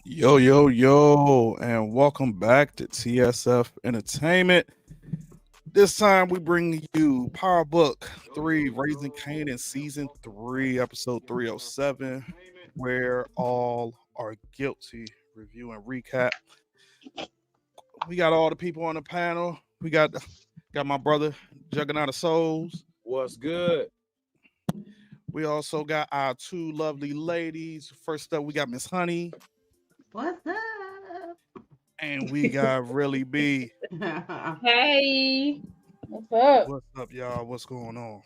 Yo, yo, yo, and welcome back to TSF Entertainment. This time we bring you Power Book 3, Raising Kanan, Season 3, Episode 307, where all are guilty. Review and recap. We got all the people on the panel. We got my brother, Juggernaut of Souls. What's good? We also got our two lovely ladies. First up, we got Miss Honey. What's up? And we got Really B. Hey, what's up? What's up, y'all? What's going on?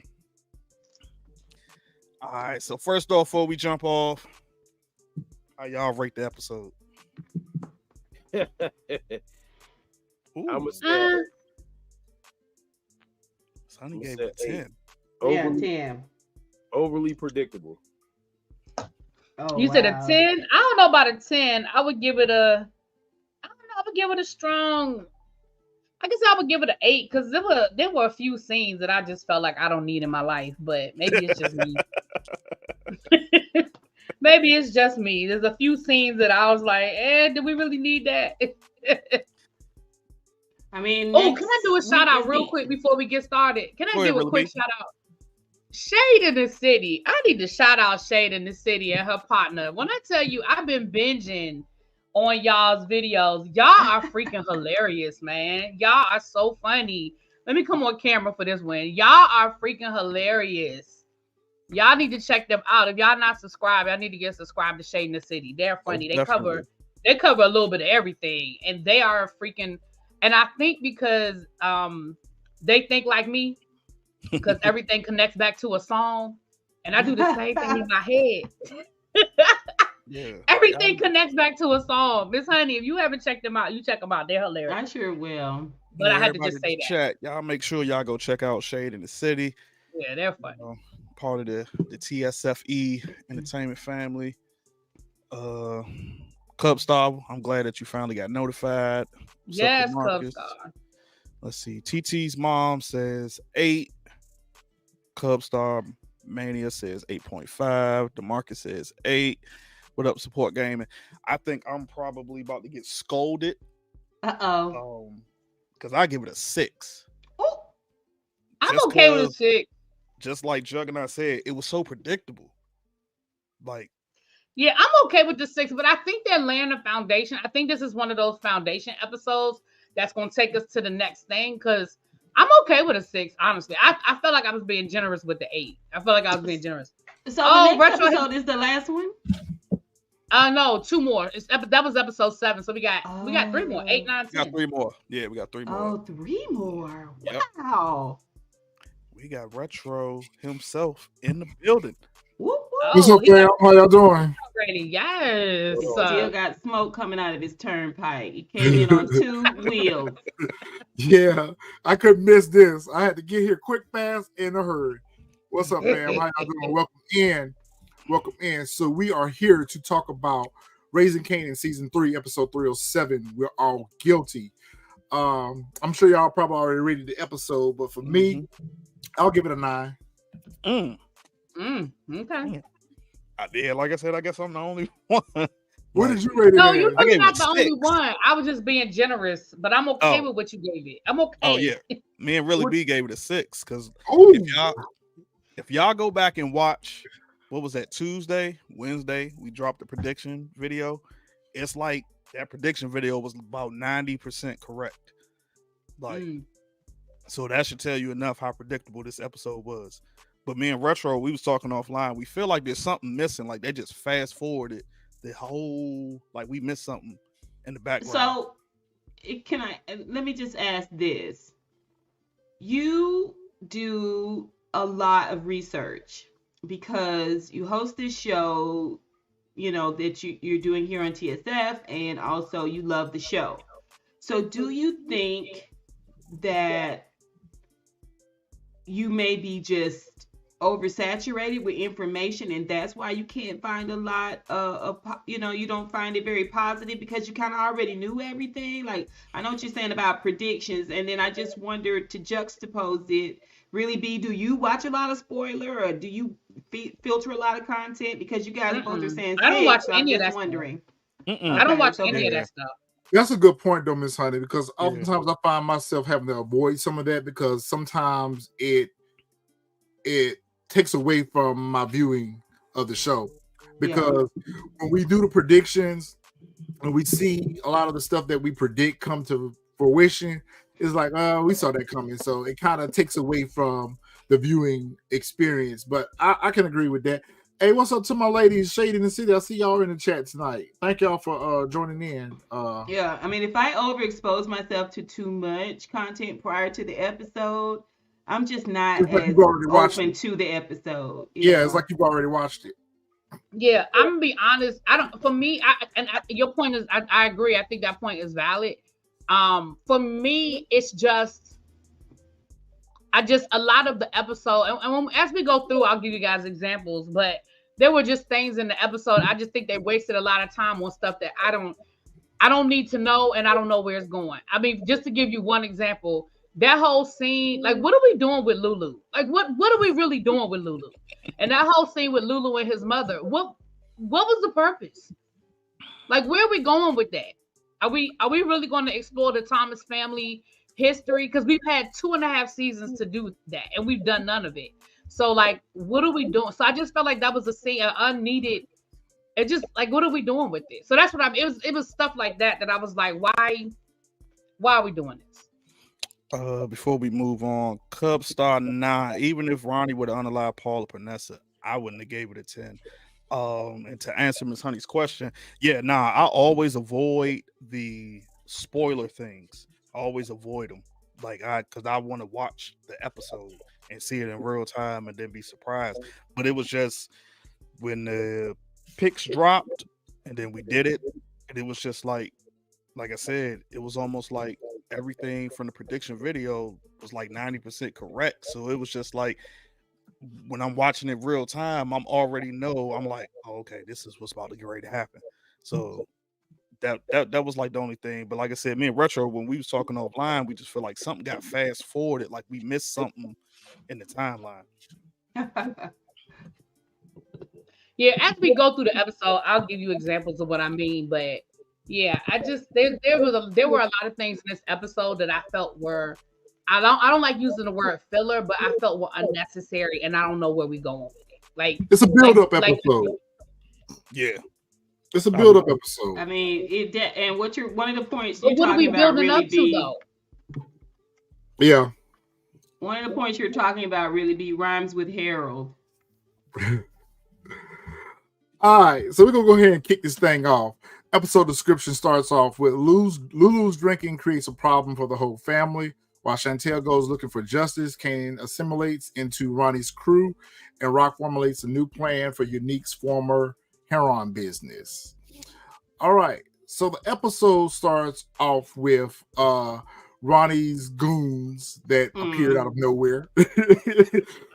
All right, so first off, before we jump off, how y'all rate the episode? I'm Ooh, a say Sonny I'm gave gonna it say 10. Yeah, overly, 10. overly predictable. Oh, You said a wow. 10? I don't know about a 10. I would give it a, I don't know, I would give it a strong, I guess I would give it an 8 because there were a few scenes that I just felt like I don't need in my life, but maybe it's just me. Maybe it's just me. There's a few scenes that I was like, do we really need that? I mean, Oh, can I do a next shout week out is real the- quick before we get started? Can I Go ahead, give a Willoughby. quick shout out? Shade in the City. I need to shout out Shade in the City and her partner. When I tell you, I've been binging on y'all's videos. Y'all are freaking hilarious, man. Y'all are so funny. Let me come on camera for this one. Y'all are freaking hilarious. Y'all need to check them out. If y'all not subscribed, y'all need to get subscribed to Shade in the City. They're funny. They definitely. cover a little bit of everything, and they are freaking. And I think because they think like me, because everything connects back to a song, and I do the same thing in my head. Yeah. Everything connects back to a song. Miss Honey, if you haven't checked them out, you check them out. They're hilarious. I sure will. But I had to everybody just say in the that. chat, y'all make sure y'all go check out Shade in the City. Yeah, they're funny. Part of the TSFE Entertainment family. Club Star, I'm glad that you finally got notified. What's up, Yes, Club DeMarcus? Star. Let's see. TT's mom says 8. Club Star Mania says 8.5. DeMarcus says 8. What up, Support Gaming? I think I'm probably about to get scolded. Uh-oh. Because I give it a 6. I'm Just okay with a 'cause- 6. Just like Juggernaut said, it was so predictable. Like, Yeah, I'm okay with the 6, but I think they're laying a foundation. I think this is one of those foundation episodes that's going to take us to the next thing, because I'm okay with a 6, honestly. I felt like I was being generous with the 8. I felt like I was being generous. So Oh, the next Retro- episode is the last one? No, 2 more. That was episode 7, so we got 3 more. 8, 9, we got 10. 3 more. Yeah, we got 3 more. Oh, 3 more. Yep. Wow. We got Retro himself in the building. Whoop, whoop. What's up, he got fam? How y'all doing? ready. Yes. He still got smoke coming out of his turnpike. He came in on 2 wheels. Yeah, I couldn't miss this. I had to get here quick, fast, in a hurry. What's up, fam? How y'all doing? Welcome in. Welcome in. So we are here to talk about Raising Kanan Season 3, Episode 307. We're all guilty. I'm sure y'all probably already rated the episode, but for me, I'll give it a 9. Okay. I did. Like I said, I guess I'm the only one. What did you rate it No, as? you're I gave really it not a the only 6. one. I was just being generous, but I'm okay with what you gave it. I'm okay. Oh, yeah. Me and Really B gave it a 6 because Ooh. if y'all go back and watch what was that, Tuesday, Wednesday, we dropped the prediction video. It's like that prediction video was about 90% correct. Like, so that should tell you enough how predictable this episode was. But me and Retro, we was talking offline. We feel like there's something missing. Like they just fast forwarded the whole, like we missed something in the background. So, let me just ask this. You do a lot of research because you host this show, you know, that you're doing here on TSF, and also you love the show. So do you think that you may be just oversaturated with information, and that's why you can't find a lot of, you know, you don't find it very positive because you kind of already knew everything? Like, I know what you're saying about predictions, and then I just wondered, to juxtapose it, really be, do you watch a lot of spoiler, or do you filter a lot of content? Because you guys both are saying I don't watch so any of I'm that just wondering. I don't watch any of that stuff. That's a good point, though, Miss Honey, because oftentimes I find myself having to avoid some of that because sometimes it takes away from my viewing of the show. Because when we do the predictions and we see a lot of the stuff that we predict come to fruition, it's like, oh, we saw that coming. So it kind of takes away from the viewing experience. But I can agree with that. Hey, what's up to my ladies, Shade in the City? I see y'all in the chat tonight. Thank y'all for joining in. Yeah, I mean, if I overexpose myself to too much content prior to the episode, I'm just not It's like as you've already watched open it. to the episode. Yeah, it's like you've already watched it. Yeah, I'm gonna be honest. For me, your point is, I agree. I think that point is valid. For me, it's just, a lot of the episode, and as we go through, I'll give you guys examples, but there were just things in the episode. I just think they wasted a lot of time on stuff that I don't need to know, and I don't know where it's going. I mean, just to give you one example, that whole scene, like, what are we doing with Lulu? Like, what are we really doing with Lulu? And that whole scene with Lulu and his mother, what was the purpose? Like, where are we going with that? Are we really going to explore the Thomas family history? Because we've had 2.5 seasons to do that, and we've done none of it. So, like, what are we doing? So I just felt like that was a scene, unneeded. It just, like, what are we doing with it? So that's what it was stuff like that I was like, why are we doing this? Before we move on, Cub Star 9, even if Ronnie would have unalive Paula Panessa, I wouldn't have gave it a 10. And to answer Miss Honey's question, I always avoid the spoiler things. I always avoid them. Like, because I want to watch the episode and see it in real time and then be surprised. But it was just when the picks dropped and then we did it, and it was just like I said, it was almost like everything from the prediction video was like 90% correct. So it was just like, when I'm watching it real time, I'm like, oh, okay, this is what's about to get ready to happen. So that was like the only thing. But like I said, me and Retro, when we was talking offline, we just feel like something got fast forwarded, like we missed something in the timeline. Yeah, as we go through the episode, I'll give you examples of what I mean. But yeah, there were a lot of things in this episode that I felt were, I don't like using the word filler, but I felt were unnecessary, and I don't know where we're going with it. Like, it's a build-up episode. Yeah, it's a build-up episode. I mean, and one of the points you're talking about really be, though? Yeah. One of the points you're talking about really be rhymes with Harold. All right, so we're gonna go ahead and kick this thing off. Episode description starts off with Lulu's drinking creates a problem for the whole family. While Shantel goes looking for justice, Kanan assimilates into Ronnie's crew, and Rock formulates a new plan for Unique's former heroin business. All right, so the episode starts off with Ronnie's goons that appeared out of nowhere.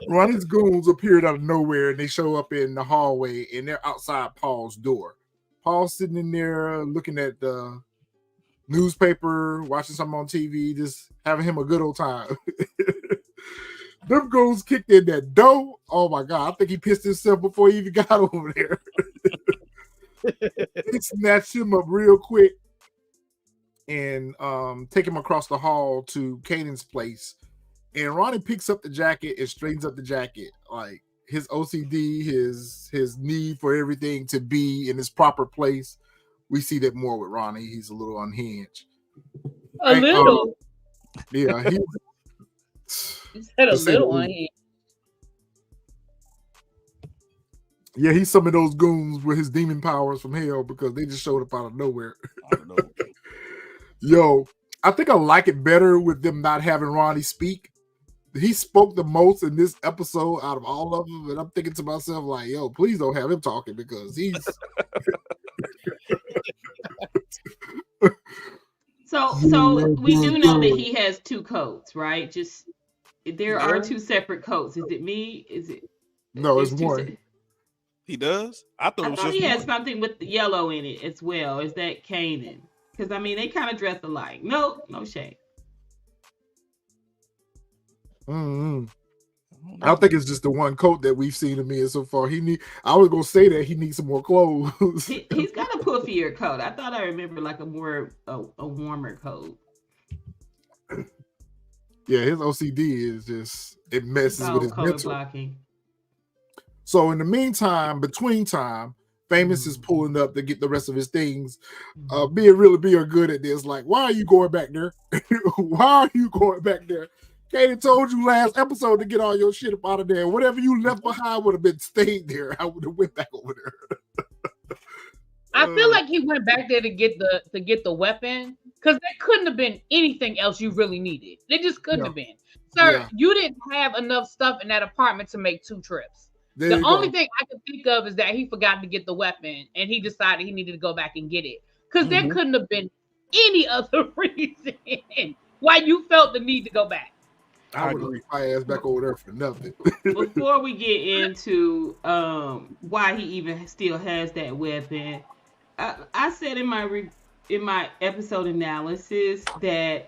Ronnie's goons appeared out of nowhere, and they show up in the hallway, and they're outside Paul's door. Paul's sitting in there looking at the newspaper, watching something on TV, just having him a good old time. Them goons kicked in that door. Oh my God, I think he pissed himself before he even got over there. He snatched him up real quick and take him across the hall to Kanan's place. And Ronnie picks up the jacket and straightens up the jacket. Like, his OCD, his need for everything to be in its proper place. We see that more with Ronnie. He's a little unhinged. A little. Yeah, he said a little on him. Yeah, he's some of those goons with his demon powers from hell because they just showed up out of nowhere. I don't know. Yo, I think I like it better with them not having Ronnie speak. He spoke the most in this episode out of all of them, and I'm thinking to myself, like, yo, please don't have him talking because he's So we do know that he has two coats, right? Just there are two separate coats. Is it me? Is it no, it's one. He does? I thought he had something with the yellow in it as well. Is that Kanan? Because I mean they kind of dress alike. No shade. Mm-hmm. I think it's just the one coat that we've seen him in so far. I was gonna say that he needs some more clothes. He's got a puffier coat. I thought I remember like a warmer coat. Yeah, his OCD is just it messes with his color mental. Blocking. So in the meantime, between time, Famous is pulling up to get the rest of his things. Being good at this. Like, why are you going back there? Why are you going back there? Katie told you last episode to get all your shit up out of there. Whatever you left behind would have been stayed there. I would have went back over there. I feel like he went back there to get the weapon because there couldn't have been anything else you really needed. They just couldn't have been. Sir, you didn't have enough stuff in that apartment to make 2 trips. The only thing I can think of is that he forgot to get the weapon and he decided he needed to go back and get it. Because there couldn't have been any other reason why you felt the need to go back. I would leave my ass back over there for nothing. Before we get into why he even still has that weapon, I said in my episode analysis that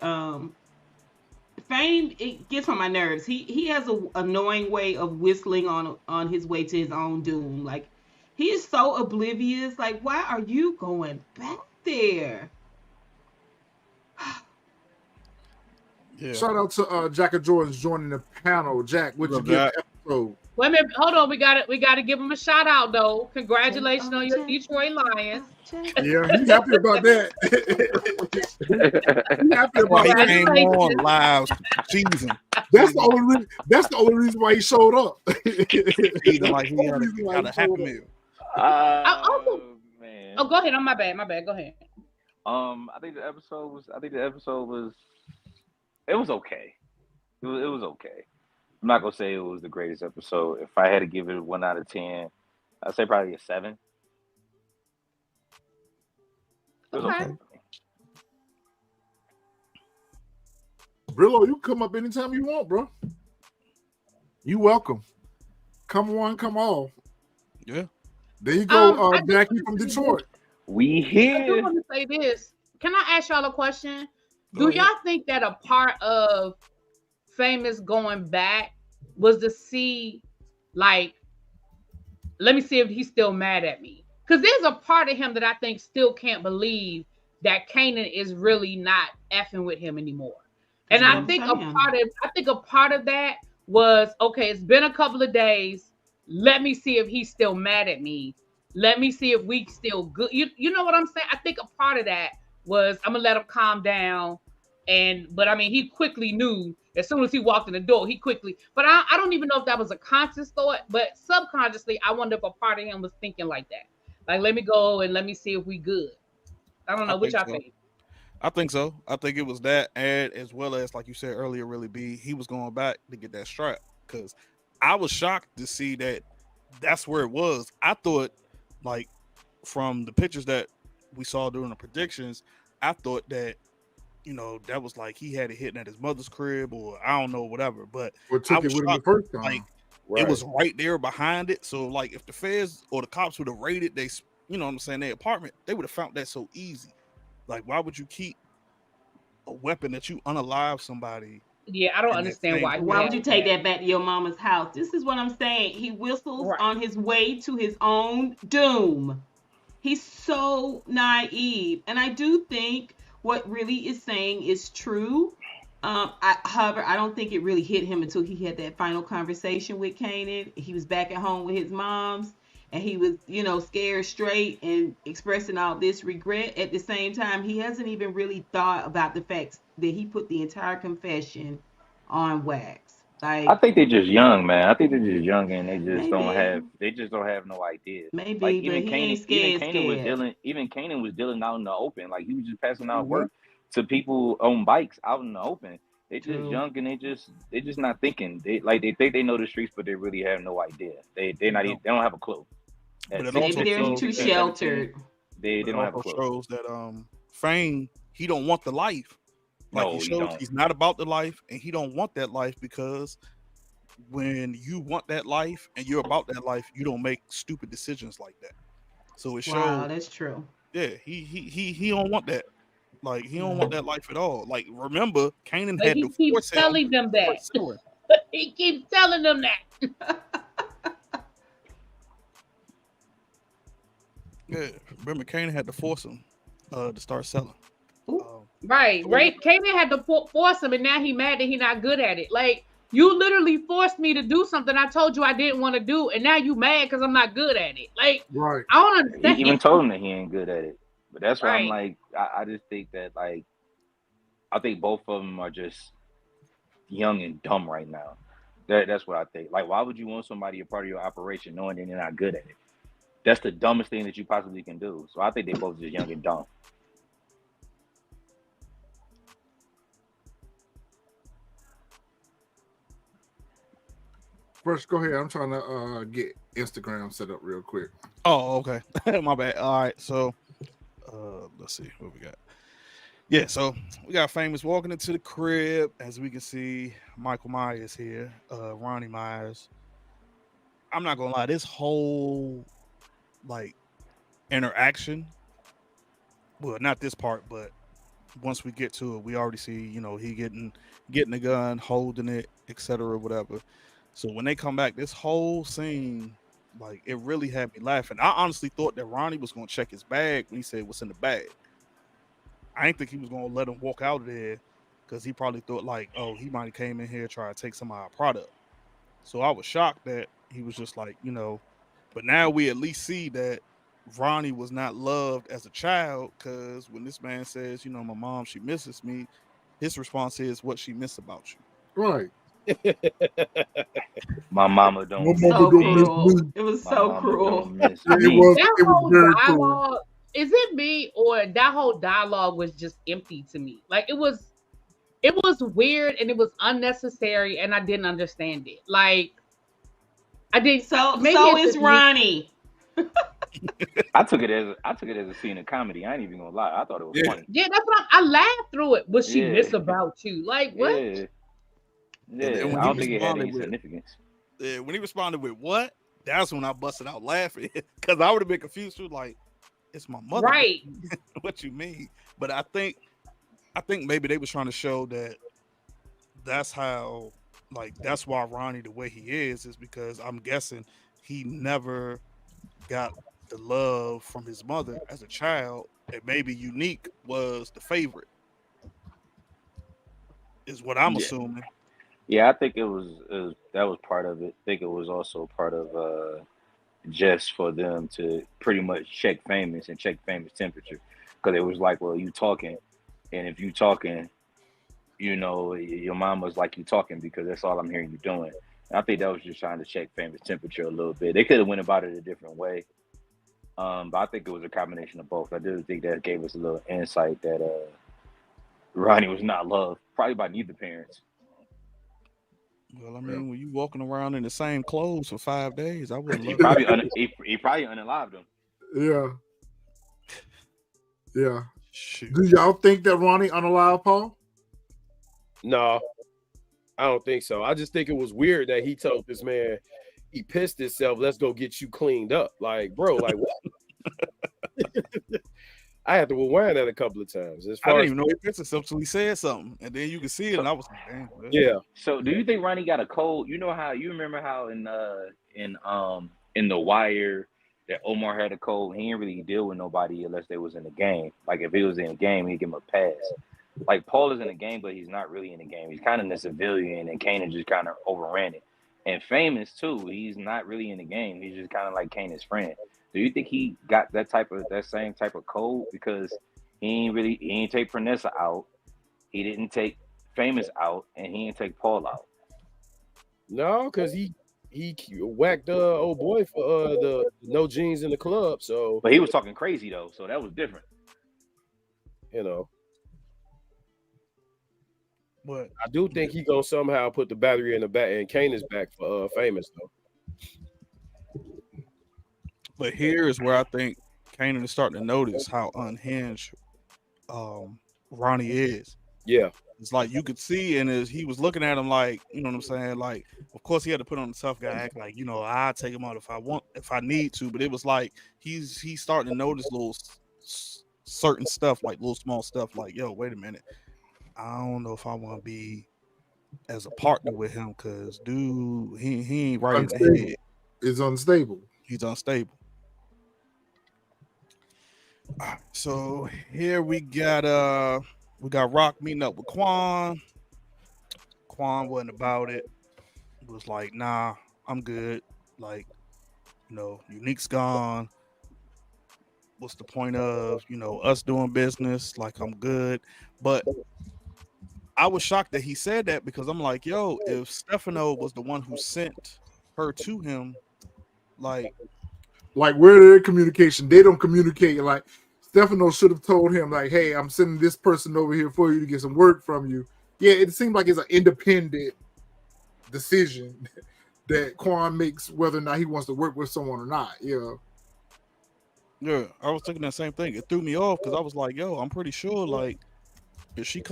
Fame, it gets on my nerves. He has an annoying way of whistling on his way to his own doom. Like he is so oblivious. Like why are you going back there? Yeah. Shout out to Jack and Jordan's joining the panel. Jack, what you get episode? Wait a minute, hold on. We got to give him a shout out though. Congratulations on your Detroit Lions. Yeah, he's happy about that. He's happy about he came on live season. That's the only reason why he showed up. Either like he had a happy meal. Man. Oh, go ahead. My bad. Go ahead. I think the episode was. It was okay. It was okay. I'm not gonna say it was the greatest episode. If I had to give it 1 out of 10, I'd say probably a 7. It was okay. Brillo, you come up anytime you want, bro. You welcome. Come on, come all. Yeah. There you go, Jackie from Detroit. We here. I do want to say this. Can I ask y'all a question? Do y'all think that a part of Famous going back was to see, like, let me see if he's still mad at me? Because there's a part of him that I think still can't believe that Kanan is really not effing with him anymore. And I think a part of that was, okay, it's been a couple of days. Let me see if he's still mad at me. Let me see if we still good. You know what I'm saying? I think a part of that was I'm gonna let him calm down. But I mean, he quickly knew as soon as he walked in the door, but I don't even know if that was a conscious thought, but subconsciously, I wonder if a part of him was thinking like that. Like, let me go and let me see if we good. I don't know, which I think. I think so. I think it was that, and as well as, like you said earlier, really he was going back to get that strap, because I was shocked to see that that's where it was. I thought, like, from the pictures that we saw during the predictions, I thought that, you know, that was like he had it hitting at his mother's crib, or I don't know, whatever. But took it with him the first time. Like, it was right there behind it. So, like, if the feds or the cops would have raided their apartment, they would have found that so easy. Like, why would you keep a weapon that you unalive somebody? Yeah, I don't understand why. Why would you take that back to your mama's house? This is what I'm saying. He whistles on his way to his own doom. He's so naive. And I do think what really is saying is true. However, I don't think it really hit him until he had that final conversation with Kanan. He was back at home with his moms, and he was, scared straight and expressing all this regret. At the same time, he hasn't even really thought about the fact that he put the entire confession on wax. I Like, think they're just young, man. I think they're just young and maybe, they just don't have no idea. Like maybe, but he ain't Even scared, Kanan was scared. dealing out in the open. Like he was just passing out Mhm. work to people on bikes out in the open. They just True. young and they just not thinking. They think they know the streets, but they really have no idea. They're not even No. they don't have a clue. But At it Maybe also they're 16, too shows 16, that 17, sheltered. they but it don't have a also clue. shows that Fame, he don't want the life. Like he No, you shows don't. he's not about the life and he don't want that life because when you want that life and you're about that life, you don't make stupid decisions like that. So it Wow, shows, that's true. yeah, he don't want that. Like he don't want Yeah. that life at all. Like remember, Kanan But had to he keeps force him telling them to start that. selling. He keeps telling them that. Yeah, remember Kanan had to force him to start selling. Ooh. Right, right. Kanan had to force him, and now he mad that he not good at it. Like, you literally forced me to do something I told you I didn't want to do, and now you mad because I'm not good at it. Like, Right. I don't He understand. even told him that he ain't good at it. But that's why I'm Right. like, I just think that like I think both of them are just young and dumb right now. That's what I think. Like, why would you want somebody a part of your operation knowing that they're not good at it? That's the dumbest thing that you possibly can do. So I think they both just young and dumb. First, go ahead. I'm trying to get Instagram set up real quick. Oh, okay. My bad. All right, so let's see what we got. Yeah, so we got Famous walking into the crib. As we can see, Michael Myers here, Ronnie Myers. I'm not gonna lie, this whole like interaction, well, not this part, but once we get to it, we already see, he getting the gun, holding it, etc., whatever. So when they come back, this whole scene, like it really had me laughing. I honestly thought that Ronnie was gonna check his bag when he said what's in the bag. I didn't think he was gonna let him walk out of there because he probably thought like, oh, he might have came in here trying to take some of our product. So I was shocked that he was just like, but now we at least see that Ronnie was not loved as a child because when this man says, my mom, she misses me, his response is what she miss about you. Right. My mama My don't miss mama So don't miss me. cruel. me. It was My so mama cruel. don't miss It me. was That it was whole very cool. dialogue, is it me or that whole dialogue was just empty to me? Like, it was weird and it was unnecessary and I didn't understand it. Like, I didn't. So Maybe so it's is just me. Ronnie. I took it as a scene of comedy. I ain't even gonna lie. I thought it was Yeah. funny. Yeah, that's what I laughed through it. What she Yeah, miss about you? Like, what? yeah, And then yeah. when I he don't think it had responded any with significance. what, that's when I busted out laughing because I would have been confused too. Like, it's my mother. Right. What you mean? But I think maybe they was trying to show that that's how, like, that's why Ronnie the way he is because I'm guessing he never got the love from his mother as a child, and maybe Unique was the favorite, is what I'm Yeah, assuming. yeah. I think that was part of it. I think it was also part of just for them to pretty much check Famous and check Famous temperature because it was like, well, you talking, and if you talking, your mom was like you talking because that's all I'm hearing you doing. And I think that was just trying to check Famous temperature a little bit. They could have went about it a different way. But I think it was a combination of both. I do think that gave us a little insight that Ronnie was not loved, probably by neither parents. Well, I Yeah. mean, when you walking around in the same clothes for 5 days, I wouldn't He love you. probably he probably unalived him. Yeah. Yeah. Shoot. Do y'all think that Ronnie unalive Paul? No, I don't think so. I just think it was weird that he told this man he pissed himself. Let's go get you cleaned up. Like, bro, like what? I had to rewind that a couple of times. As I far didn't as even know he pissed himself till he said something, and then you could see it, and So I was like, "Damn, well, yeah, so do yeah, you think Ronnie got a cold? You remember how in the wire that Omar had a cold. He didn't really deal with nobody unless they was in the game. Like if he was in a game, he'd give him a pass. Like Paul is in the game, but he's not really in the game. He's kind of in the civilian, and Kanan just kind of overran it. And Famous too, he's not really in the game. He's just kind of like Kanan's friend. Do you think he got that same type of code because he ain't take Pranessa out, he didn't take Famous out, and he didn't take Paul out? No, because he whacked old boy for the no jeans in the club. So But he was talking crazy though, so that was different. you know, But I do think he gonna somehow put the battery in the back and Kanan's back for Famous though. but here is where I think Kanan is starting to notice how unhinged Ronnie is. Yeah, It's like you could see, and as he was looking at him, like, you know what I'm saying. Like, of course, he had to put on the tough guy act, like, I take him out if I need to. But it was like he's starting to notice little certain stuff, like little small stuff, like, yo, wait a minute, I don't know if I want to be as a partner with him because dude, he ain't right in the head. It's unstable. He's unstable. All right, so here we got Rock meeting up with Quan. Quan wasn't about it. It was like, nah, I'm good. Like, Unique's gone. What's the point of, us doing business? Like, I'm good. But I was shocked that he said that because I'm like, yo, if Stefano was the one who sent her to him, like where their communication, they don't communicate. Like Stefano should have told him, like, hey, I'm sending this person over here for you to get some work from you. Yeah, it seems like it's an independent decision that Quan makes whether or not he wants to work with someone or not. Yeah, I was thinking that same thing. It threw me off because I was like, yo, I'm pretty sure, like, if she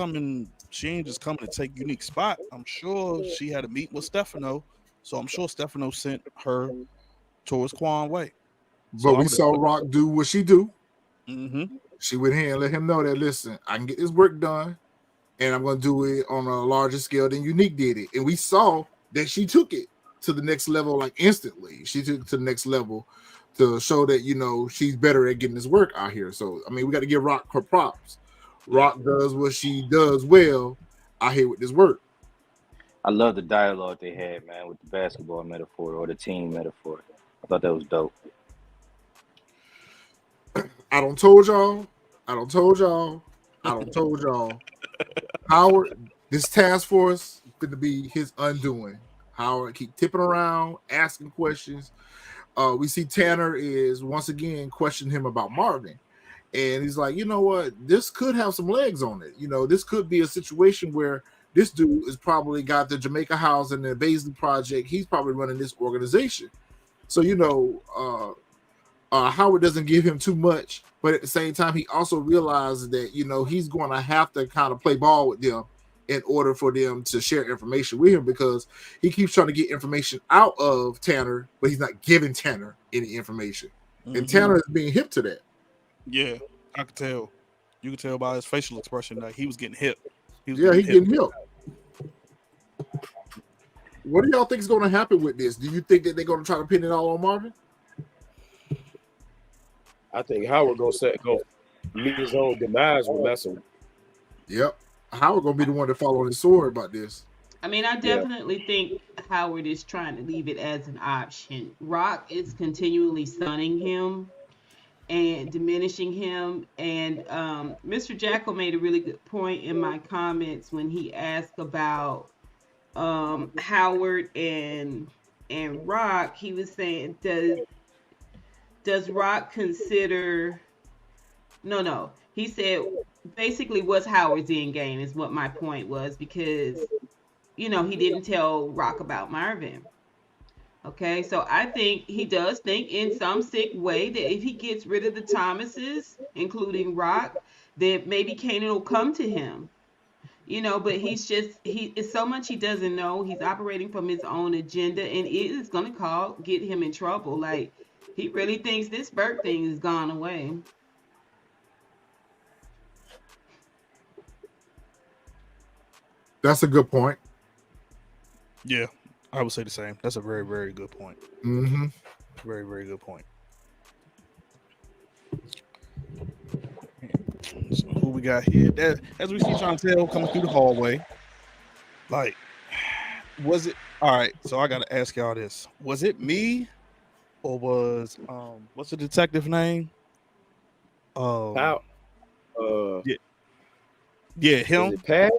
ain't just coming to take Unique's spot. I'm sure she had a meet with Stefano, so I'm sure Stefano sent her towards Quan way. But we saw Rock do what she do. Mm-hmm. She went here and let him know that, listen, I can get this work done, and I'm going to do it on a larger scale than Unique did it. And we saw that she took it to the next level, like instantly. She took it to the next level to show that, she's better at getting this work out here. So, I mean, we got to give Rock her props. Rock does what she does well out here with this work. I love the dialogue they had, man, with the basketball metaphor or the team metaphor. I thought that was dope. I don't told y'all. Howard, this task force is going to be his undoing. Howard keep tipping around, asking questions. We see Tanner is once again questioning him about Marvin. And he's like, you know what? This could have some legs on it. This could be a situation where this dude is probably got the Jamaica House and the Baisley Project. He's probably running this organization. So, Howard doesn't give him too much. But at the same time, he also realizes that, he's going to have to kind of play ball with them in order for them to share information with him because he keeps trying to get information out of Tanner, but he's not giving Tanner any information. Mm-hmm. And Tanner is being hip to that. Yeah, I could tell. You could tell by his facial expression that he was getting hip. He's getting hip. What do y'all think is going to happen with this? Do you think that they're going to try to pin it all on Marvin? I think Howard go meet his own demise with messing. Yep, Howard gonna be the one to fall on his sword about this. I mean, I definitely think Howard is trying to leave it as an option. Rock is continually stunning him and diminishing him. And Mr. Jackal made a really good point in my comments when he asked about Howard and Rock. He was saying, does Rock consider? No. He said basically what's Howard's end game is what my point was because he didn't tell Rock about Marvin. Okay, so I think he does think in some sick way that if he gets rid of the Thomases, including Rock, that maybe Kanan will come to him. But it's so much he doesn't know. He's operating from his own agenda, and it is going to get him in trouble. Like, he really thinks this Burke thing has gone away. That's a good point. Yeah, I would say the same. That's a very, very good point. Mm-hmm. Very, very good point. So who we got here. That as we see Shantel coming through the hallway, like, was it all right? So I gotta ask y'all this: was it me, or was what's the detective name? How? Yeah, yeah, Was him. it Pat?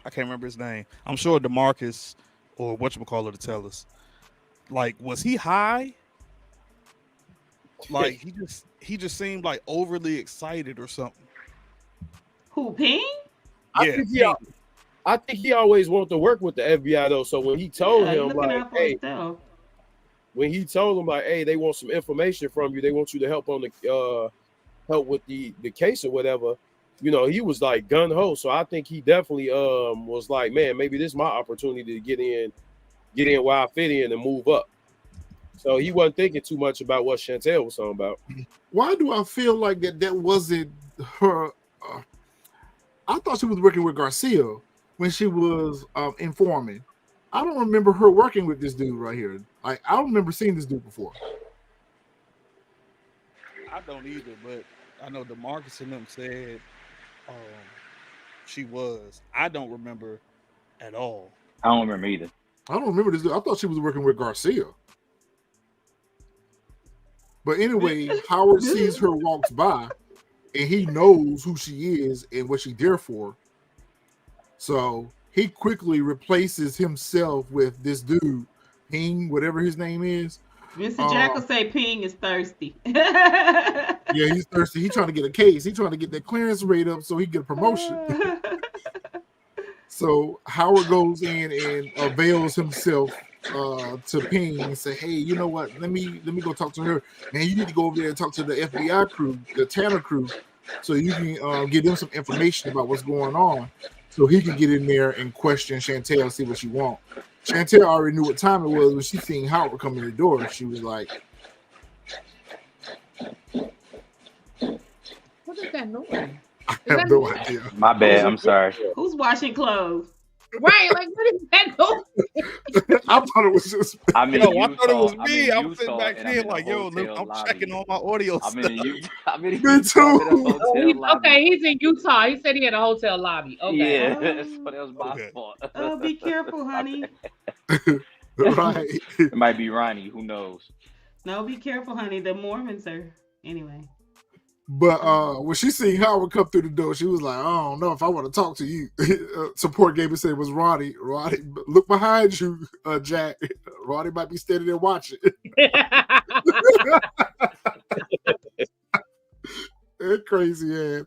I can't remember his name. I'm sure DeMarcus or whatchamacallit to tell us. Like, was he high? Like he just seemed like overly excited or something. Who, Ping? Yeah, I think he always wanted to work with the FBI though. So when he told Yeah, he him looking like, out for hey, himself. when he told him like, hey, they want some information from you, they want you to help on the help with the case or whatever, you know, he was like gun ho. So I think he definitely was like, man, maybe this is my opportunity to get in where I fit in and move up. So he wasn't thinking too much about what Shantel was talking about. Why do I feel like that wasn't her? I thought she was working with Garcia when she was informing. I don't remember her working with this dude right here. Like, I don't remember seeing this dude before. I don't either, but I know DeMarcus and them said she was. I don't remember at all. I don't remember either. I don't remember this dude. I thought she was working with Garcia. But anyway, Howard sees her walks by, and he knows who she is and what she's there for. So he quickly replaces himself with this dude, Ping, whatever his name is. Mr. Jack will say Ping is thirsty. Yeah, he's thirsty. He's trying to get a case. He's trying to get that clearance rate up so he can get a promotion. So Howard goes in and avails himself to Ping and say, hey, you know what? Let me go talk to her. Man, you need to go over there and talk to the FBI crew, the Tanner crew, so you can give them some information about what's going on, so he can get in there and question Shantel and see what she wants. Shantel already knew what time it was when she seen Howard come in the door. She was like, What is that noise? I have no idea. My bad. I'm sorry. Who's washing clothes? Right, like what is that noise? I thought it was just. I mean, Yo, I thought it was I'm me. in I'm Utah, sitting back and I'm there in like, the yo, hotel I'm lobby. checking all my audio I'm stuff. in Utah. I'm in Me Utah, too. I'm in a hotel lobby. Okay, he's in Utah. He said he had a hotel lobby. Okay. Yeah, Oh. so that was my Okay. fault. Oh, be careful, honey. Right. It might be Ronnie. Who knows? No, be careful, honey. The Mormons are. Anyway. But when she seen Howard come through the door, she was like, I don't know if I want to talk to you. Support Gamer said it was Ronnie. Ronnie, look behind you, Jack. Ronnie might be standing there watching. Crazy ass.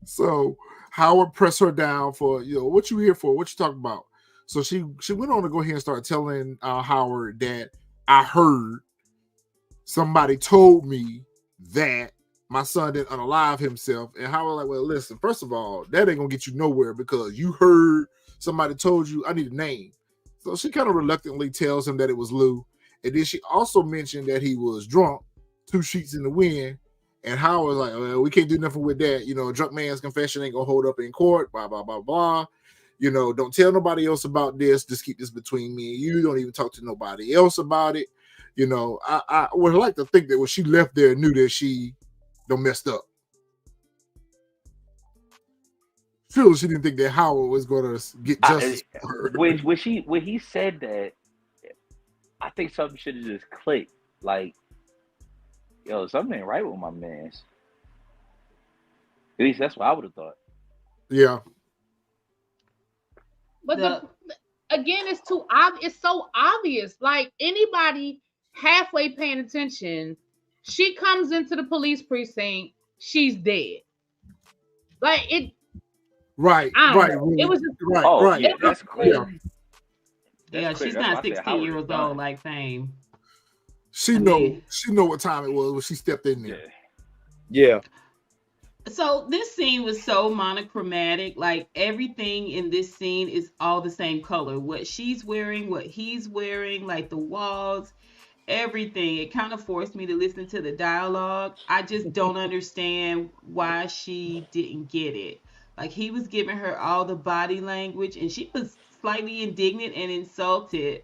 So Howard pressed her down for, what you here for? What you talking about? So she went on to go ahead and start telling Howard that I heard somebody told me that my son didn't unalive himself. And Howard like, well, listen, first of all, that ain't gonna get you nowhere because you heard somebody told you I need a name. So she kind of reluctantly tells him that it was Lou. And then she also mentioned that he was drunk, 2 sheets in the wind. And Howard's like, well, we can't do nothing with that. A drunk man's confession ain't gonna hold up in court, blah, blah, blah, blah. Don't tell nobody else about this. Just keep this between me and you. Don't even talk to nobody else about it. I would like to think that when she left there, knew that she don't messed up. Phil, she didn't think that Howard was going to get justice. When he said that, I think something should have just clicked. Like, yo, something ain't right with my man's. At least that's what I would have thought. Yeah. But again, it's too obvious. It's so obvious. Like anybody halfway paying attention, she comes into the police precinct, she's dead. Like it. Right. I don't know. It was just right. Yeah, that's clear. Yeah, she's not 16 years old like Fame. She know what time it was when she stepped in there. Yeah. So this scene was so monochromatic. Like everything in this scene is all the same color. What she's wearing, what he's wearing, like the walls, everything. It kind of forced me to listen to the dialogue. I just don't understand why she didn't get it. Like he was giving her all the body language and she was slightly indignant and insulted.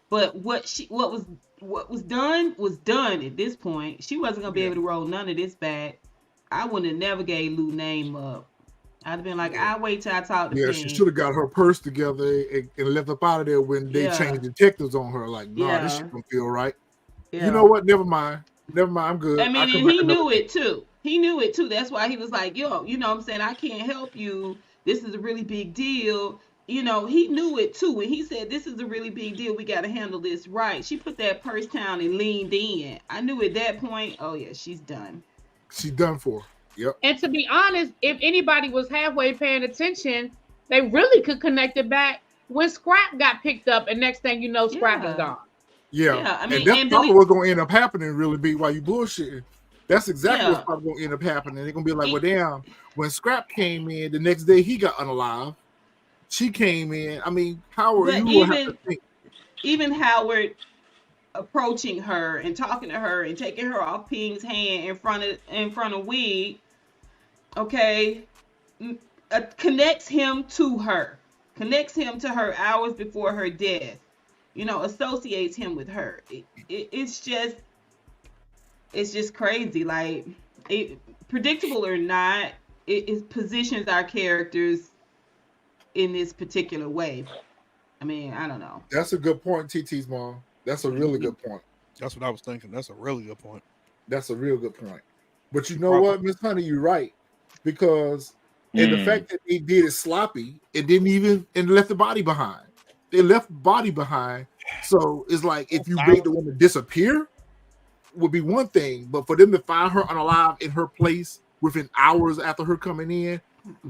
But what was done at this point. She wasn't gonna be able to roll none of this back. I wouldn't have never gave Lou name up. I'd have been like, I'll wait till I talk to Yeah, Ping. she should have got her purse together and left up out of there when they changed detectives on her. Like, nah, this shit don't feel right. Yeah. You know what? Never mind. I'm good. I mean, and he knew it too. He knew it too. That's why he was like, yo, you know what I'm saying? I can't help you. This is a really big deal. You know, he knew it too. When he said, this is a really big deal, we got to handle this right. She put that purse down and leaned in. I knew at that point, oh yeah, she's done. She's done for. Yep. And to be honest, if anybody was halfway paying attention, they really could connect it back when Scrap got picked up, and next thing you know, Scrap is gone. Yeah. I mean, and that's probably what's gonna end up happening. Really, big while you bullshitting. That's exactly what's probably gonna end up happening. They're gonna be like, well, damn. When Scrap came in, the next day he got unalive. She came in. I mean, Howard, even Howard approaching her and talking to her and taking her off Ping's hand in front of Weed, okay, connects him to her hours before her death. You know, associates him with her. It's just crazy. Like, predictable or not, it positions our characters in this particular way. I mean, I don't know. That's a good point, TT's mom. That's a really good point. That's what I was thinking. That's a really good point. That's a real good point. But you know what, Miss Honey, you're right. Because and the fact that they did it sloppy, it didn't even and left the body behind. They left the body behind. So it's like if you made the woman disappear would be one thing, but for them to find her unalive in her place within hours after her coming in,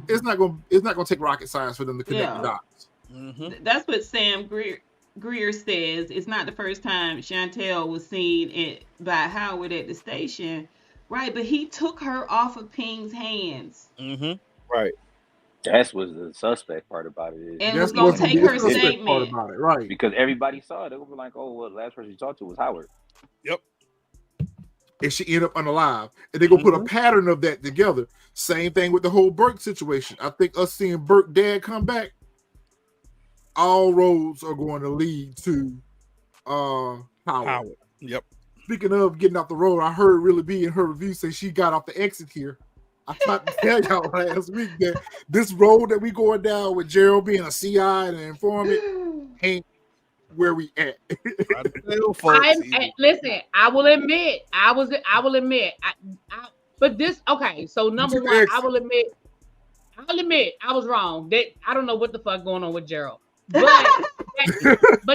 it's not gonna take rocket science for them to connect the dots. Mm-hmm. That's what Sam Greer says. It's not the first time Shantel was seen by Howard at the station, right? But he took her off of Ping's hands. Mm-hmm. Right. That's what the suspect part about it is. And was going to take her statement. About it, right. Because everybody saw it. They were like, oh, well, the last person you talked to was Howard. Yep. And she ended up unalive. And they're going to put a pattern of that together. Same thing with the whole Burke situation. I think us seeing Burke dad come back, all roads are going to lead to Howard. Yep. Speaking of getting off the road, I heard Really B in her review say she got off the exit here. I tried to tell y'all last week that this road that we going down with Gerald being a CI and an informant ain't where we at. Listen, I will admit, but this, okay, so number one, I'll admit I was wrong. That I don't know what the fuck going on with Gerald. But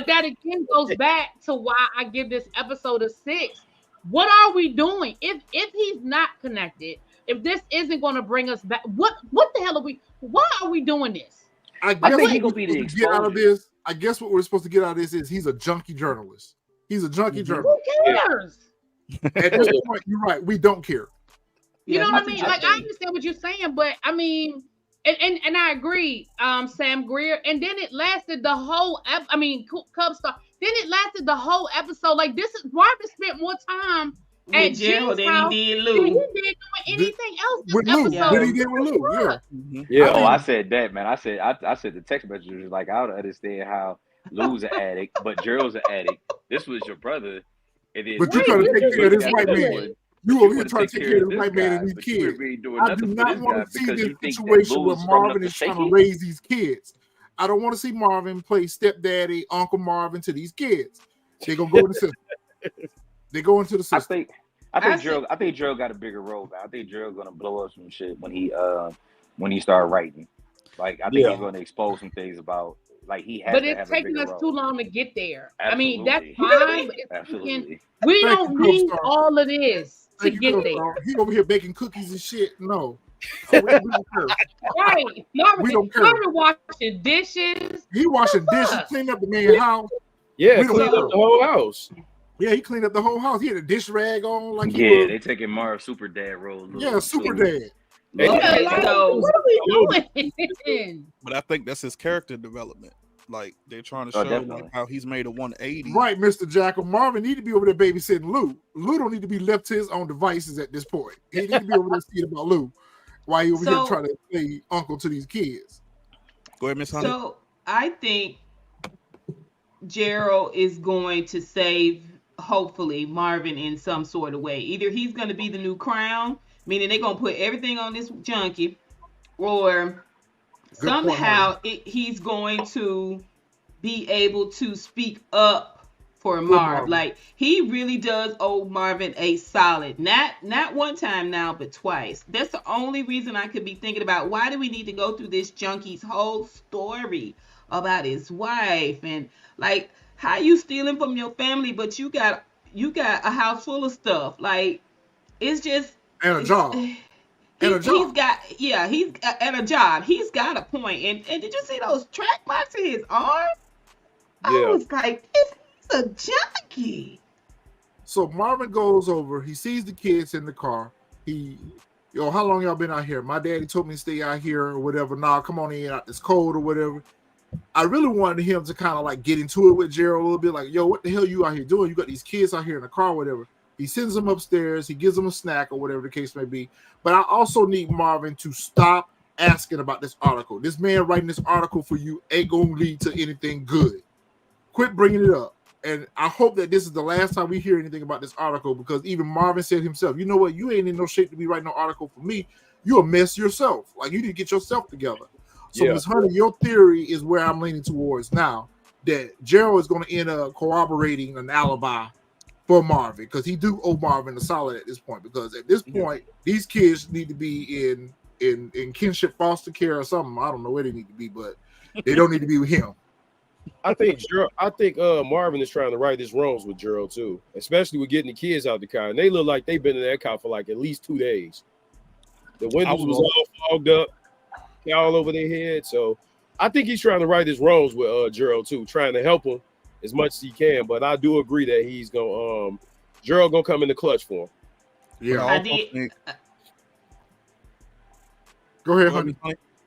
that again goes back to why I give this episode a 6. What are we doing? If he's not connected, if this isn't going to bring us back, what the hell are we? Why are we doing this? I think he gonna be the exposure. Get out of this. I guess what we're supposed to get out of this is he's a junkie journalist. He's a junkie journalist. Who cares? At this point, you're right. We don't care. You know what I mean? Like, I understand what you're saying, but I mean, and I agree, Sam Greer. And then it lasted the whole. Cub Star. Then it lasted the whole episode. Like, this is Marvin spent more time at Gerald than he did Lou. He didn't do anything else this episode. What he did with Lou? Yeah. Yeah. Oh, I said that, man. I said the text message was like, I don't understand how Lou's an addict, but Gerald's an addict. This was your brother. But you're trying to take care of this white man. You over here trying to take care of this white man and these kids. I do not want to see this situation where Marvin is trying to raise these kids. I don't want to see Marvin play stepdaddy, Uncle Marvin to these kids. They're gonna go in the system. They go into the system. I think Gerald got a bigger role, man. I think Gerald's gonna blow up some shit when he started writing. Like, I think he's gonna expose some things about, like, he has. But to it's have taking a us role. too long to get there. Absolutely. I mean, that's fine. Absolutely. We don't need all of this to get there. He over here baking cookies and shit. No. Right. Marvin washing dishes. He washing dishes, cleaning up the man's house. Yeah, cleaned up the whole house. Yeah, he cleaned up the whole house. He had a dish rag on. Like, they taking Marv super dad role. Yeah, super dad. What are we doing? But I think that's his character development. Like, they're trying to show like how he's made a 180. Right, Mr. Jackal. Marvin need to be over there babysitting Lou. Lou don't need to be left to his own devices at this point. He need to be over there seeing about Lou while he over here trying to play uncle to these kids. Go ahead, Miss Honey. So I think Gerald is going to save, hopefully, Marvin in some sort of way. Either he's going to be the new crown, meaning they're gonna put everything on this junkie, or Good point, somehow he's going to be able to speak up for For Marv. Marvin. Like he really does owe Marvin a solid. Not one time now, but twice. That's the only reason I could be thinking about why do we need to go through this junkie's whole story about his wife and like how you stealing from your family, but you got a house full of stuff. Like it's just And a job. he's got he's at a job. He's got a point. And did you see those track marks in his arm? I Yeah. was like, he's a junkie. So Marvin goes over. He sees the kids in the car. How long y'all been out here? My daddy told me to stay out here or whatever. Nah, come on in. It's cold or whatever. I really wanted him to kind of like get into it with Gerald a little bit. Like, yo, what the hell you out here doing? You got these kids out here in the car or whatever. He sends them upstairs. He gives them a snack or whatever the case may be. But I also need Marvin to stop asking about this article. This man writing this article for you ain't going to lead to anything good. Quit bringing it up. And I hope that this is the last time we hear anything about this article, because even Marvin said himself, you know what? You ain't in no shape to be writing no article for me. You a mess yourself. Like, you need to get yourself together. So, Ms. Honey, your theory is where I'm leaning towards now, that Gerald is going to end up corroborating an alibi for Marvin, because he do owe Marvin a solid at this point, because at this point, these kids need to be in kinship foster care or something. I don't know where they need to be, but they don't need to be with him. I think Marvin is trying to right his wrongs with Gerald too, especially with getting the kids out the car. And they look like they've been in that car for like at least 2 days. The windows was all fogged up, all over their head. So I think he's trying to right his wrongs with Gerald too, trying to help him as much as he can. But I do agree that he's gonna Gerald gonna come in the clutch for him. Yeah, I did. Go ahead, honey.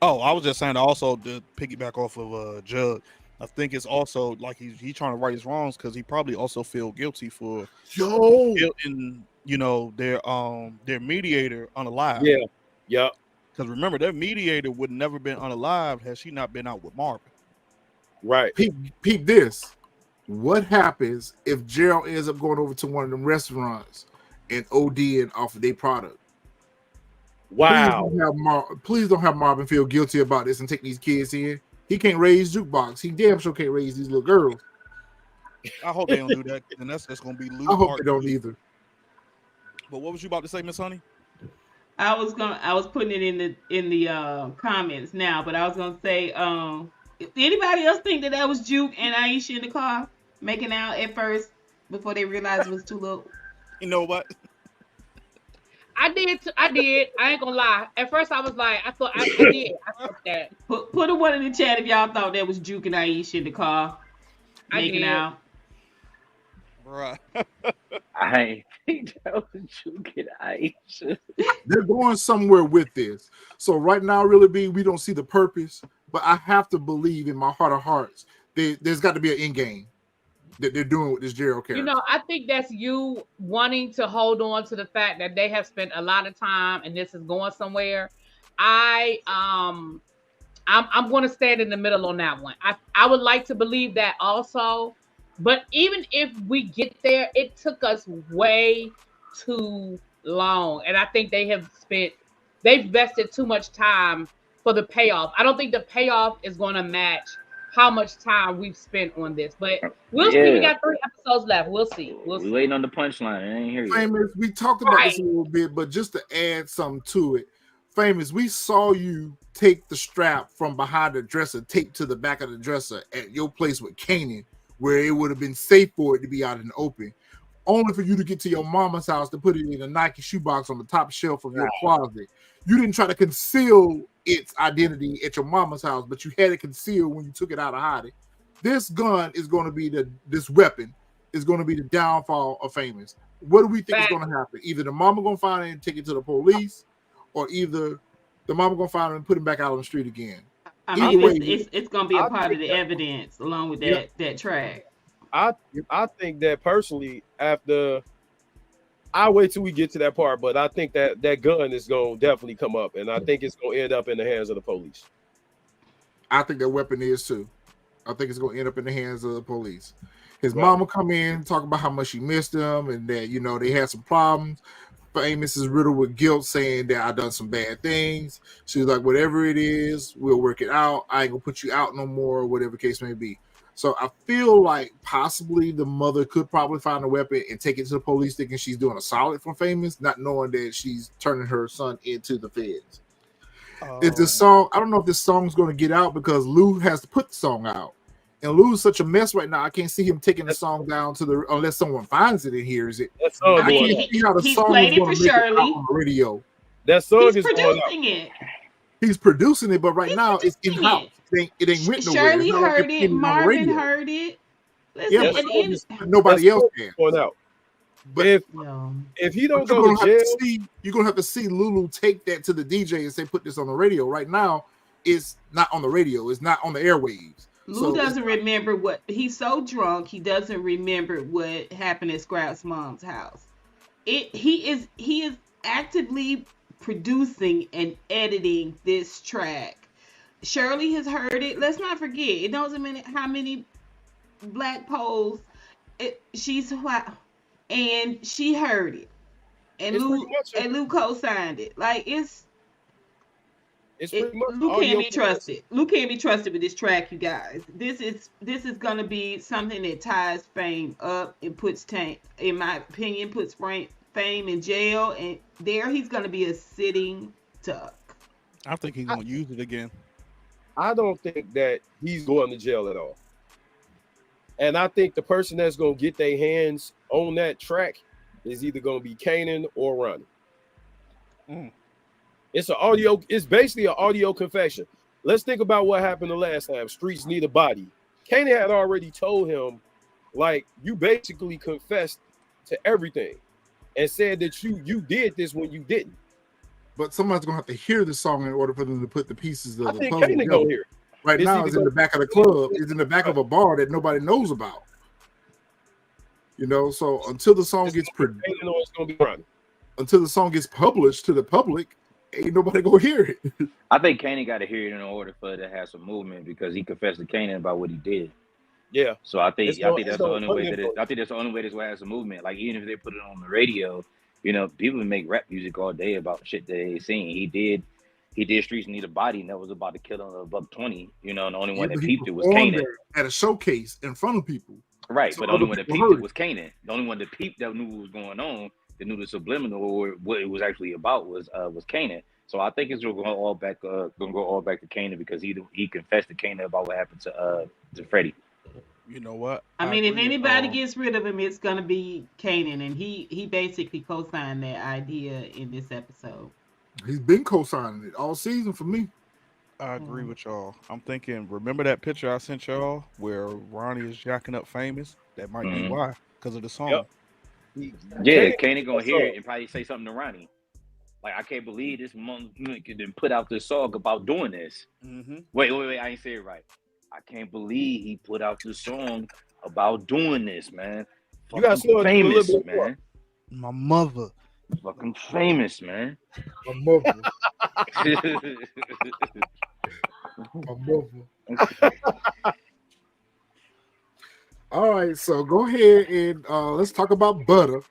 Oh, I was just saying also to piggyback off of Judge. I think it's also like he's trying to right his wrongs because he probably also feel guilty for killing, their mediator unalive. Yeah. Because remember, their mediator would never been unalive had she not been out with Marvin. Right. Peep this. What happens if Gerald ends up going over to one of them restaurants and ODing off of their product? Wow. Please don't have Marvin feel guilty about this and take these kids in. He can't raise jukebox. He damn sure can't raise these little girls. I hope they don't do that, and that's going to be loose. I hope they don't either. But what was you about to say, Miss Honey? I was putting it in the comments now, but I was gonna say, if anybody else think that was Juke and Aisha in the car making out at first before they realized it was too little? You know what? I did. I ain't gonna lie. At first, I was like, I thought I thought that. Put a one in the chat if y'all thought that was Juke and Aisha in the car making out. Right. I think that was Juke and Aisha. They're going somewhere with this. So right now, really, we don't see the purpose, but I have to believe in my heart of hearts there's got to be an end game that they're doing with this Gerald character. I think that's you wanting to hold on to the fact that they have spent a lot of time and this is going somewhere. I'm going to stand in the middle on that one. I would like to believe that also, but even if we get there, it took us way too long, and I think they've vested too much time for the payoff. I don't think the payoff is going to match how much time we've spent on this, but we'll see. We got 3 episodes left. We'll see. We're waiting on the punchline. I ain't here yet. Famous, we talked about this a little bit, but just to add something to it, Famous, we saw you take the strap from behind the dresser, taped to the back of the dresser at your place with Kanan, where it would have been safe for it to be out in the open, only for you to get to your mama's house to put it in a Nike shoebox on the top shelf of your closet. You didn't try to conceal its identity at your mama's house, but you had it concealed when you took it out of hiding. This gun is going to be this weapon is going to be the downfall of Famous. What do we think is going to happen? Either the mama going to find it and take it to the police, or either the mama going to find it and put him back out on the street again. I mean, it's going to be a part of the evidence along with that track. I think that personally, after I'll wait till we get to that part, but I think that gun is going to definitely come up, and I think it's going to end up in the hands of the police. I think that weapon is too. I think it's going to end up in the hands of the police. His mama come in, talk about how much she missed him and that, they had some problems. Famous is riddled with guilt, saying that I done some bad things. She's like, whatever it is, we'll work it out. I ain't gonna put you out no more, whatever the case may be. So I feel like possibly the mother could probably find a weapon and take it to the police, thinking she's doing a solid for Famous, not knowing that she's turning her son into the feds. Is this song? I don't know if this song's going to get out because Lou has to put the song out, and Lou's such a mess right now. I can't see him taking the song down to the unless someone finds it and hears it. That song I mean, going See how the he's song played is it gonna for make it out Shirley. on the radio. that song He's is going out. producing it. He's producing it, but right He's now it's in producing house. It ain't went nowhere. Shirley It's not like heard they're it. putting on the Marvin radio. heard it. Listen, Yeah, That and but, song then, is, but nobody that else song can. is going out. But no. If he don't But go to jail, you're gonna have to see Lulu take that to the DJ and say, put this on the radio. Right now, it's not on the radio, it's not on the airwaves. Lou doesn't remember what he's so drunk he doesn't remember what happened at Scrap's mom's house. He is actively producing and editing this track. Shirley has heard it. Let's not forget, it doesn't matter how many black poles she's white, and she heard it. And It's Lou pretty much Lou co-signed it. Like it's pretty much Lou audio can't be trusted. Lou can't be trusted with this track, you guys. This is gonna be something that ties Fame up and puts in my opinion, puts Fame in jail, and there he's gonna be a sitting duck. I think he's gonna use it again. I don't think that he's going to jail at all. And I think the person that's going to get their hands on that track is either going to be Kanan or Ronnie. Mm. It's basically an audio confession. Let's think about what happened the last time. Streets need a body. Kanan had already told him, like, you basically confessed to everything and said that you did this when you didn't. But somebody's gonna have to hear the song in order for them to put the pieces of I the think puzzle Kanan together. go here. Right It's now, either it's in the back of the club. It's in the back of a bar that nobody knows about. You know, so until the song gets Kanan or it's going to be Ronnie. until the song gets published to the public, ain't nobody gonna hear it. I think Kanan got to hear it in order for it to have some movement because he confessed to Kanan about what he did. Yeah. So I think It's no- that's it's the no only way funny that I think that's the only way this will have some movement. Like even if they put it on the radio, you know, people make rap music all day about shit that they seen. He did Streets Need a Body, and that was about to kill him $120. You know, and the only one that But he peeped it was performed Kanan. there at a showcase in front of people. Right, So but the only other one that people peeped heard it was Kanan. The only one that peeped that knew what was going on, that knew the subliminal or what it was actually about was Kanan. So I think it's gonna go all back to Kanan because he confessed to Kanan about what happened to Freddie. You know what? I mean, if agree with anybody all. gets rid of him, it's gonna be Kanan, and he basically co-signed that idea in this episode. He's been co-signing it all season for me. I agree with y'all. I'm thinking, remember that picture I sent y'all where Ronnie is jacking up Famous? That might be Mhm. why, because of the song. Yep. Yeah, Kanan gonna hear it and probably say something to Ronnie. Like, I can't believe this motherfucker didn't put out this song about doing this. Mm-hmm. Wait, I ain't say it right. I can't believe he put out this song about doing this, man. You gotta Fucking slow it down a little famous, bit more. man. My mother. Fucking famous, man. My mother. My mother. All right, so go ahead and let's talk about Butter.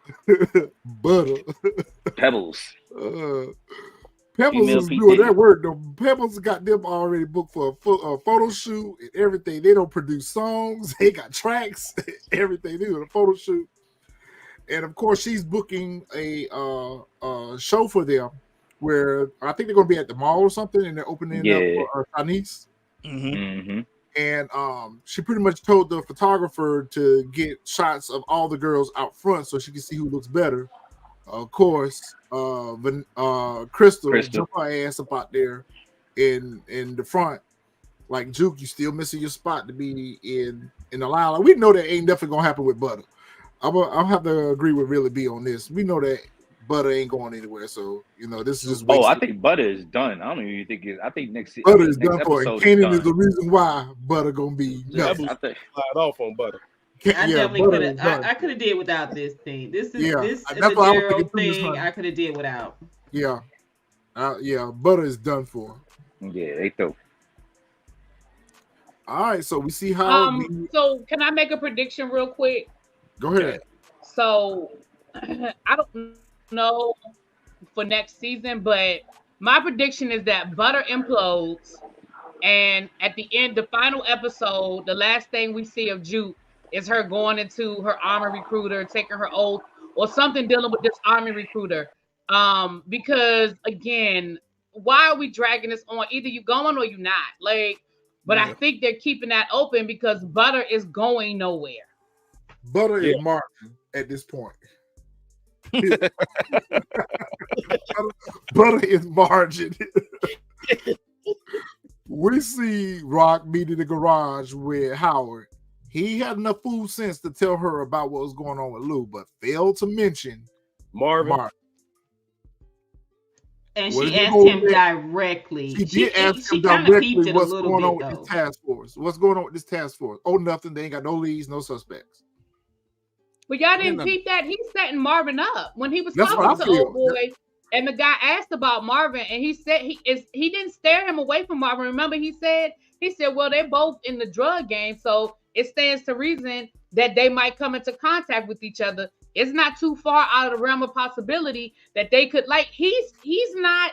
Butter. Pebbles. Pebbles Female is doing PT. that work though. Pebbles got them already booked for a photo shoot and everything. They don't produce songs. They got tracks, everything. They do a photo shoot, and of course she's booking a show for them where I think they're going to be at the mall or something, and they're opening Yeah. up for Chinese. Mm-hmm. Mm-hmm. And she pretty much told the photographer to get shots of all the girls out front so she can see who looks better. Of course, Crystal jump her ass up out there in the front. Like, Juke, you still missing your spot to be in the line. Like, we know that ain't nothing gonna happen with Butter. I'll have to agree with Really B on this. We know that Butter ain't going anywhere. So, you know, this is just Oh, I wasted. think Butter is done. I don't even think it's. I think next Butter is next done for. And episode Kanan is is the done. reason why Butter gonna be Yeah, nothing. I think. Slide off on Butter. I Yeah, definitely Butter could is have. done. I could have did without this thing. This is Yeah, this that's is a what I was Gerald thinking too, Miss thing. Honey. I could have did without. Yeah. Yeah, Butter is done for. Yeah, they throw. All right, so we see how. So can I make a prediction real quick? Go ahead. So I don't know for next season, but my prediction is that Butter implodes, and at the end, the final episode, the last thing we see of Juke is her going into her army recruiter, taking her oath, or something dealing with this army recruiter. Because again, why are we dragging this on? Either you going or you not. Like, but I Yeah. think they're keeping that open because Butter is going nowhere. Butter Yeah. is marching at this point. Butter is marching. We see Rock meet in the garage with Howard. He had enough fool sense to tell her about what was going on with Lou, but failed to mention Marvin. Mark. And Where she did he asked go him with that? directly. She did ask him She kind of directly peeped it a what's little going on bit with though. this task force. What's going on with this task force? Oh, nothing. They ain't got no leads, no suspects. But y'all didn't Yeah. peep that he's setting Marvin up when he was That's what talking I to old feel. boy, and the guy asked about Marvin, and he said he didn't stare him away from Marvin. Remember, he said, well, they're both in the drug game, so it stands to reason that they might come into contact with each other. It's not too far out of the realm of possibility that they could, like, he's not.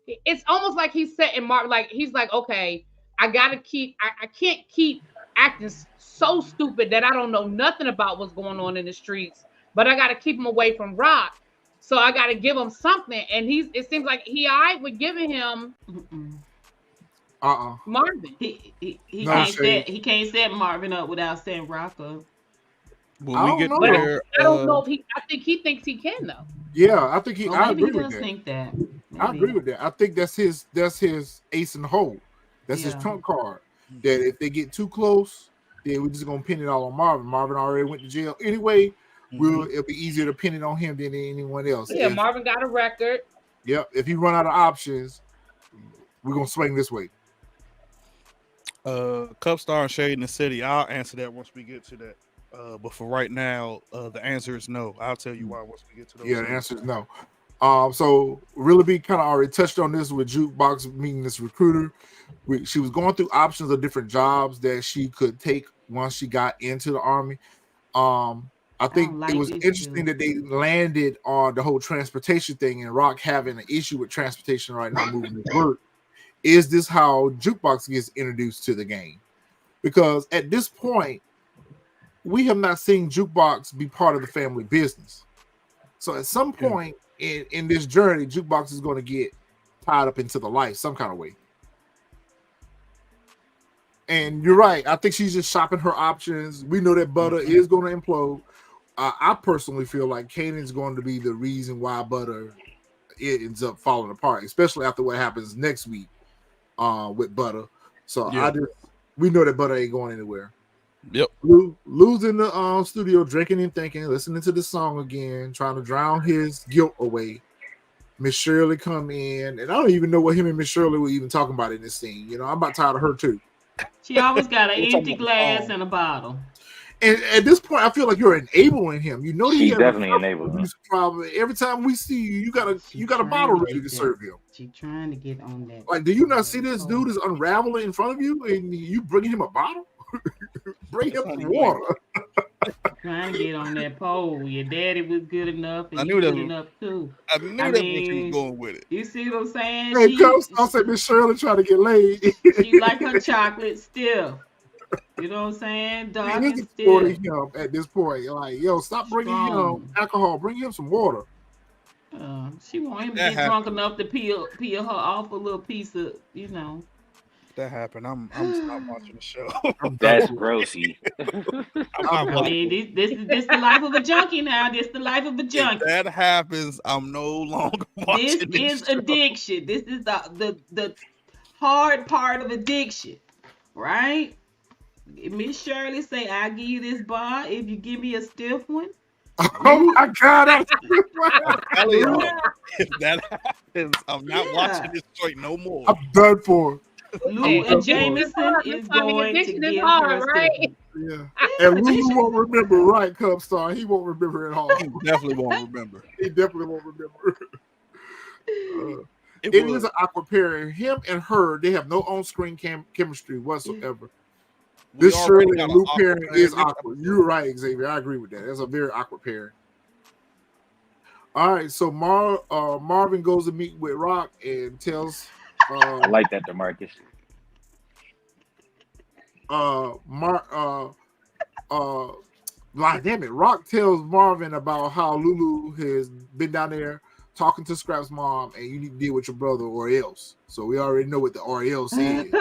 It's almost like he's setting Marvin, like he's like, okay, I can't keep acting so stupid that I don't know nothing about what's going on in the streets, but I got to keep him away from Rock. So I got to give him something, and it seems like he all right with giving him Marvin. He No can't shade. he can't set Marvin up without setting Rock up. When I we don't get know. But there, I don't know if I think he thinks he can though. Yeah, I think Oh, I maybe agree he with does that. think that. I Maybe. agree with that. I think that's his ace in the hole. That's his Yeah. trump card. That if they get too close, then we're just gonna pin it all on Marvin. Marvin already went to jail anyway. It'll be easier to pin it on him than anyone else. Yeah, Marvin got a record. If he run out of options, we're gonna swing this way. Cup Star and Shade in the City. I'll answer that once we get to that. But for right now, the answer is no. I'll tell you why once we get to those. Yeah, the answer is no. So Really B kind of already touched on this with Jukebox meeting this recruiter. She was going through options of different jobs that she could take once she got into the army. I think like it was this interesting that they landed on the whole transportation thing and Rock having an issue with transportation right now moving to work. Is this how Jukebox gets introduced to the game? Because at this point, we have not seen Jukebox be part of the family business. So at some point in this journey, Jukebox is going to get tied up into the life some kind of way. And you're right. I think she's just shopping her options. We know that Butter is going to implode. I personally feel like Kanan's going to be the reason why Butter ends up falling apart, especially after what happens next week with Butter. So we know that Butter ain't going anywhere. Yep. Lou's in the studio drinking and thinking, listening to the song again, trying to drown his guilt away. Miss Shirley come in, and I don't even know what him and Miss Shirley were even talking about in this scene. You know, I'm about tired of her too. She always got an empty glass and a bottle. And at this point, I feel like you're enabling him. You know, She's definitely enabling him. Problem. Every time we see you, you got a bottle ready to serve him. She's trying to get on that. Like, do you not see this dude is unraveling in front of you, and you bringing him a bottle? Bring him some water. Trying to get on that pole. Your daddy was good enough, and I you knew good that. enough too. I knew that's what you was going with it. You see what I'm saying? Hey, I said Miss Shirley trying to get laid. She like her chocolate still. You know what I'm saying? Dark and still. Him at this point, like, yo, stop bringing him alcohol. Bring him some water. She want him to get drunk enough to peel her off a little piece of, you know. That happened. I'm not watching the show. That's grossy. I mean, this is the life of a junkie now. This is the life of a junkie. If that happens, I'm no longer watching This is addiction. This is the hard part of addiction, right? Miss Shirley say, "I'll give you this bar if you give me a stiff one." Oh my God! If that happens, I'm not watching this joint no more. I'm done for. Lou and Jameson is going to give her a stiff one. Yeah, and Lou won't remember, right, Cub Star? He won't remember at all. He definitely won't remember. He definitely won't remember. It is an awkward pairing. Him and her, they have no on-screen chemistry whatsoever. This Shirley and Lou pairing is awkward. You're right, Xavier. I agree with that. That's a very awkward pairing. All right, so Marvin goes to meet with Rock and tells I like that, DeMarcus. like, damn it, Rock tells Marvin about how Lulu has been down there talking to Scrap's mom, and you need to deal with your brother or else. So we already know what the or else is.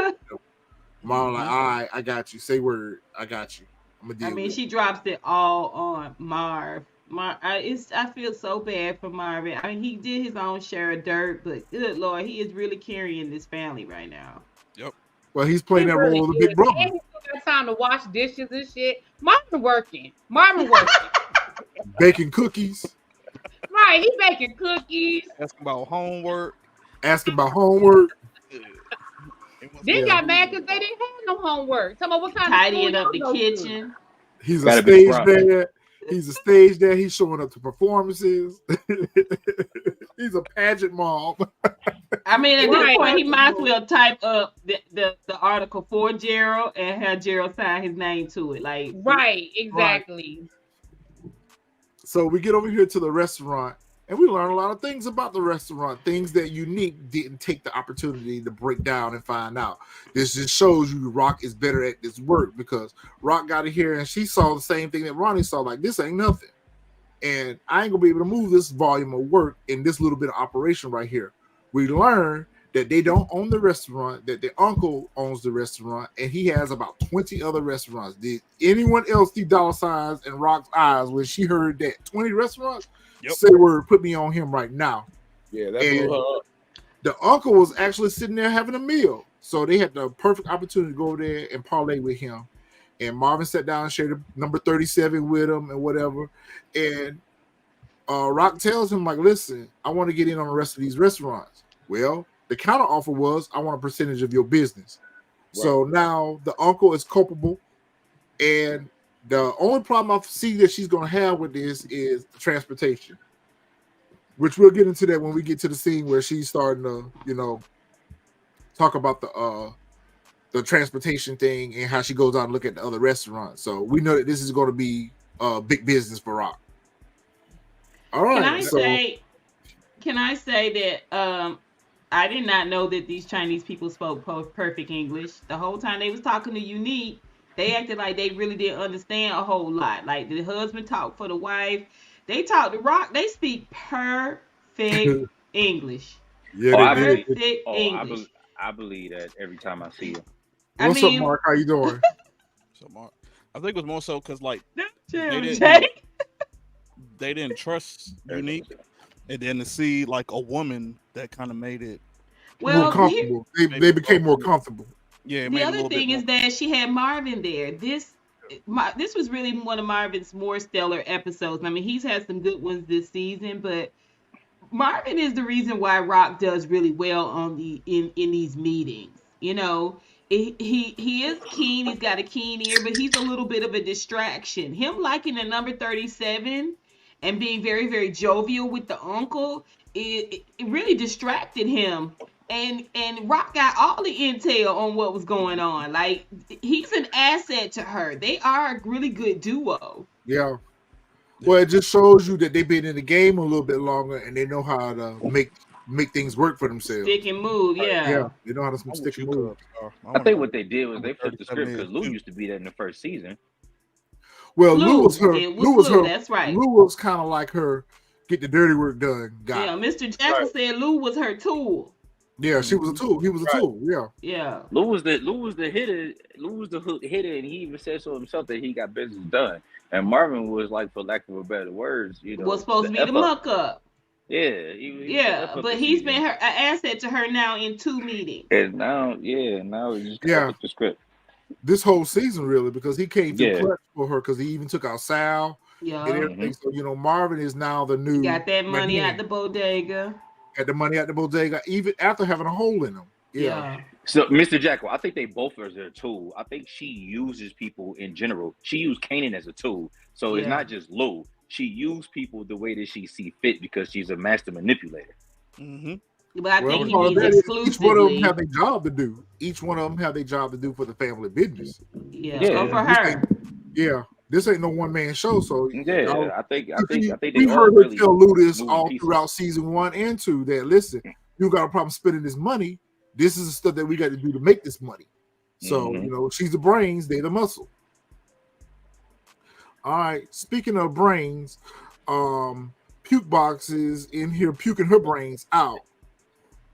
Marvin like, all right, I got you. Say word, I got you. I'm gonna deal I mean, with she drops it all on Marv. I feel so bad for Marvin. I mean, he did his own share of dirt, but good Lord, he is really carrying this family right now. Yep. Well, he's He playing that really role of the big is. brother, And he still got time to wash dishes and shit. Marvin working. Marvin working. baking cookies, Right, he making cookies. Asking about homework. asking about homework. It must Then be Yeah. got mad because they didn't have no homework. Tell me what kind of school Tidying up the y'all go to. kitchen. He's a Gotta be stage proper. dad. He's a stage dad. He's showing up to performances. He's a pageant mom. I mean, at Right. this point, he might as well type up the article for Gerald and have Gerald sign his name to it. Like, Right, exactly. So we get over here to the restaurant, and we learn a lot of things about the restaurant, things that Unique didn't take the opportunity to break down and find out. This just shows you Rock is better at this work, because Rock got it here and she saw the same thing that Ronnie saw, like, this ain't nothing. And I ain't gonna be able to move this volume of work in this little bit of operation right here. We learn that they don't own the restaurant, that their uncle owns the restaurant, and he has about 20 other restaurants. Did anyone else see dollar signs in Rock's eyes when she heard that 20 restaurants? Yep. Say word, put me on him right now. Yeah, that And blew her up. the uncle was actually sitting there having a meal. So they had the perfect opportunity to go over there and parlay with him. And Marvin sat down and shared number 37 with him and whatever. And Rock tells him, like, listen, I want to get in on the rest of these restaurants. Well, the counter offer was, I want a percentage of your business. Right. So now the uncle is culpable. And the only problem I see that she's going to have with this is the transportation, which we'll get into that when we get to the scene where she's starting to, talk about the transportation thing and how she goes out and look at the other restaurants. So we know that this is going to be big business for Rock. All right. Can I say that I did not know that these Chinese people spoke perfect English. The whole time they was talking to Unique, they acted like they really didn't understand a whole lot. Like, the husband talked for the wife. They talk to Rock. They speak perfect English. Yeah, perfect English. I believe that every time I see him. What's up, Mark? How you doing? So, Mark, I think it was more so because, like, they didn't trust Unique, and then to see, like, a woman that kind of made it more comfortable. They became more comfortable. Yeah. The other thing is that she had Marvin there. This was really one of Marvin's more stellar episodes. I mean, he's had some good ones this season, but Marvin is the reason why Rock does really well on in these meetings. He is keen. He's got a keen ear, but he's a little bit of a distraction. Him liking the number 37 and being very, very jovial with the uncle, it really distracted him. And Rock got all the intel on what was going on. Like, he's an asset to her. They are a really good duo. Yeah. Well, it just shows you that they've been in the game a little bit longer and they know how to make things work for themselves. Stick and move, yeah. Yeah, they know how to stick and move. I think what they did was they flipped the script, because Lou used to be that in the first season. Well, Lou was her. Lou was her. That's right. Lou was kind of like her get the dirty work done guy. Yeah, Mr. Jackson said Lou was her tool. Yeah, she was a tool. He was a tool. Yeah. Yeah. Lou was the hitter. Lou was the hitter, and he even said so himself that he got business done. And Marvin was, like, for lack of a better words, was supposed to be the muck up. Yeah, but he's been an asset to her now in 2 meetings. And now he's just the script. This whole season, really, because he came through clutch for her, because he even took out Sal and everything. So Marvin is now the new. Got that money at the bodega. Got the money at the bodega, even after having a hole in him. Yeah. So, Mr. Jackal, I think they both are their tool. I think she uses people in general. She used Kanan as a tool. So it's not just Lou. She used people the way that she see fit, because she's a master manipulator. Mm-hmm. But I think he means exclusively. Each one of them have a job to do. Each one of them have a job to do for the family business. Yeah. So for her. Yeah. This ain't no one man show. So Yeah, I think they we all heard her really tell Ludus moving all pieces. throughout season 1 and 2 that listen, you got a problem spending this money. This is the stuff that we got to do to make this money. So you know, she's the brains, they the muscle. All right. Speaking of brains, Puke Box is in here puking her brains out.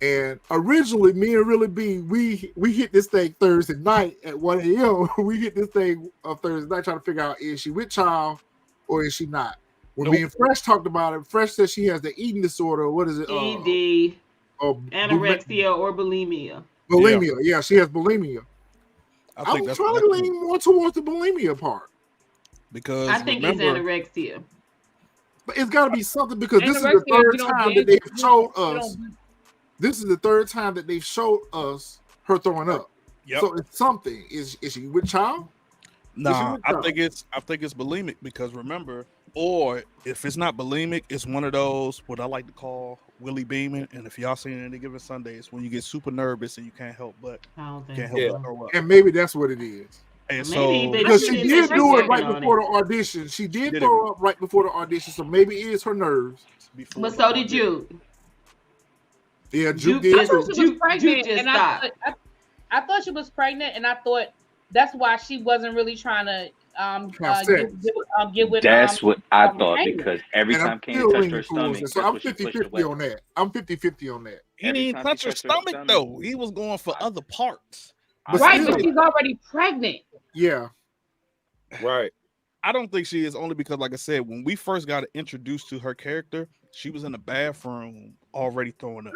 And originally, me and Really B, we hit this thing Thursday night at 1 a.m. We hit this thing Thursday night trying to figure out, is she with child or is she not? When me and Fresh talked about it, Fresh said she has the eating disorder. What is it? ED, anorexia or bulimia. Bulimia. Yeah, she has bulimia. I'm that's trying to lean more towards the bulimia part. Because I think it's anorexia. But it's got to be something because this is the third time that they've showed us. This is the third time that they've showed us her throwing up. Yep. So it's something. Is she with child? Nah, I think it's bulimic because remember, or if it's not bulimic, it's one of those what I like to call Willie beaming. And if y'all seen Any Given Sunday, it's when you get super nervous and you can't help but throw up. And maybe that's what it is. And so because she did do it right before the audition. She did throw up right before the audition. So maybe it is her nerves. But so did you. Yeah, Juke did. I thought she was pregnant, and I thought she was pregnant, and I thought that's why she wasn't really trying to get with. That's what I thought because every time Kanan touched her stomach, so I'm 50-50 on that. I'm 50-50 on that. He didn't touch her stomach though. He was going for other parts. Right, but she's already pregnant. Yeah. Right. I don't think she is only because, like I said, when we first got introduced to her character, she was in the bathroom already throwing up.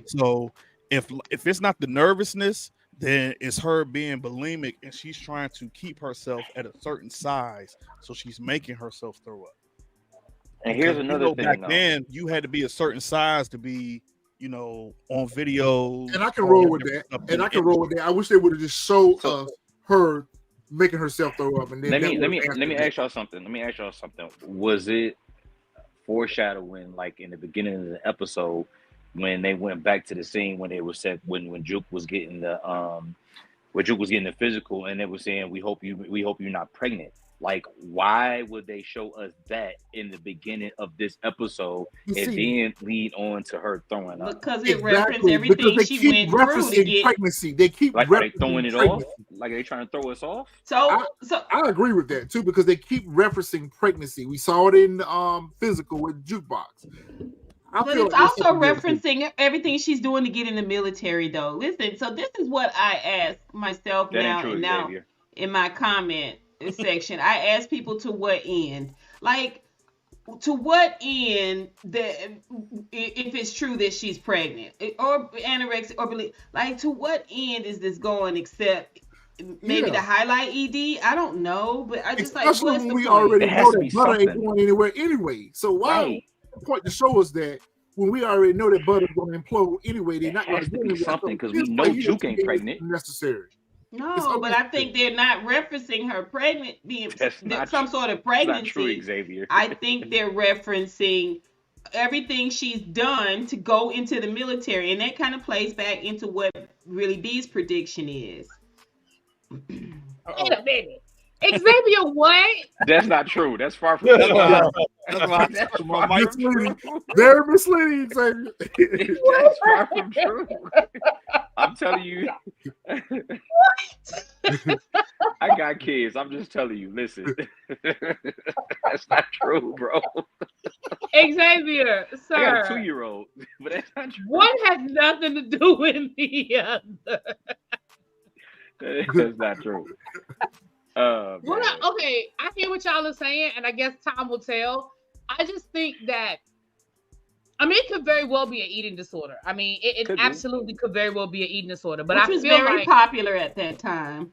So if it's not the nervousness, then it's her being bulimic and she's trying to keep herself at a certain size, so she's making herself throw up. And here's another thing. Back then, you had to be a certain size to be, on videos. And I can roll with that. I wish they would have just showed us her making herself throw up. And then let me ask y'all something. Was it foreshadowing, like in the beginning of the episode, when they went back to the scene when they were set when Juke was getting the physical, and they were saying we hope you're not pregnant. Like, why would they show us that in the beginning of this episode and then lead on to her throwing up? Because it referenced everything she went through to get pregnancy. They keep like, are they throwing it off? Like, are they trying to throw us off? So I agree with that too, because they keep referencing pregnancy. We saw it in physical with Jukebox. But it's also referencing everything she's doing to get in the military, though. Listen, so this is what I ask myself now in my comment section. I ask people to what end? Like, to what end if it's true that she's pregnant or anorexic or believe, like, to what end is this going except maybe to highlight ED? I don't know, but I just especially like, what's when the we point? already know that butter ain't going anywhere anyway. So why? Right. The point to show us that when we already know that butter's going to implode anyway, they're not going to do something because we know Juke ain't pregnant. Necessary. No, but I think they're not referencing her pregnant being some sort of pregnancy. That's not true, Xavier. I think they're referencing everything she's done to go into the military, and that kind of plays back into what Really B's prediction is. Wait a minute. Xavier, what? That's not true. That's far from true. Very misleading, Xavier. That's far from true. I'm telling you. I got kids. I'm just telling you. Listen. That's not true, bro. Xavier, sir. I got a 2-year-old, but that's not true. One has nothing to do with the other. That's not true. Okay, I hear what y'all are saying, and I guess time will tell. I just think that, it could very well be an eating disorder. It absolutely could very well be an eating disorder. But Which was very popular at that time.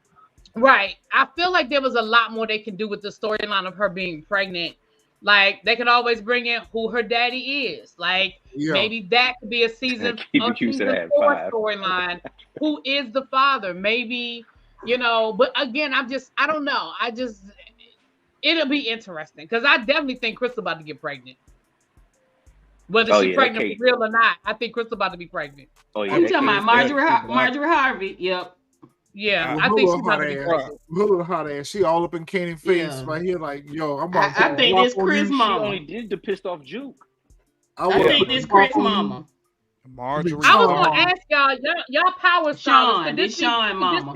Right. I feel like there was a lot more they can do with the storyline of her being pregnant. Like, they could always bring in who her daddy is. Like, maybe that could be a season 4 storyline. Who is the father? Maybe, but again, I don't know. It'll be interesting because I definitely think Crystal about to get pregnant. Whether she's pregnant for real or not, I think Crystal about to be pregnant. Oh yeah, I'm talking about Marjorie Harvey. Yep. Yeah, With I her think little she's about hot to be ass, pregnant. her little hot ass, she all up in Kanan's face Yeah. right here, like, yo, I'm about to I put a think drop this on Chris you. She mama. only did the pissed off juke. I I want to think put a this drop Chris on you. mama. Marjorie. I was Sean. gonna ask y'all power scholars. Sean, Could this this be Sean mama.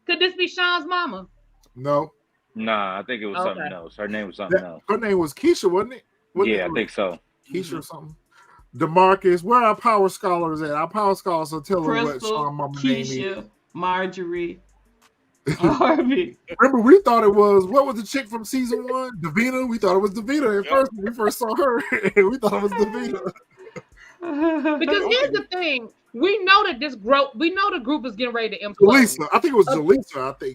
Could this be Sean's mama? No, Nah, I think it was Okay. something else. Her name was something else. her name was Keisha, wasn't it? Wasn't Yeah, it I think so. Keisha or something. DeMarcus, where are our power scholars at? Our power scholars will tell her what Crystal, Sean mama name is. Keisha, Marjorie, Harvey. Remember, we thought it was, what was the chick from season 1? Davina. We thought it was Davina at first when we first saw her. We thought it was Davina. Because here's the thing: we know that we know the group is getting ready to implode. Jaleesa. I think it was Jaleesa. I think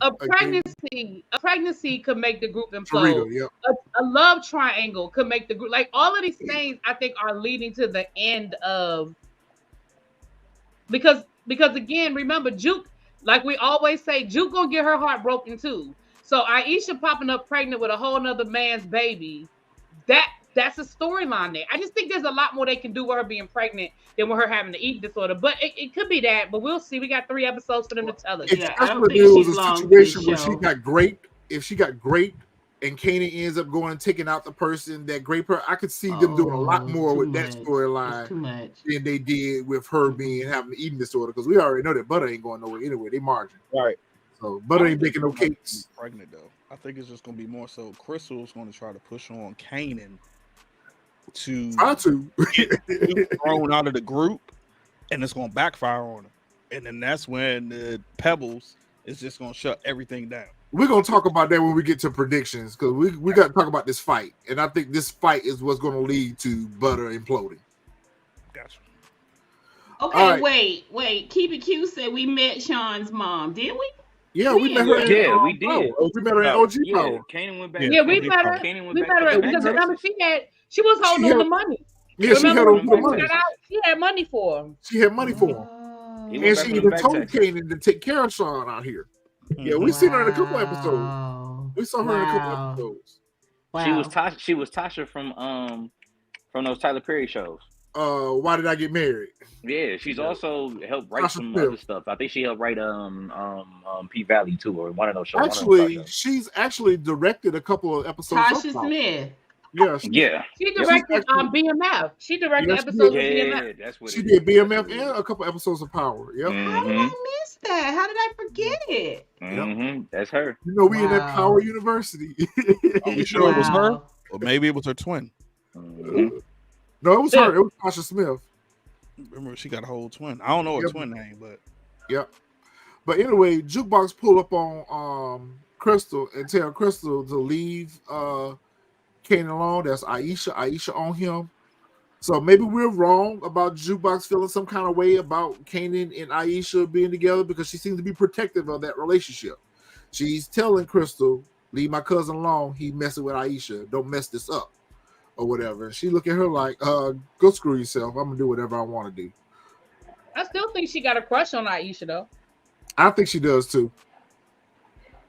A pregnancy could make the group implode. Tarita, yep. A love triangle could make the group. Like all of these things, I think are leading to the end of. Because again, remember Juke, like we always say, Juke gonna get her heart broken too. So Aisha popping up pregnant with a whole nother man's baby, that's a storyline there. I just think there's a lot more they can do with her being pregnant than with her having an eating disorder. But it could be that, but we'll see. We got 3 episodes for them to tell us. Yeah, I don't Especially think if it was she's a long for situation this where she show. got great, if she got great and Kanan ends up going and taking out the person that great her, I could see them doing a lot more too with that much. It's storyline too much. than they did with her being having an eating disorder, because we already know that Butter ain't going nowhere anyway. They margin. Right. So Butter ain't baking no She's gonna be cakes. Pregnant though. I think it's just gonna be more so Crystal's gonna try to push on Kanan to Try to. get thrown out of the group, and it's gonna backfire on him. And then that's when the Pebbles is just gonna shut everything down. We're gonna talk about that when we get to predictions, because we got to talk about this fight, and I think this fight is what's gonna lead to Butter imploding. Gotcha. Okay, All right. wait. Keep It Cute said we met Sean's mom, did we? Yeah, we met her. Yeah, in, we did. Power. We met her in OG Yeah, Power. Kanan went back. Yeah. Yeah, we met her. Kanan went We back met to her the because back. remember she was holding She on had- to money. Yeah, she had Remember on when the we money. got out, she had money for him. She had money for him, Oh. He and went back she for the even back told taxes. Kanan to take care of Sean out here. Yeah, we seen her in a couple episodes. Wow. We saw her in a couple Wow. episodes. Wow. She was Tasha from those Tyler Perry shows. Why did I get married? Yeah, she's also helped write Tasha some Smith. other stuff. I think she helped write P Valley too, or one of those shows. Actually, she's actually directed a couple of episodes. Tasha of Power. Smith. Yeah, yeah, She directed BMF. She directed Yes, she episodes did. of BMF. yeah, that's what she it did is. BMF That's what it and is. a couple episodes of Power. Yep. How did I miss that? How did I forget it? That's her. You know, we in that Wow. Power University. Are we sure it was her, Wow. or maybe it was her twin? Mhm. No, it was her. It was Tasha Smith. Remember, she got a whole twin. I don't know her Yep. twin name, but Yep. But anyway, Jukebox pull up on Crystal and tell Crystal to leave Kanan alone. That's Aisha. Aisha on him. So maybe we're wrong about Jukebox feeling some kind of way about Kanan and Aisha being together, because she seems to be protective of that relationship. She's telling Crystal, leave my cousin alone. He messing with Aisha. Don't mess this up or whatever. She look at her like, go screw yourself. I'm gonna do whatever I want to do. I still think she got a crush on Aisha though. I think she does too.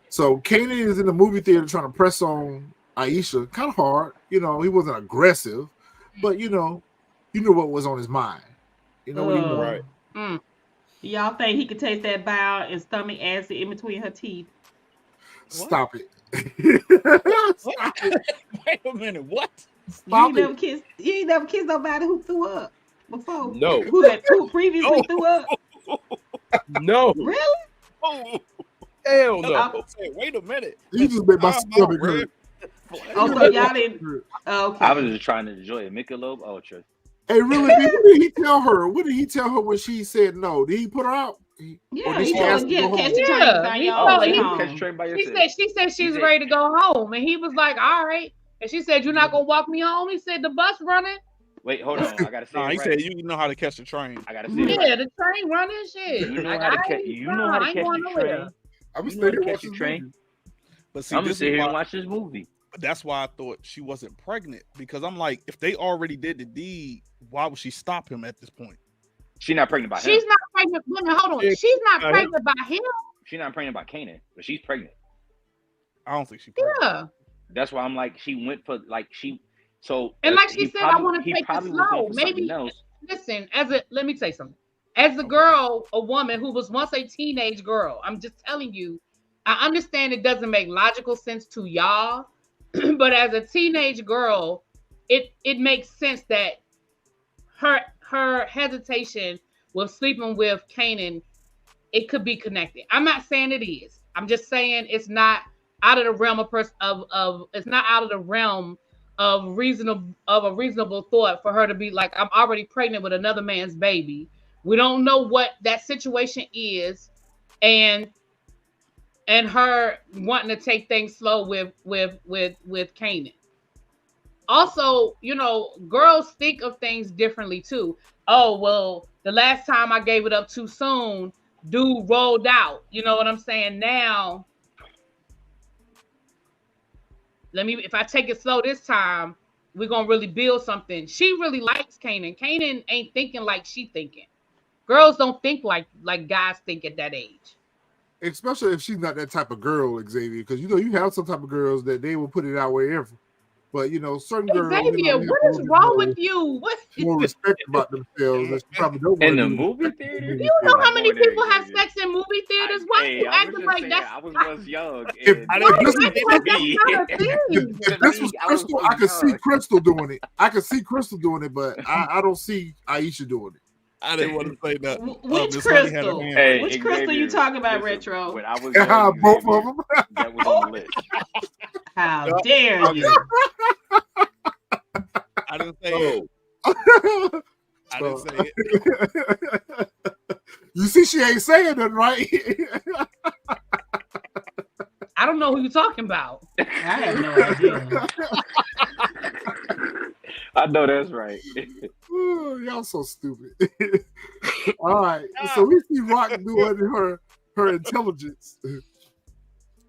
So Kanan is in the movie theater trying to press on Aisha, kind of hard. You know, he wasn't aggressive, but you know what was on his mind. You know what he wanted. Right. Y'all think he could taste that bile and stomach acid in between her teeth? Stop it. Stop it. wait a minute, what? Stop You it. ain't never kissed nobody who threw up before. No. Who previously threw up? No. Really? Oh, Hell no. I say, wait a minute. You just made my I'm stomach not hurt. Oh, so y'all didn't. Okay. I was just trying to enjoy a Michelob Ultra. Hey, really? What did he tell her? What did he tell her when she said no? Did he put her out? Yeah, did he she ask told to yeah, go catch home? the train, Yeah, find he your told- own way he- home. Catch train by She yourself. said she was said- ready to go home, and he was like, "All right." And she said, "You're not gonna walk me home." He said, "The bus running." Wait, hold on. I gotta say Nah, it he right. said you know how to catch the train. I gotta say it Yeah, right. the train running shit. You know Like, how to I catch. ain't- You nah, know how I to ain't catch going the nowhere. train. I'm You gonna know how stay to here catch the watching train. movie. But see, I'm gonna this sit is here why, and watch this movie. but that's why I thought she wasn't pregnant, because I'm like, if they already did the deed, why would she stop him at this point? She's not pregnant by him. She's not pregnant. Wait a minute, hold on. Yeah, She's not him. pregnant by him. She's not pregnant by Kanan, but she's pregnant. I don't think she pregnant. Yeah. That's why I'm like, she went for like she. So And like she he said, I probably- wanna he take it probably was slow. going for something Maybe- else. Listen, let me say something. As a girl, a woman who was once a teenage girl, I'm just telling you, I understand it doesn't make logical sense to y'all, but as a teenage girl, it makes sense that her hesitation with sleeping with Kanan, it could be connected. I'm not saying it is. I'm just saying it's not out of the realm of it's not out of the realm of a reasonable thought for her to be like, I'm already pregnant with another man's baby. We don't know what that situation is, and her wanting to take things slow with Kanan. Also, girls think of things differently too. Oh, well, the last time I gave it up too soon, dude rolled out. You know what I'm saying? Now, if I take it slow this time, we're gonna really build something. She really likes Kanan. Kanan ain't thinking like she thinking. Girls don't think like guys think at that age. Especially if she's not that type of girl, Xavier, because you have some type of girls that they will put it out wherever. But certain girls, Xavier, what is wrong with you? What more respect about themselves that she probably don't want In to the do. movie theater? You know how many people have sex in movie theaters? Why Hey, you I was acting just like saying, that's I was once young. If- And I why didn't- you listen, acting like that's not a If thing? this was I was Crystal, so I could see young. Crystal doing it. I could see Crystal doing it, but I don't see Aisha doing it. I didn't want to say that. Which Miss Honey had her Crystal? hand Hey, Which Crystal you Xavier, talking about, listen, Retro? When I was Yeah, young, both Xavier, of them. that was on the list. How Yeah. dare you? I didn't say it. Oh, I didn't say it. You see, she ain't saying nothing, right? I don't know who you're talking about. I have no idea. I know that's right. Ooh, y'all so stupid. All right, so we see Rock doing her intelligence.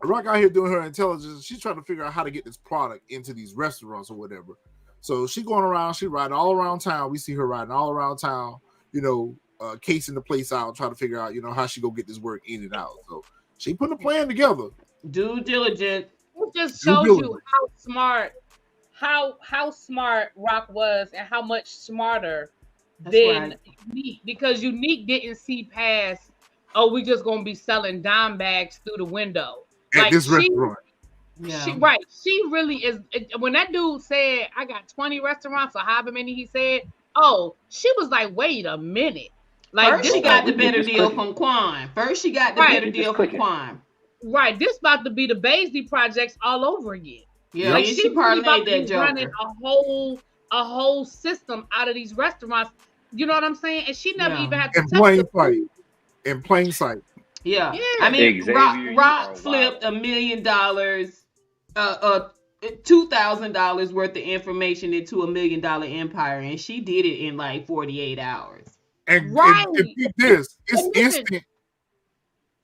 Rock out here doing her intelligence. She's trying to figure out how to get this product into these restaurants or whatever. So she going around, she riding all around town. We see her riding all around town, casing the place out, trying to figure out, how she go get this work in and out. So she putting a plan together. Due diligence. It just shows you how smart Rock was and how much smarter than Unique, because Unique didn't see past, we just gonna be selling dime bags through the window At this restaurant. Yeah. She really is. When that dude said, I got 20 restaurants or however many he said, she was like, wait a minute. Like, First, she got the better deal clicking. from Quan. First, she got the Right, better just deal from clicking. Quan. Right, this about to be the Baisley projects all over again. Yeah, Like, and she she really about parlayed to be that running joker. a whole system out of these restaurants. You know what I'm saying? And she never Yeah. even had to In touch plain the sight. food. In plain sight. Yeah. Yeah. I mean, Xavier, you Rock are flipped wild. $1 million, $2,000 worth of information into $1 million empire, and she did it in like 48 hours. And Right. keep this. It's And listen, instant.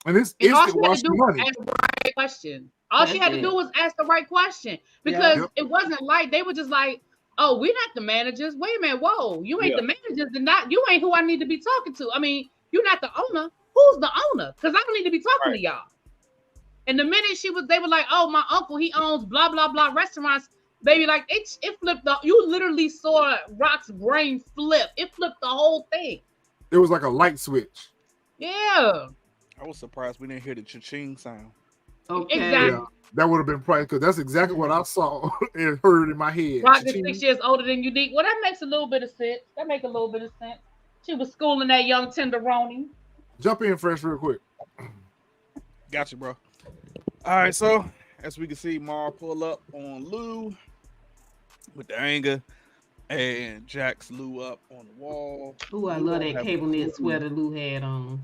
And it's And all instant she had to do washing was money. ask the right question. All she had to do was ask the right question, because Yep. it wasn't like they were just like, "Oh, we're not the managers. Wait a minute, whoa, you ain't Yeah. the managers, and you ain't who I need to be talking to. I mean, you're not the owner. Who's the owner? Because I don't need to be talking to y'all." And the minute they were like, "Oh, my uncle, he owns blah blah blah restaurants." Baby, like it flipped. You literally saw Rock's brain flip. It flipped the whole thing. It was like a light switch. Yeah. I was surprised we didn't hear the cha-ching sound. Okay. Exactly. Yeah. That would have been probably because that's exactly what I saw and heard in my head. Rock is Cha-ching. 6 years older than Unique. Well, that makes a little bit of sense. She was schooling that young tenderoni. Jump in fresh real quick. Gotcha, bro. All right, so as we can see, Mar pull up on Lou with the anger, and Jax Lou up on the wall. Ooh, I Lou love don't that have a cable knit clue. sweater Lou had on.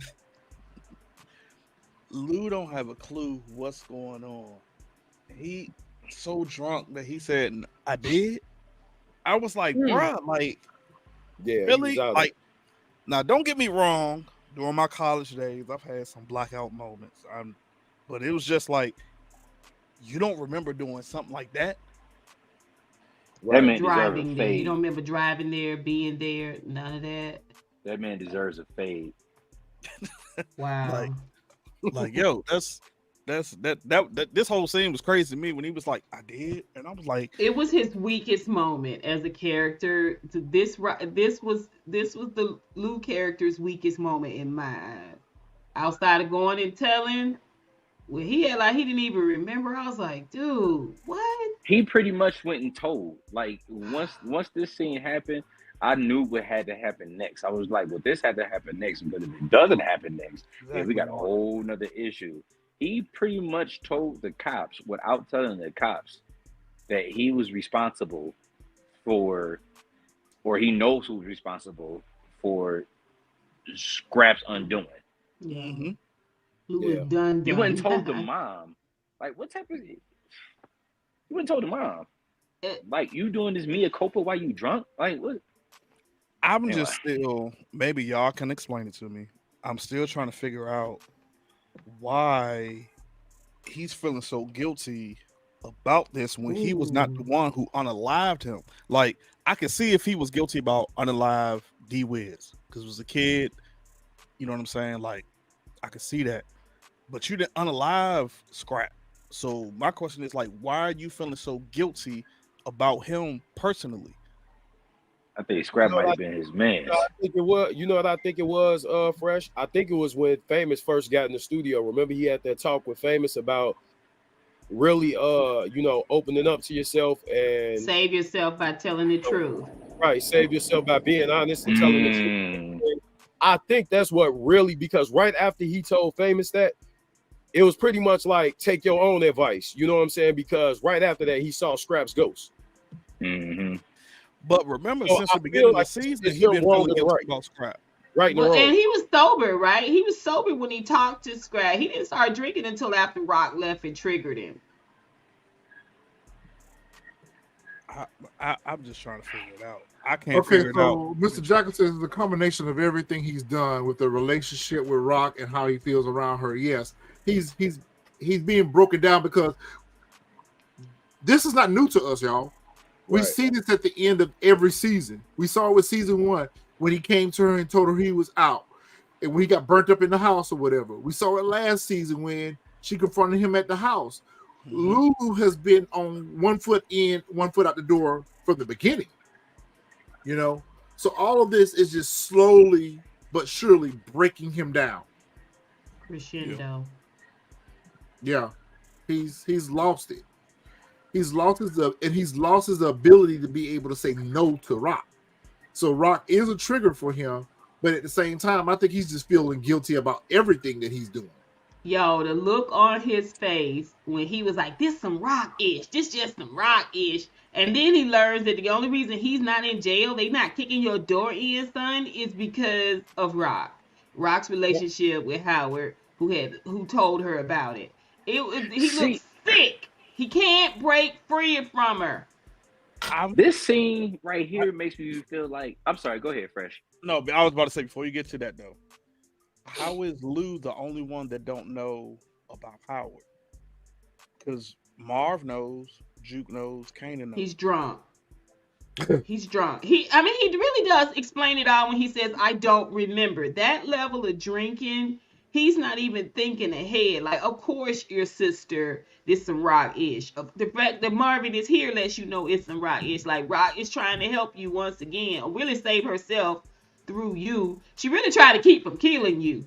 Lou don't have a clue what's going on. He so drunk that he said, "I did." I was like, bruh, like, Yeah, he really? was out Like, now don't get me wrong. During my college days, I've had some blackout moments. But it was just like, you don't remember doing something like that? there. That man deserves a Driving there. You fade. don't remember driving there, being there, none of that. That man deserves a fade. Wow. Like, yo, This whole scene was crazy to me when he was like, I did, and I was like, It was his weakest moment as a character. This was the Lou character's weakest moment in my eyes. Outside of going and telling, when he had like he didn't even remember. I was like, dude, what? He pretty much went and told. Like once this scene happened, I knew what had to happen next. I was like, well, this had to happen next, but if it doesn't happen next, then we got a whole nother issue. He pretty much told the cops without telling the cops that he was responsible for, or he knows who's responsible for Scrap's undoing. Yeah. Mm-hmm. Lou was done. You went and told the mom. Like, what type of... You went and told the mom. Like, you doing this mea culpa while you drunk? Like, what? I'm just still, maybe y'all can explain it to me. I'm still trying to figure out why he's feeling so guilty about this when he was not the one who unalived him. Like, I can see if he was guilty about unalive D Wiz because it was a kid. You know what I'm saying? Like, I could see that. But you didn't unalive Scrap. So my question is, like, why are you feeling so guilty about him personally? I think Scrap might have been his man. I think it was. You know what I think it was, Fresh? I think it was when Famous first got in the studio. Remember, he had that talk with Famous about really, opening up to yourself and save yourself by telling the truth. Right, save yourself by being honest and telling the truth. I think that's what really, because right after he told Famous that, it was pretty much like, take your own advice. You know what I'm saying? Because right after that, he saw Scrap's ghost. Mm-hmm. But remember, since the beginning of the season, he been feeling guilty about Scrap. Right, and he was sober, right? He was sober when he talked to Scrap. He didn't start drinking until after Rock left and triggered him. I'm just trying to figure it out. I can't figure it out. Mr. Jackson says the combination of everything he's done with the relationship with Rock and how he feels around her. Yes, he's being broken down because this is not new to us, y'all. We see this at the end of every season. We saw it with season 1 when he came to her and told her he was out, and when he got burnt up in the house or whatever. We saw it last season when she confronted him at the house. Lulu has been on one foot in, one foot out the door from the beginning. You know, so all of this is just slowly but surely breaking him down. Crescendo. Yeah, he's lost it. He's lost his ability to be able to say no to Rock. So Rock is a trigger for him, but at the same time, I think he's just feeling guilty about everything that he's doing. Yo, the look on his face when he was like, this some Rock-ish. This just some Rock-ish. And then he learns that the only reason he's not in jail, they not kicking your door in, son, is because of Rock. Rock's relationship with Howard, who told her about it. He looks sick. He can't break free from her. This scene right here makes me feel like... I'm sorry, go ahead, Fresh. No, but I was about to say, before you get to that, though, how is Lou the only one that don't know about Howard? Because Marv knows, Juke knows, Kanan knows. He's drunk. He's drunk. He really does explain it all when he says, I don't remember. That level of drinking, he's not even thinking ahead. Like, of course, your sister, this some Rock-ish. The fact that Marvin is here lets you know it's some Rock-ish. Like, Rock is trying to help you once again, or really save herself through you. She really tried to keep from killing you.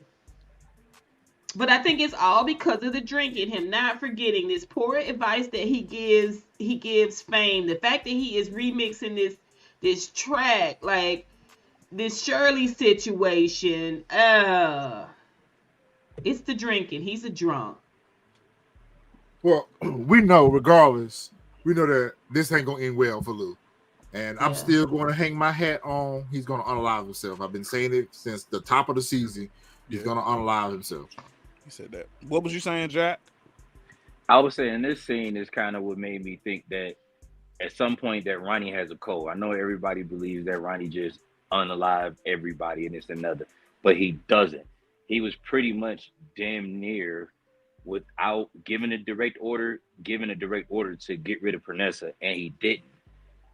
But I think it's all because of the drinking, him not forgetting this poor advice that he gives Fame. The fact that he is remixing this track, like this Shirley situation. It's the drinking. He's a drunk. Well, we know that this ain't gonna end well for Lou. And I'm still going to hang my hat on. He's going to unalive himself. I've been saying it since the top of the season. He's going to unalive himself. He said that. What was you saying, Jack? I was saying this scene is kind of what made me think that at some point that Ronnie has a cold. I know everybody believes that Ronnie just unalive everybody and it's another, but he doesn't. He was pretty much damn near without giving a direct order to get rid of Pernessa, and he didn't.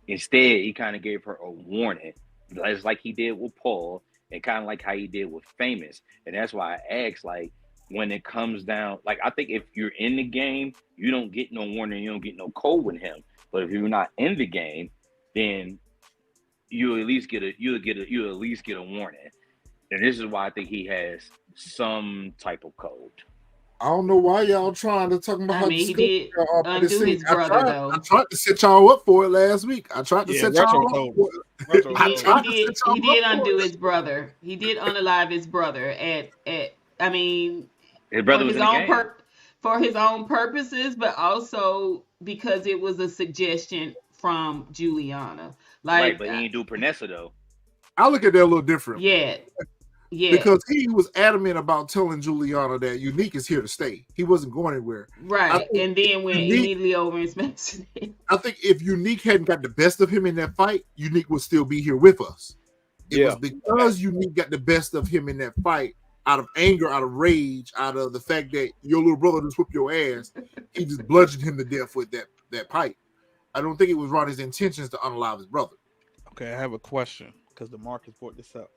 Instead, he kind of gave her a warning, just like he did with Paul, and kind of like how he did with Famous. And that's why I asked, like, when it comes down, like I think if you're in the game, you don't get no warning, you don't get no code with him. But if you're not in the game, then you'll at least get a warning. And this is why I think he has some type of code. I don't know why y'all trying to talk about I how mean, he did undo his I brother, though. tried to set y'all up for it last week. I tried to set y'all up for it. He did undo his brother. He did unalive his brother I mean, his brother was in the game. For his own purposes, but also because it was a suggestion from Juliana. Like, right, but he didn't do Pernessa though. I look at that a little different. Yeah. Because he was adamant about telling Juliana that Unique is here to stay. He wasn't going anywhere. Right. And then went immediately over and smashed it. I think if Unique hadn't got the best of him in that fight, Unique would still be here with us. It was because Unique got the best of him in that fight, out of anger, out of rage, out of the fact that your little brother just whooped your ass, he just bludgeoned him to death with that pipe. I don't think it was Ronnie's intentions to unalive his brother. Okay, I have a question because the Marcus brought this up.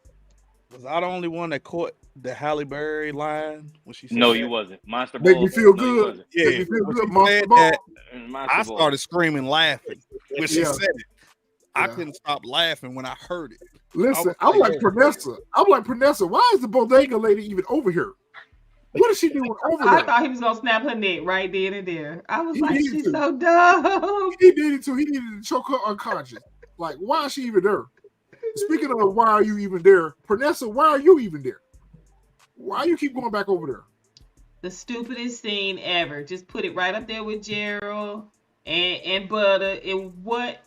Was I the only one that caught the Halle Berry line when she said no, that? you wasn't. Monster Make Ball. me feel good. Yeah, Make me feel when good. she Monster said Ball. that, Monster I Ball. started screaming, laughing when she said it. I Yeah. couldn't stop laughing when I heard it. Listen, I'm like Pernessa. Why is the bodega lady even over here? What is she doing over there? I thought he was gonna snap her neck right then and there. I was like, she's so dumb. He needed to. He needed to choke her unconscious. Like, why is she even there? Speaking of why are you even there, Pernessa, why are you even there? Why you keep going back over there? The stupidest scene ever. Just put it right up there with Gerald and Butter. And what?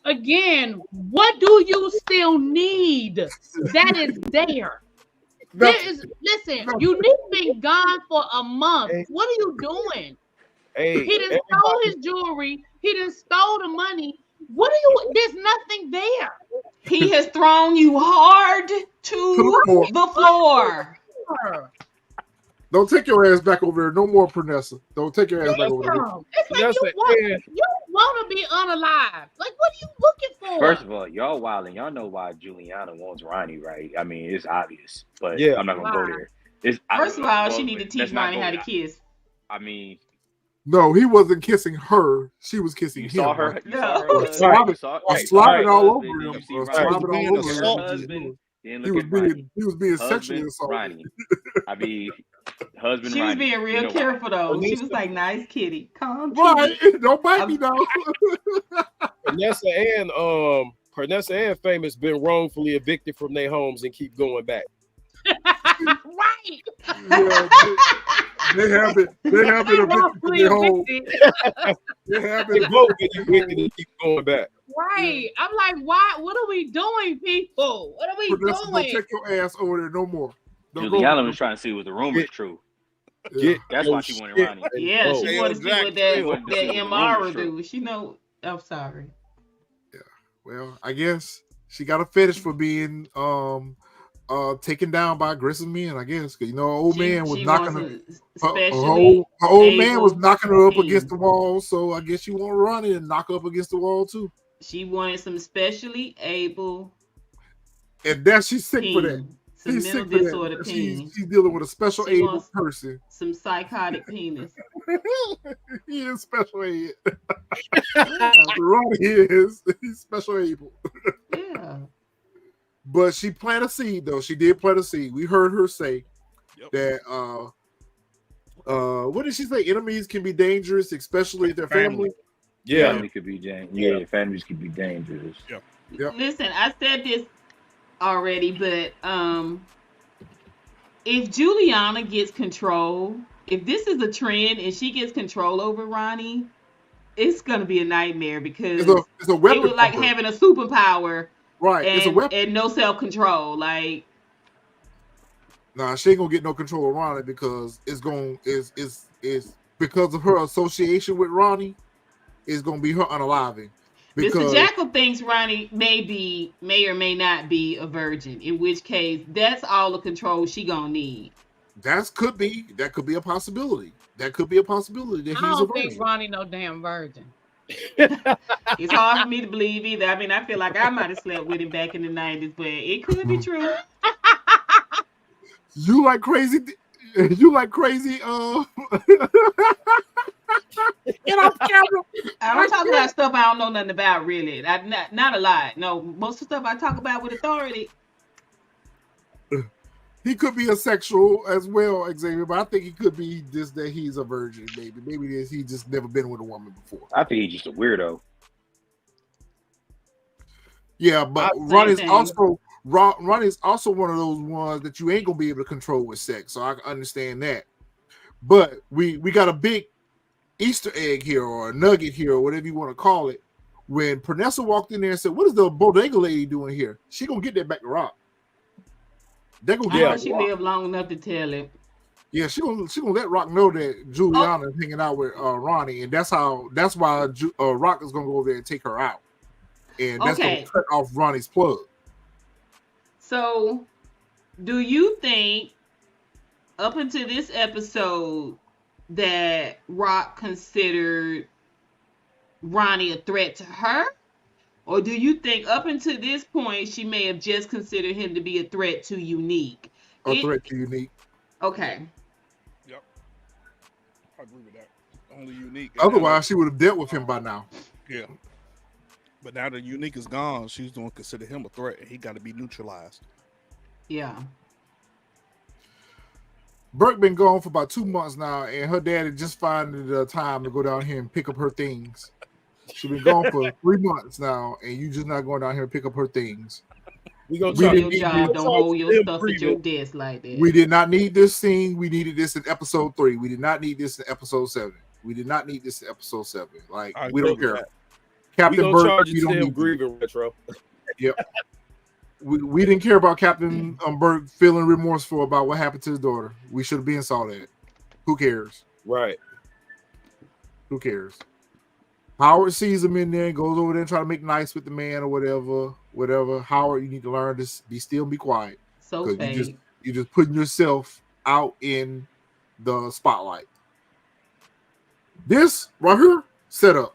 Again, what do you still need that is there? Listen, Unique been gone for a month. What are you doing? Hey, he done stole his jewelry. He done stole the money. What are you? There's nothing there. He has thrown you hard to the floor. Don't take your ass back over there. No more Pernessa. Don't take your ass back over there. It's like you want to be unalive. Like, what are you looking for? First of all, y'all wilding. Y'all know why Juliana wants Ronnie, right? I mean, it's obvious, but I'm not gonna go there. First of all, she need to teach Ronnie how to kiss. I mean, no, he wasn't kissing her. She was kissing him. Saw her. No. Slobbing all over him. He was being sexually assaulted. Ronnie. I mean, husband. She was Ronnie. being real careful though. She was like, "Nice kitty, calm." Right? Don't bite me now. Pernessa and Famous been wrongfully evicted from their homes and keep going back. Right. Yeah, they have been evicted from their home. They have been evicted and keep going back. Right. I'm like, why? What are we doing, people? What are we doing? Don't take your ass over there no more. Juliana was trying to see what the rumor is true. That's why she wanted Ronnie. Yeah, she wanted to see what that MR do. She know. I'm sorry. Yeah. Well, I guess she got a fetish for being taken down by aggressive men, I guess. Because old man was knocking her old man was knocking her up against the wall, so I guess she want Ronnie to knock her up against the wall too. She wanted some specially able, and that she's sick for that. Some she's mental sick for disorder that. penis. She's dealing with a special able person. Some psychotic penis. He is special ed. Ronnie is. He's special able. Yeah. But she planted a seed, though. She did plant a seed. We heard her say that. What did she say? Enemies can be dangerous, especially if they're family. Yeah, family could be dangerous. Families could be dangerous. Yep. Listen, I said this already, but if Juliana gets control, if this is a trend and she gets control over Ronnie, it's gonna be a nightmare because it's a weapon. It was like having a superpower. Right, and, it's a weapon. And no self-control. Like, nah, she ain't gonna get no control of Ronnie because it's because of her association with Ronnie, it's gonna be her unaliving. Mr. Jackal thinks Ronnie may or may not be a virgin, in which case that's all the control she gonna need. That could be a possibility. That could be a possibility that he's a virgin. I don't think Ronnie no damn virgin. It's hard for me to believe either. I mean, I feel like I might have slept with him back in the 90s, but it could be true. You like crazy. You like crazy. Get off camera. I don't talk about stuff I don't know nothing about, really. Not a lot. No, most of the stuff I talk about with authority. He could be a sexual as well, Xavier, but I think he could be just that he's a virgin, maybe. Maybe he just never been with a woman before. I think he's just a weirdo. Yeah, but Same Ronnie's thing. also one of those ones that you ain't gonna be able to control with sex. So I can understand that. But we got a big Easter egg here, or a nugget here, or whatever you want to call it. When Pernessa walked in there and said, "What is the bodega lady doing here?" She gonna get that back to Rock. They're gonna I get know that she lived long enough to tell it. Yeah, she gonna let Rock know that Juliana is hanging out with Ronnie, and that's why Rock is gonna go over there and take her out, and that's Okay. gonna cut off Ronnie's plug. So, do you think up until this episode that Rock considered Ronnie a threat to her? Or do you think up until this point she may have just considered him to be a threat to Unique? A threat to Unique. Okay. Yep. I agree with that. Only Unique. Otherwise, she would have dealt with him by now. Yeah. But now that Unique is gone, she's going to consider him a threat, and he got to be neutralized. Yeah. Burke been gone for about 2 months now, and her daddy just finding the time to go down here and pick up her things. She been gone for 3 months now, and you just not going down here and pick up her things. We gonna We talk. didn't Your need job this. don't hold your Them stuff at breathing. your desk like that. We did not need this scene. We needed this in episode 3. We did not need this in episode 7. We did not need this in episode 7. Like, I we agree don't with care. that. We Captain gonna Burke, charge we you don't still need grieving retro. we didn't care about Captain Burke feeling remorseful about what happened to his daughter. We should have been saw that. Who cares? Right. Who cares? Howard sees him in there and goes over there and try to make nice with the man or whatever. Howard, you need to learn to be still and be quiet. So Because fake. you're just putting yourself out in the spotlight. This right here, set up.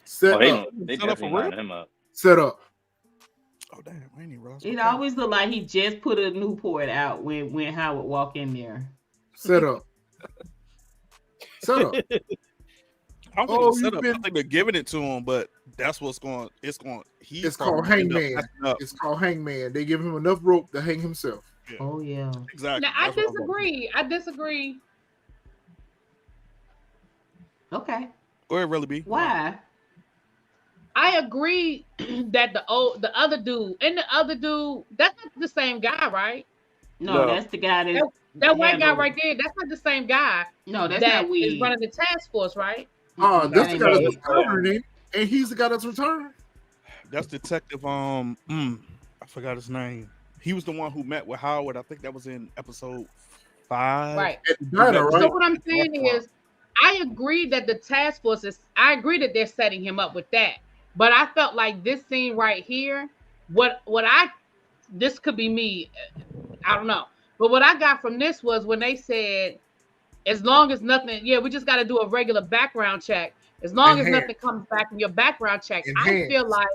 Set Oh, they up. they Set up for definitely real? lined him up. Set up. Oh, damn. I ain't even realize. It always looked like he just put a Newport out when Howard walked in there. Set up. Set up. I don't think Oh, it's set you've up. been- I think they're giving it to him, but that's what's going. It's going. It's called Hangman. It's called Hangman. They give him enough rope to hang himself. Oh yeah. Exactly. Now I That's what I'm going disagree. I disagree. Okay. with. Go ahead, really be. Why? I agree that the other dude and the other dude, that's not the same guy, right? No, No. that's the guy That white guy handled- right there, that's not the same guy No, that's that not we. is running the task force, right? Oh, that's the ain't guy me. that's returning, and he's the guy that's returning. That's Detective. I forgot his name. He was the one who met with Howard. I think that was in episode 5. Right. At the diner, So right? what I'm saying is, I agree that the task force is. I agree that they're setting him up with that, but I felt like this scene right here. This could be me. I don't know, but what I got from this was when they said, as long as nothing, we just got to do a regular background check. As long as Enhanced. nothing comes back in your background check, I Enhanced. feel like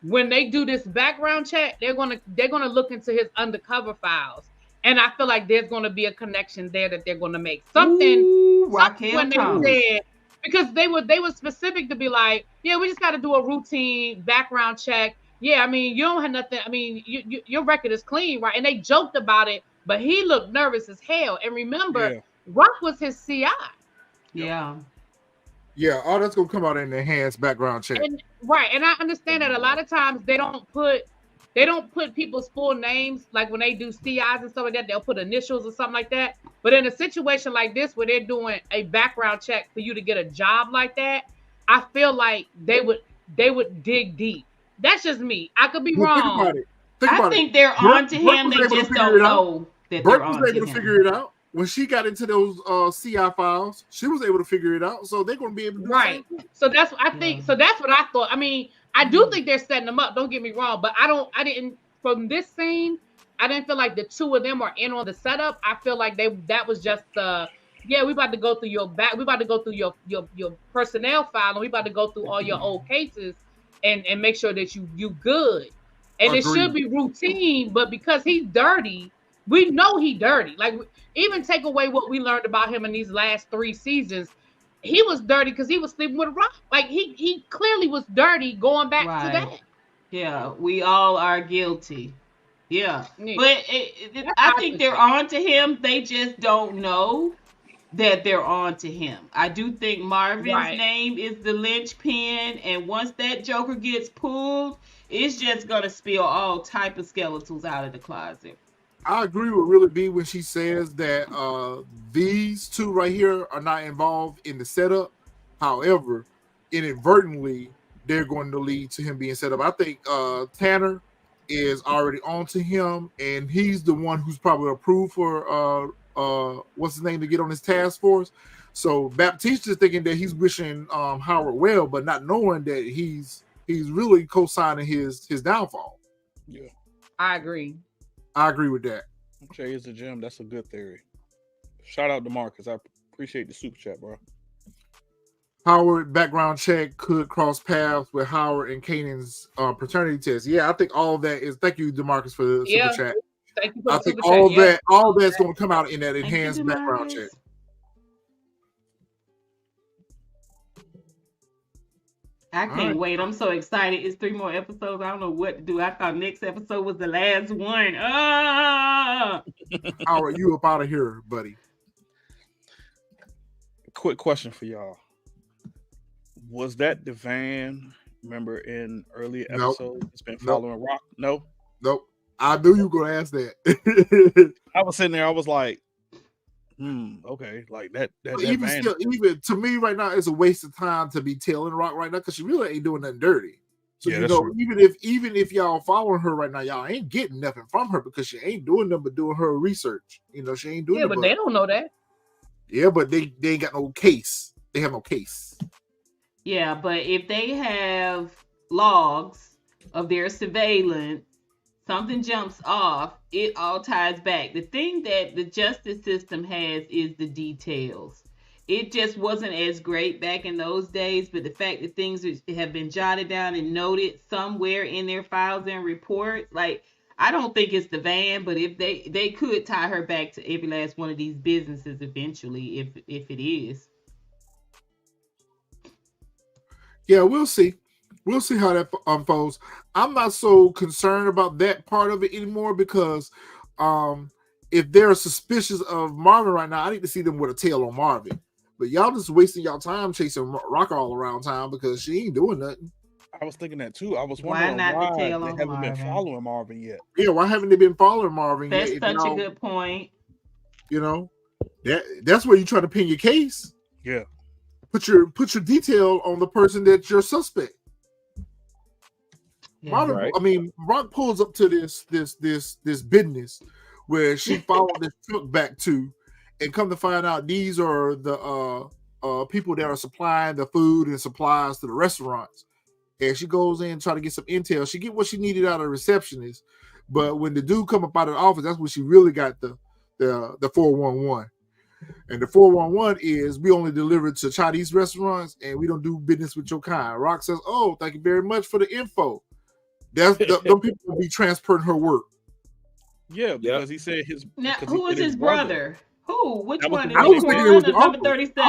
when they do this background check, they're gonna look into his undercover files, and I feel like there's gonna be a connection there that they're gonna make something. Ooh, Something Raquel when Thomas. they said, because they were specific to be like, yeah, we just got to do a routine background check. Yeah, I mean, you don't have nothing. I mean, your record is clean, right? And they joked about it, but he looked nervous as hell. And remember, Yeah. Rock was his CI. Yeah. Yeah, all that's gonna come out in the enhanced background check. And right, and I understand that a lot of times they don't put people's full names, like when they do CIs and stuff like that, they'll put initials or something like that. But in a situation like this where they're doing a background check for you to get a job like that, I feel like they would dig deep. That's just me. I could be Well, think wrong. about it. Think I about think it. they're Burke- on to Burke him. was They able to just figure don't it out. know that Burke they're was on to able to him. figure it out when she got into those CI files. She was able to figure it out, so they're gonna be able to do Right. the same thing. So that's what I think. Yeah. So that's what I thought. I mean, I do think they're setting them up. Don't get me wrong, but I didn't from this scene. I didn't feel like the two of them are in on the setup. I feel like that was just we about to go through your back. We about to go through your personnel file, and we about to go through all your old cases and make sure that you good. And it Agreed. should be routine, but because he's dirty, we know he dirty. Like, even take away what we learned about him in these last 3 seasons, he was dirty because he was sleeping with a rock. Like, he clearly was dirty going back to that. Yeah, we all are guilty. Yeah, Yeah. but I think they're on to him. They just don't know that they're on to him. I do think Marvin's name is the linchpin, and once that Joker gets pulled, it's just gonna spill all type of skeletons out of the closet. I agree with Really B when she says that these two right here are not involved in the setup. However, inadvertently, they're going to lead to him being set up. I think Tanner is already on to him, and he's the one who's probably approved for what's his name to get on his task force. So Baptiste is thinking that he's wishing Howard well, but not knowing that he's really co-signing his downfall. Yeah, I agree. I agree with that. Jay is a gem. That's a good theory. Shout out to Marcus. I appreciate the super chat, bro. Howard background check could cross paths with Howard and Kanan's paternity test. Yeah, I think all of that is. Thank you, DeMarcus, for the super chat. Thank you for I the think super chat. all that's going to come out in that Thank enhanced you, background DeMarcus. check. I can't wait. I'm so excited. It's 3 more episodes. I don't know what to do. I thought next episode was the last one. Howard, you up out of here, buddy. Quick question for y'all. Was that the van, remember, in earlier Nope. episodes? It's been following Rock? No? Nope. I knew you were going to ask that. I was sitting there, I was like, okay. Like that even van. still, even to me right now, it's a waste of time to be tailing Rock right now because she really ain't doing nothing dirty. So Yeah, you that's know, true. even if y'all following her right now, y'all ain't getting nothing from her because she ain't doing nothing but doing her research. You know, she ain't doing Yeah, nothing but they don't know that. Yeah, but they ain't got no case. They have no case. Yeah, but if they have logs of their surveillance, something jumps off, it all ties back. The thing that the justice system has is the details. It just wasn't as great back in those days, but the fact that things have been jotted down and noted somewhere in their files and reports, like, I don't think it's the van, but if they could tie her back to every last one of these businesses eventually, if it is. Yeah, we'll see. We'll see how that unfolds. I'm not so concerned about that part of it anymore because if they're suspicious of Marvin right now, I need to see them with a tail on Marvin. But y'all just wasting y'all time chasing Rock all around town because she ain't doing nothing. I was thinking that too. I was Why wondering not the why they tail on haven't been Marvin? following Marvin yet. Yeah, why haven't they been following Marvin That's yet? such a good point. You know, that's where you try to pin your case. Yeah. Put your detail on the person that's your suspect. Yeah. Marvin, Right. I mean, Rock pulls up to this business where she followed this truck back to, and come to find out these are the people that are supplying the food and supplies to the restaurants. And she goes in and try to get some intel. She get what she needed out of the receptionist, but when the dude come up out of the office, that's when she really got the 411. And the 411 is we only deliver to Chinese restaurants and we don't do business with your kind. Rock says, "Oh, thank you very much for the info." That's them people will be transferring her work. Yeah, because he said his. Now, because he who is said his brother? Who? Which That was one? the Is brother. it I was thinking it was the number uncle. 37?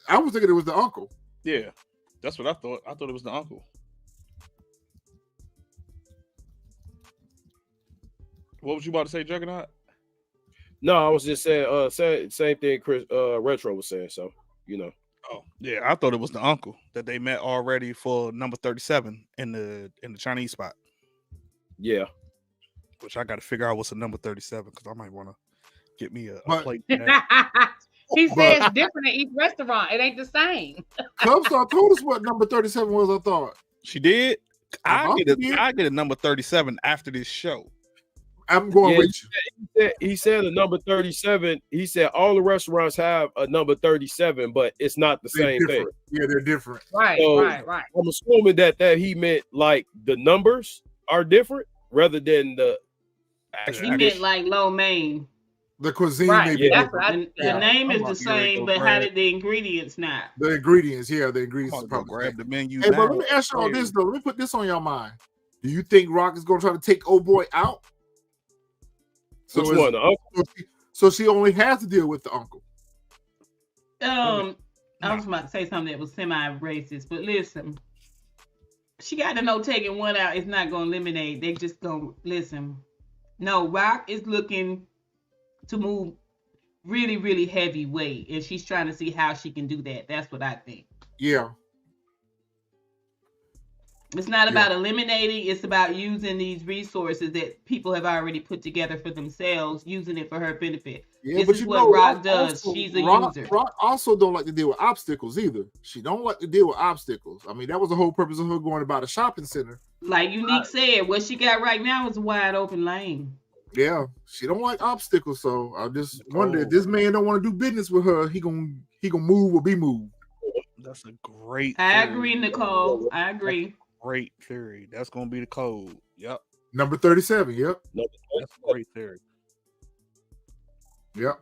I was thinking it was the uncle. Yeah, that's what I thought. I thought it was the uncle. What was you about to say, Juggernaut? No, I was just saying same thing Chris Retro was saying. So, you know. Oh, yeah, I thought it was the uncle that they met already for number 37 in the Chinese spot. Yeah. Which I got to figure out what's the number 37 because I might want to get me a But- plate. from that. He said it's different at each restaurant. It ain't the same. Clubstar told us what number 37 was, I thought. She did. Uh-huh, she did. I get a number 37 after this show. I'm going Yeah, with you. He said a number 37. He said all the restaurants have a number 37, but it's not the They're same thing. different. Yeah, they're different. Right, So- right. I'm assuming that he meant like the numbers are different rather than the actual. He meant like lo mein. The cuisine Right, may be yeah. The, different. the Yeah. name I'm is about the to get ready to same, go but how grab- did the ingredients not? The ingredients, the I'm ingredients about is to go probably grab the menu Hey, now. but let me ask y'all this though. Let me put this on your mind. Do you think Rock is gonna try to take old boy out? Which one? The uncle? So she only has to deal with the uncle. I was about to say something that was semi-racist, but listen, she got to know taking one out is not going to eliminate. They just going to listen. No, Rock is looking to move really, really heavy weight, and she's trying to see how she can do that. That's what I think. Yeah. It's not about eliminating. It's about using these resources that people have already put together for themselves, using it for her benefit. Yeah, this is what Rock does. She's a user. Rock also don't like to deal with obstacles either. She don't like to deal with obstacles. I mean, that was the whole purpose of her going about a shopping center. Like Unique said, what she got right now is a wide open lane. Yeah, she don't like obstacles. So I just wonder if this man don't want to do business with her, he gonna move or be moved. That's a great. I agree, Nicole. I agree. Great theory. That's gonna be the code. Yep. Number 37. Yep. That's a great theory. Yep.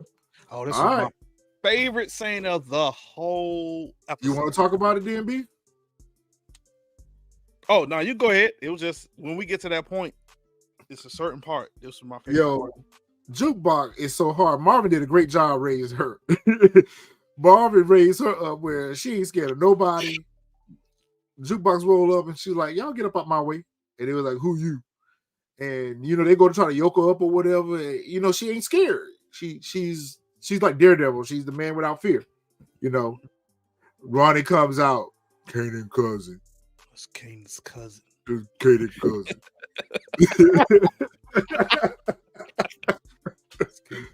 Oh, this is my favorite scene of the whole episode. You want to talk about it, DMB? Oh no, you go ahead. It was just when we get to that point, it's a certain part. This was my favorite part. Jukebox is so hard. Marvin did a great job raising her. Marvin raised her up where she ain't scared of nobody. Jukebox roll up and she's like, y'all get up out my way. And they was like, who you? And they go to try to yoke her up or whatever. And, she ain't scared. She's like Daredevil. She's the man without fear. Ronnie comes out. Kanan cousin. What's Kanan's cousin? Kanan cousin.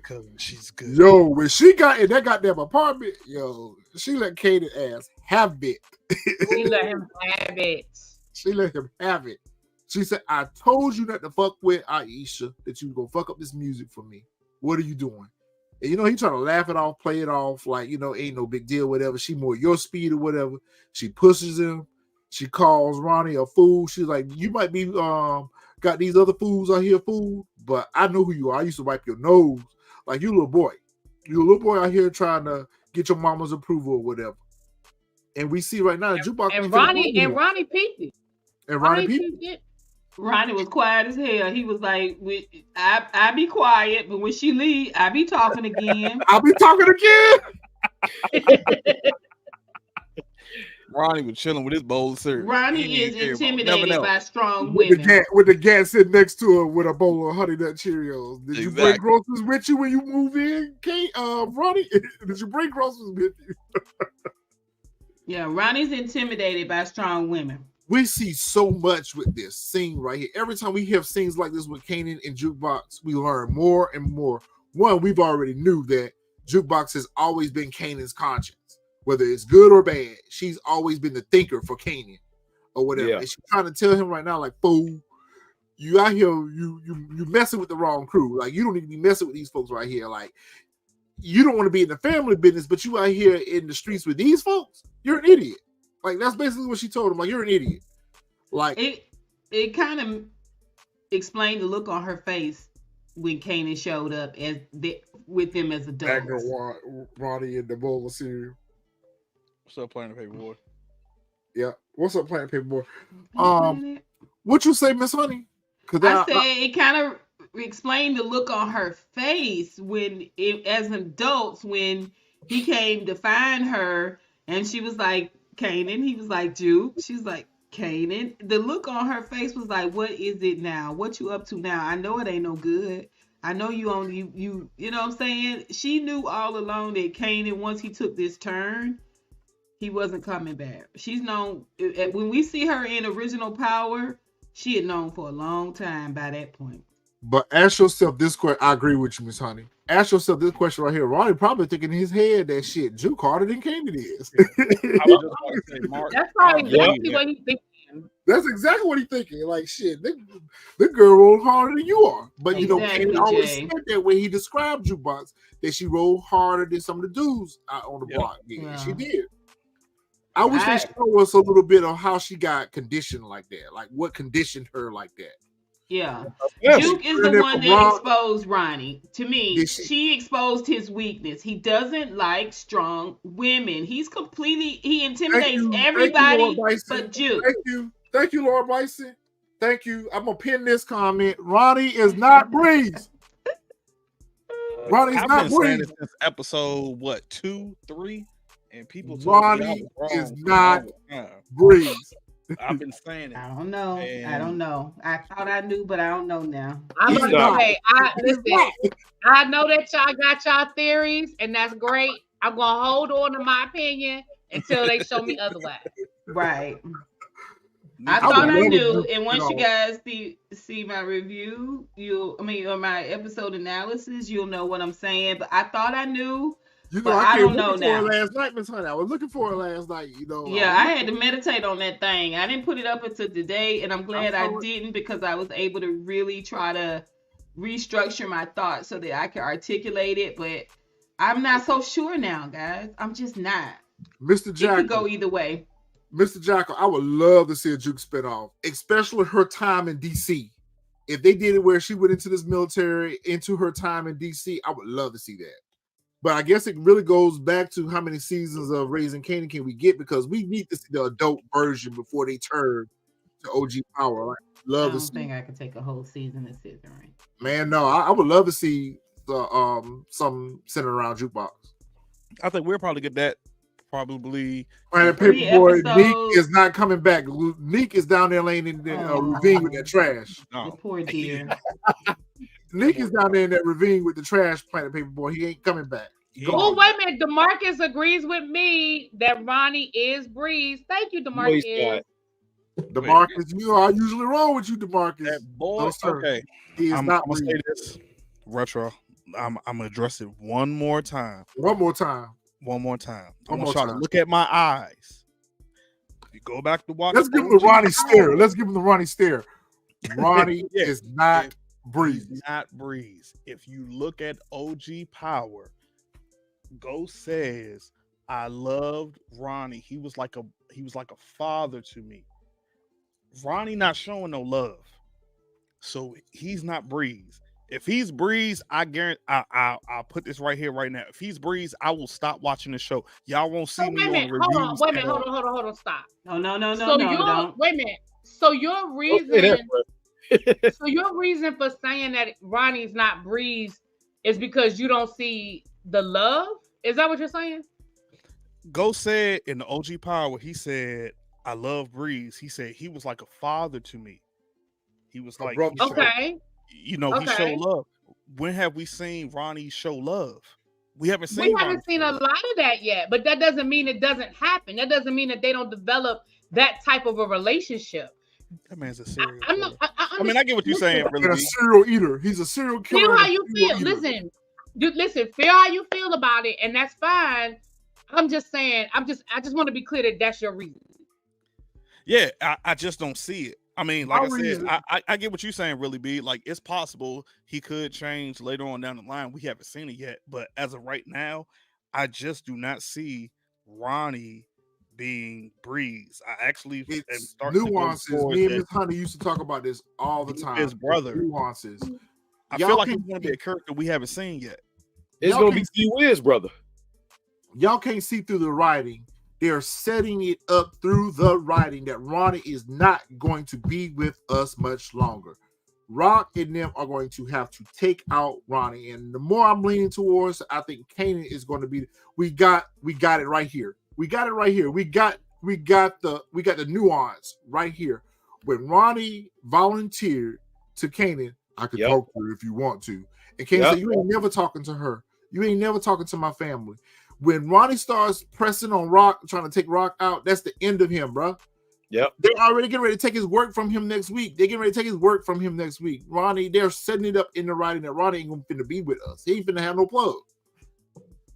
Cousin, she's good. Yo, when she got in that goddamn apartment, she let Kanan ass have it. She let him have it. She let him have it. She said, I told you not to fuck with Aisha, that you gonna fuck up this music for me. What are you doing? And he trying to laugh it off, play it off, like, ain't no big deal, whatever. She more your speed or whatever. She pushes him. She calls Ronnie a fool. She's like, you might be got these other fools out here, fool, but I know who you are. I used to wipe your nose. Like, you a little boy. You a little boy out here trying to get your mama's approval or whatever. And we see right now, Jukebox. And Ronnie peeped it. And Ronnie peeped it. Ronnie was quiet as hell. He was like, I be quiet, but when she leave, I be talking again. I'll be talking again. Ronnie was chilling with his bowl of cereal. Ronnie is intimidated by strong women. With the gat sitting next to her with a bowl of Honey Nut Cheerios. Did you bring groceries with you when you move in, Ronnie? Did you bring groceries with you? Yeah, Ronnie's intimidated by strong women. We see so much with this scene right here. Every time we have scenes like this with Kanan and Jukebox, we learn more and more. One, we've already knew that Jukebox has always been Kanan's conscience. Whether it's good or bad, she's always been the thinker for Kanan or whatever. Yeah. And she's trying to tell him right now, like, fool, you out here, you messing with the wrong crew. Like, you don't need to be messing with these folks right here. Like, you don't want to be in the family business, but you out here in the streets with these folks. You're an idiot. Like, that's basically what she told him. Like, you're an idiot. Like, it kind of explained the look on her face when Kanan showed up with them as adults. Ronnie in the bowl of cereal. What's up, Planet Paperboy? Yeah. What's up, Planet Paperboy? What you say, Miss Honey? I say it kind of explained the look on her face as adults when he came to find her and she was like, Kanan. He was like, Juke. She was like, Kanan. The look on her face was like, what is it now? What you up to now? I know it ain't no good. I know you only, you know what I'm saying? She knew all along that Kanan, once he took this turn, he wasn't coming back. She's known, when we see her in original power, she had known for a long time by that point. But ask yourself this question. I agree with you, Miss Honey. Ask yourself this question right here. Ronnie probably thinking in his head that shit, Juke harder than Kanan is. That's probably exactly what he's thinking. That's exactly what he's thinking. Like, shit, this girl rolled harder than you are. But, Kanan always said that when he described Jukebox, that she rolled harder than some of the dudes out on the block. Yeah, she did. I wish they show us a little bit of how she got conditioned like that. Like, what conditioned her like that. Yeah. Duke is the one that exposed Ronnie. To me, she exposed his weakness. He doesn't like strong women. He intimidates everybody but Duke. Thank you, Lord Bison. Thank you. I'm gonna pin this comment. Ronnie is not Breeze. Ronnie's I've not been saying Breeze. it since episode 2, 3, and people told me I Ronnie was wrong is for a not long time. Breeze. I've been saying it. I don't know. I And- don't know. I thought I knew, but I don't know now. I'm He's about not. to say, He's not. I know that y'all got y'all theories, and that's great. I'm gonna hold on to my opinion until they show me otherwise. Right. I I thought would I love knew, to, and once you you know. guys see my review, or my episode analysis, you'll know what I'm saying. But I thought I knew. You know, But I I came don't know looking for her now. last night, Miss Honey. I was looking for her last night. You know. Yeah, I had to meditate on that thing. I didn't put it up until today, and I'm glad I saw it. didn't because I was able to really try to restructure my thoughts so that I could articulate it. But I'm not so sure now, guys. I'm just not. Mr. It could Jackal. go either way. Mr. Jackal, I would love to see a Juke spinoff, especially her time in DC. If they did it where she went into this military, into her time in DC, I would love to see that. But I guess it really goes back to how many seasons of Raising Kanan can we get, because we need to see the adult version before they turn to OG Power. Like, I love to don't see. think I could take a whole season of scissoring. Man, no, I would love to see the some centered around Jukebox. I think we'll probably get that. Probably. And Three Paperboy, Neek episodes. is not coming back. Neek is down there laying in the ravine with that trash. The No. poor dear. Neek is down there in that ravine with the trash, Planet Paperboy. He ain't coming back. Oh, wait a minute. DeMarcus agrees with me that Ronnie is Breeze. Thank you, No, he's DeMarcus. not. DeMarcus, you are usually wrong with you, DeMarcus. That boy. No, sir. Okay. He is I'm not gonna say Breeze. this. Retro. I'm gonna address it one more time. One more time. One more time. I One want more y'all to time. look at my eyes. If you go back to watch. Let's give him the OG Ronnie Power, stare. Let's give him the Ronnie stare. Ronnie Yeah. is not Breeze. He's not Breeze. If you look at OG Power, Ghost says, "I loved Ronnie. He was like a father to me." Ronnie not showing no love, so he's not Breeze. If he's Breeze, I guarantee I'll put this right here, right now. If he's Breeze, I will stop watching the show. Y'all won't see So me wait a on minute. the Hold on. reviews. Wait a minute. at all. Hold on. Stop. Oh no, So don't. wait a minute. So your Don't say that, reason, bro. so your reason for saying that Ronnie's not Breeze is because you don't see the love? Is that what you're saying? Ghost said in the OG Power, he said, "I love Breeze." He said he was like a father to me. He was like, brother. he showed- Okay. he Okay. showed love. When have we seen Ronnie show love? We haven't We seen. haven't Ronnie seen show a love. lot of that yet, but that doesn't mean it doesn't happen. That doesn't mean that they don't develop that type of a relationship. That man's a serial I'm killer. not, I mean, I get what you're saying, And really. a B. serial eater. He's a serial killer. feel and a how you serial feel. eater. Listen, feel how you feel about it, and that's fine. I'm just saying, I just want to be clear that that's your reason. Yeah, I just don't see it. I mean, like My I said, reason- I get what you're saying, really, B. Like, it's possible he could change later on down the line. We haven't seen it yet, but as of right now, I just do not see Ronnie being Breeze. I actually am It's starting to go nuances. towards Me and that. Miss Honey used to talk about this all the He's time. his brother. Nuances. I Y'all feel like can- he's going to be a character we haven't seen yet. It's Y'all gonna be can't- T Wiz, brother. Y'all can't see through the writing. They're setting it up through the writing that Ronnie is not going to be with us much longer. Rock and them are going to have to take out Ronnie. And the more I'm leaning towards, I think Kanan is going to be. We got it right here. We got it right here. We got the nuance right here. When Ronnie volunteered to Kanan, I could Yep. talk to her if you want to. And Kanan Yep. said, "You ain't never talking to her. You ain't never talking to my family." When Ronnie starts pressing on Rock, trying to take Rock out, that's the end of him, bro. Yep. They're already getting ready to take his work from him next week. They're getting ready to take his work from him next week. Ronnie, they're setting it up in the writing that Ronnie ain't gonna finna be with us. He ain't finna have no plug.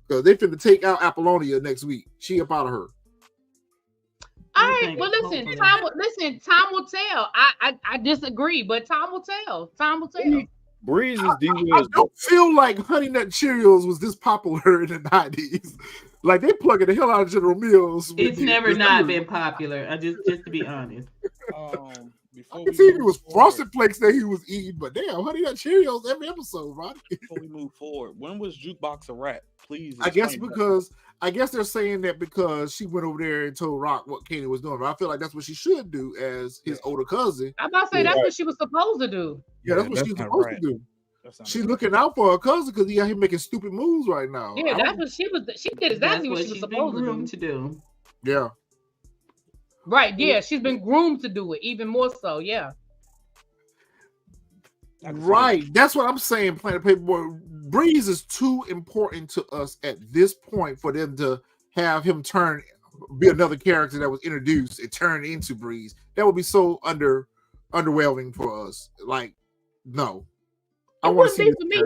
Because they finna take out Apollonia next week. She up out of her. All I right. think Well, listen. hopefully. Time will tell. I disagree, but time will tell. Time will tell. Breeze is D I Wiz. don't feel like Honey Nut Cheerios was this popular in the 90s. Like they plugging the hell out of General Mills. with It's the- never with not the- been popular. Just to be honest. Before I can we see it move was forward, Frosted Flakes that he was eating, but damn, Honey Nut Cheerios every episode, Ronnie. before we move forward, when was Jukebox a rat? Please I guess explain that. because they're saying that because she went over there and told Rock what Kanan was doing. But I feel like that's what she should do as his older cousin. I'm about to say Yeah. that's what she was supposed to do. Yeah, that's what she's not supposed right. to do. That's not She's right. looking out for her cousin because he out here making stupid moves right now. Yeah, that's what she was. She did exactly what she was she's been supposed to groomed do. to do. Yeah. Right? Yeah, she's been groomed to do it even more so. Yeah. I can see Right. That's what I'm saying, Planet Paperboy. Breeze is too important to us at this point for them to have him be another character that was introduced and turn into Breeze. That would be so underwhelming for us. Like, no. I It want to wouldn't see be this for me.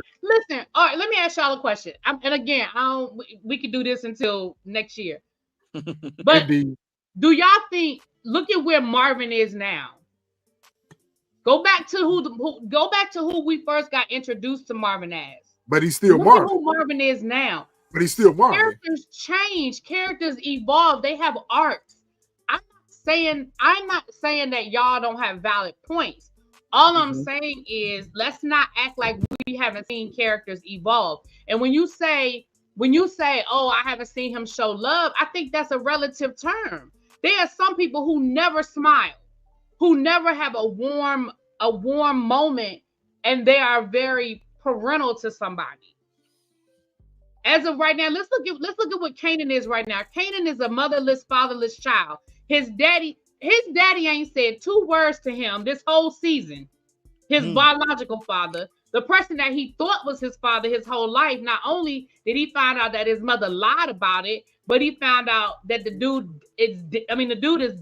Listen, all right, let me ask y'all a question. And again, we could do this until next year. But Indeed. do y'all think? Look at where Marvin is now. Go back to who we first got introduced to Marvin as. But he's still Look at Marvin. who Marvin is now. But he's still Marvin. Characters change, characters evolve, they have arcs. I'm not saying that y'all don't have valid points. All I'm saying is let's not act like we haven't seen characters evolve. And when you say, oh, I haven't seen him show love, I think that's a relative term. There are some people who never smile, who never have a warm moment, and they are very parental to somebody. As of right now, let's look at what Kanan is right now. Kanan is a motherless, fatherless child. His daddy ain't said 2 words to him this whole season. His biological father, the person that he thought was his father his whole life, not only did he find out that his mother lied about it, but he found out that the dude is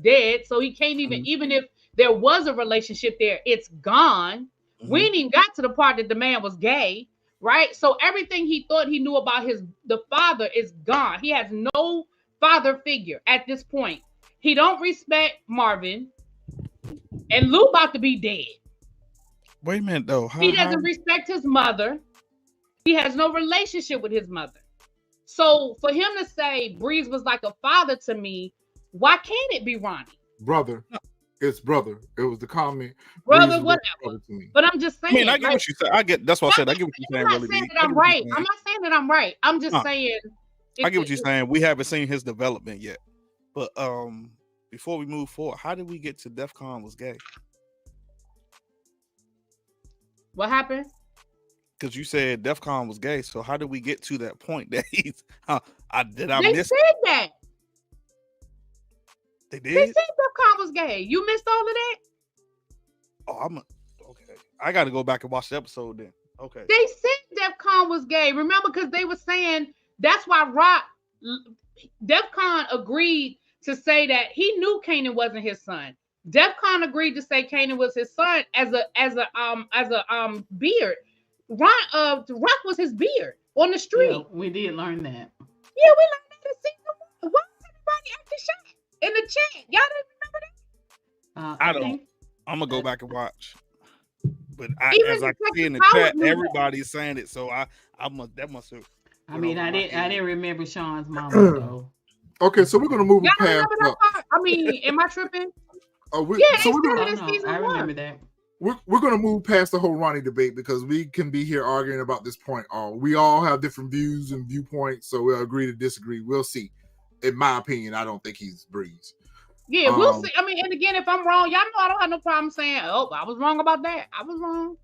dead. So he can't even if there was a relationship there, it's gone. We ain't even got to the part that the man was gay, right? So everything he thought he knew about the father is gone. He has no father figure at this point. He don't respect Marvin, and Lou about to be dead. Wait a minute though. He doesn't respect his mother. He has no relationship with his mother. So for him to say Breeze was like a father to me, why can't it be Ronnie? Brother. It's brother. It was the comment. Brother, Breeze was whatever. to me. But I'm just saying. I mean, I get what you said. That's what I said. I get what you're saying. I'm not saying that I'm right. I'm not saying that I'm right. I'm just saying. I get what you're saying. We haven't seen his development yet. But before we move forward, how did we get to DEF CON was gay? What happened? Because you said DEF CON was gay. So how did we get to that point that he's They miss said that. They They did? said DEF CON was gay. You missed all of that? Oh, okay. I gotta go back and watch the episode then. Okay. They said DEF CON was gay. Remember, because they were saying that's why DEF CON agreed to say that he knew Kanan wasn't his son. DEF CON agreed to say Kanan was his son as a beard. Rock was his beard on the street. Yeah, we did learn that. Yeah, we learned that in season 1. Why is everybody acting shy in the chat? Y'all didn't remember that? I don't. I'm gonna go back and watch. But Even as the I see in the Texas chat, Power everybody's saying it. So that must have. I mean, I didn't remember Sean's mama though. Okay, so we're gonna move Y'all past. remember that part? I mean, am I tripping? So we're started gonna in season I 1. remember that. we're gonna move past the whole Ronnie debate because we can be here arguing about this point. We all have different views and viewpoints, so we'll agree to disagree. We'll see. In my opinion, I don't think he's Breeze. Yeah, we'll see. I mean, and again, if I'm wrong, y'all know I don't have no problem saying, "Oh, I was wrong about that. I was wrong."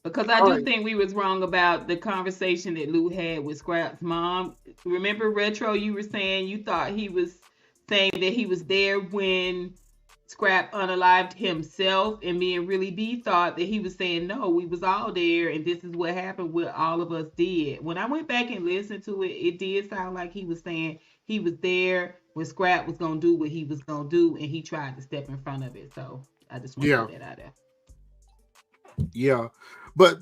Because I do think we was wrong about the conversation that Lou had with Scrap's mom. Remember, Retro, you were saying you thought he was saying that he was there when Scrap unalived himself, and me and Really B thought that he was saying, no, we was all there, and this is what happened, what all of us did. When I went back and listened to it, it did sound like he was saying he was there when Scrap was going to do what he was going to do, and he tried to step in front of it. So I just want to put that out there. Yeah. But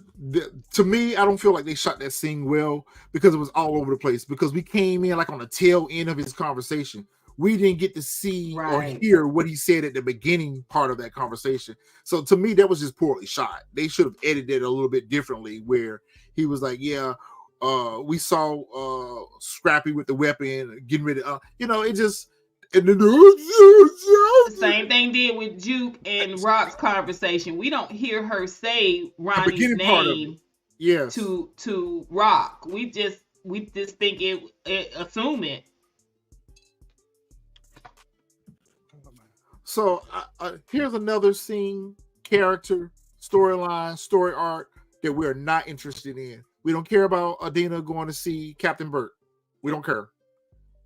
to me, I don't feel like they shot that scene well because it was all over the place. Because we came in like on the tail end of his conversation. We didn't get to see or hear what he said at the beginning part of that conversation. So to me, that was just poorly shot. They should have edited it a little bit differently where he was like, yeah, we saw Scrappy with the weapon getting ready. It just, And then The same thing did with Juke and Rock's conversation. We don't hear her say Ronnie's beginning part of name yes. to Rock. We just think it assume it. So here's another scene, character, storyline, story arc that we're not interested in. We don't care about Adina going to see Captain Burt. We don't care.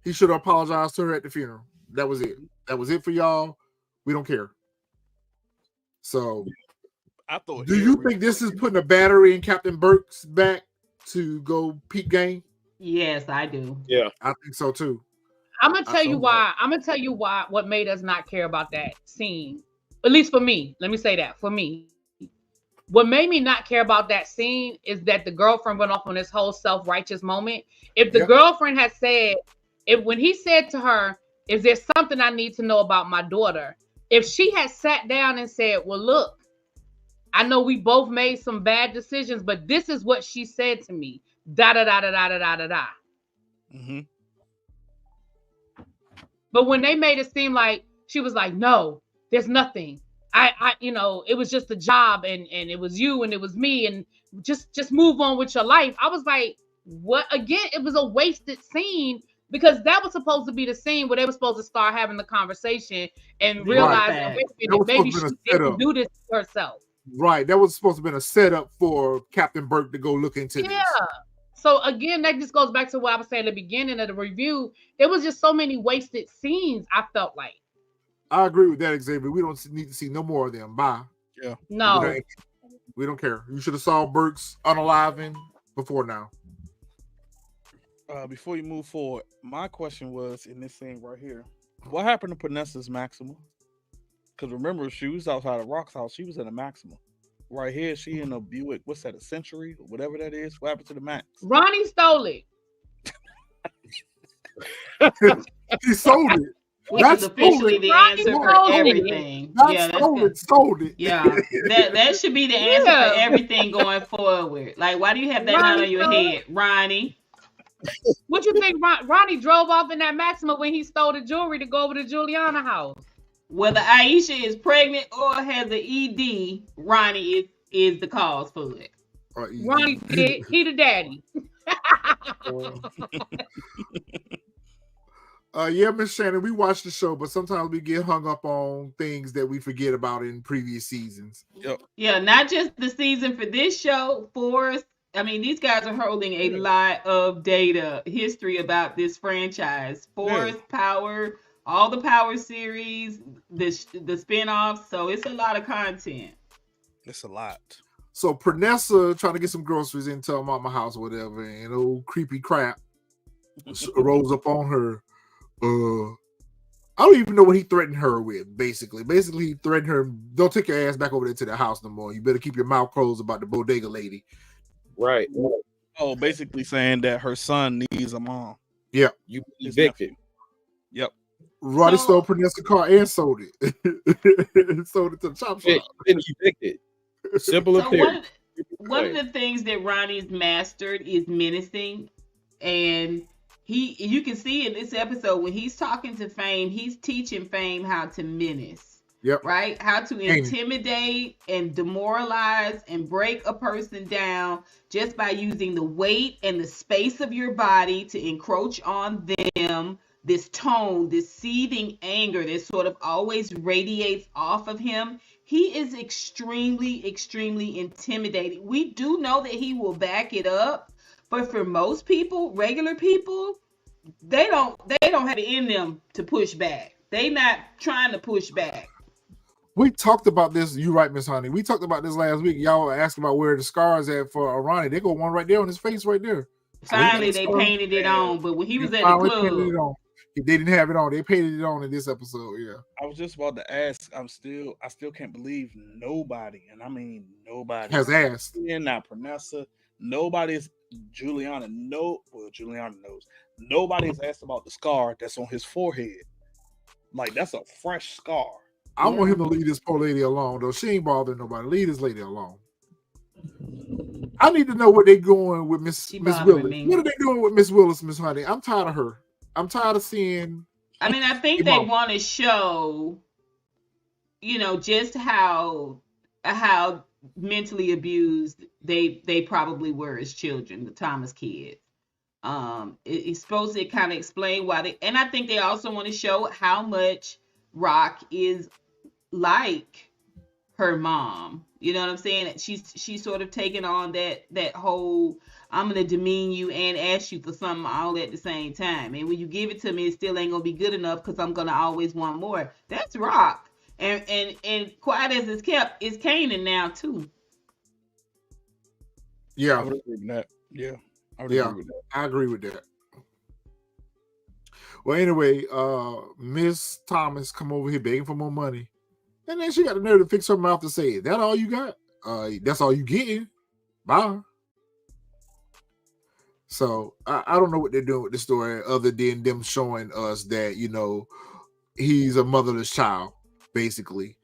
He should have apologized to her at the funeral. That was it. That was it for y'all. We don't care. So, I thought. do you think this is putting a battery in Captain Burke's back to go peak game? Yes, I do. Yeah, I think so too. I'm gonna tell you why. I'm gonna tell you why. What made us not care about that scene, at least for me. Let me say that for me. What made me not care about that scene is that the girlfriend went off on this whole self-righteous moment. If the girlfriend had said, when he said to her, "Is there something I need to know about my daughter?" If she had sat down and said, "Well, look, I know we both made some bad decisions, but this is what she said to me." Da da da da da da da da da. Mm-hmm. But when they made it seem like she was like, "No, there's nothing. It was just a job, and it was you, and it was me, and just move on with your life." I was like, "What?" Again, it was a wasted scene because that was supposed to be the scene where they were supposed to start having the conversation and realize that, wait a minute, maybe she didn't do this to herself. Right. That was supposed to have been a setup for Captain Burke to go look into this. So again, that just goes back to what I was saying at the beginning of the review. There was just so many wasted scenes, I felt like. I agree with that, Xavier. We don't need to see no more of them. Bye. Yeah. No. We don't care. You should have saw Burke's unaliving before now. Before you move forward, my question was in this scene right here. What happened to Panessa's Maxima? Because remember, she was outside of Rock's house. She was in a Maxima. Right here, she in a Buick. What's that? A Century? Whatever that is. What happened to the Max? Ronnie stole it. He sold it. That's officially the answer for everything. Sold it. Yeah, that should be the answer for everything going forward. Like, why do you have that knot on your head, Ronnie? What you think? Ronnie drove off in that Maxima when he stole the jewelry to go over to Juliana's house. Whether Aisha is pregnant or has an ED, Ronnie is the cause for it. Ronnie did. He the daddy. Yeah, Miss Shannon, we watch the show, but sometimes we get hung up on things that we forget about in previous seasons. Yep. Yeah, not just the season for this show. I mean, these guys are holding a lot of data, history about this franchise. Force, Power, all the Power series, the spinoffs. So it's a lot of content. It's a lot. So Pernessa trying to get some groceries into her mama house or whatever, and old creepy crap rolls up on her. I don't even know what he threatened her with, basically. Basically, he threatened her, don't take your ass back over there to the house no more. You better keep your mouth closed about the bodega lady. Right. Oh, basically saying that her son needs a mom. Yeah. You evicted. Yep. Ronnie stole Pernessa's car and sold it. Sold it to the chop shop. Been evicted. Simple and clear. One of the things that Ronnie's mastered is menacing, and you can see in this episode when he's talking to Fame, he's teaching Fame how to menace. Yep. Right? How to intimidate and demoralize and break a person down just by using the weight and the space of your body to encroach on them. This tone, this seething anger that sort of always radiates off of him. He is extremely, extremely intimidating. We do know that he will back it up, but for most people, regular people, they don't have it in them to push back. They not trying to push back. We talked about this. You right, Miss Honey. We talked about this last week. Y'all were asking about where the scars at for Ronnie. They got one right there on his face right there. Finally, they painted it on, but when he was at the club, they didn't have it on. They painted it on in this episode. Yeah. I was just about to ask. I still can't believe nobody, and I mean nobody, has asked. Not Pernessa. Nobody's Juliana. Juliana knows. Nobody's asked about the scar that's on his forehead. Like, that's a fresh scar. I want him to leave this poor lady alone, though. She ain't bothering nobody. Leave this lady alone. I need to know what they're going with Miss Willis. What are they doing with Miss Willis, Miss Honey? I'm tired of her. I'm tired of seeing I mean, I think Hey, they Mom. want to show, just how mentally abused they probably were as children, the Thomas kids. It's supposed to kind of explain why they, and I think they also want to show how much Rock is like her mom. You know what I'm saying? She's sort of taking on that whole I'm gonna demean you and ask you for something all at the same time. And when you give it to me, it still ain't gonna be good enough because I'm gonna always want more. That's Rock. And quiet as it's kept, is Kanan now too. I Yeah, would agree with that. Yeah, I would Yeah. agree with that. I agree with that. Well, anyway, Miss Thomas come over here begging for more money, and then she got the nerve to fix her mouth to say, "Is that all you got? That's all you getting? Bye." So I don't know what they're doing with the story other than them showing us that he's a motherless child, basically.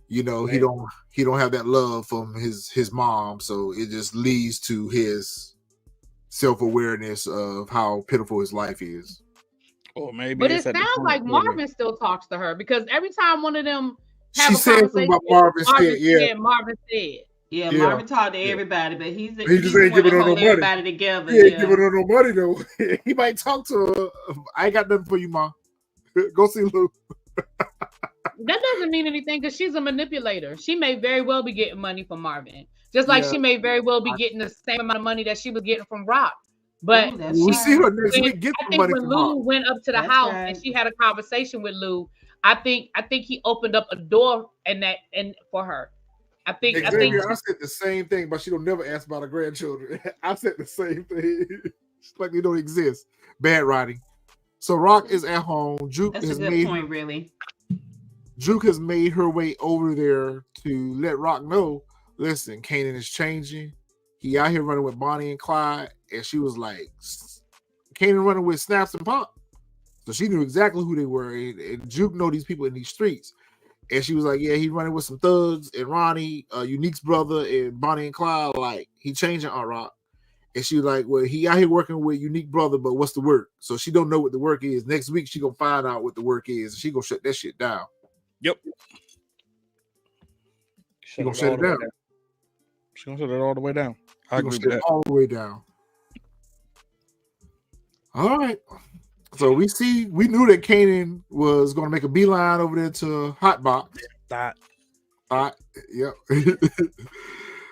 He Man. don't have that love from his mom, so it just leads to his self-awareness of how pitiful his life is. Or maybe But it it's at the sounds point like where Marvin still talks to her because every time one of them have She a said something conversation, about Marvin said, yeah. Marvin said. Yeah, Yeah. Marvin talked to Yeah. everybody, but he's He he's just the ain't one giving that her no hold money. everybody together. He ain't Yeah. giving her no money though. He might talk to her. I ain't got nothing for you, Ma. Go see Lou. That doesn't mean anything because she's a manipulator. She may very well be getting money from Marvin, just like Yeah. she may very well be getting the same amount of money that she was getting from Rock. But Ooh, that's We right. see her next when, week. Get I the think money when from Lou Rock. went up to the That's house right. and she had a conversation with Lou, I think he opened up a door and for her. I think Xavier, I said the same thing, but she don't never ask about her grandchildren. I said the same thing. It's like they don't exist. Bad writing. So Rock is at home. Juke That's a has good made point, really. Juke has made her way over there to let Rock know, listen, Kanan is changing. He out here running with Bonnie and Clyde. And she was like, Kanan running with Snaps and Pop. So she knew exactly who they were. And Juke know these people in these streets. And she was like, yeah, he running with some thugs and Ronnie, Unique's brother, and Bonnie and Clyde. Like, he changing on Rock. And she was like, well, he out here working with Unique brother, but what's the work? So she don't know what the work is. Next week, she gonna find out what the work is. And she gonna shut that shit down. Yep. She gonna shut it down. She's gonna shut it all the way down. I She agree gonna with shut it that. all the way down. All right. So we knew that Kanan was gonna make a beeline over there to Hotbox. That Yep.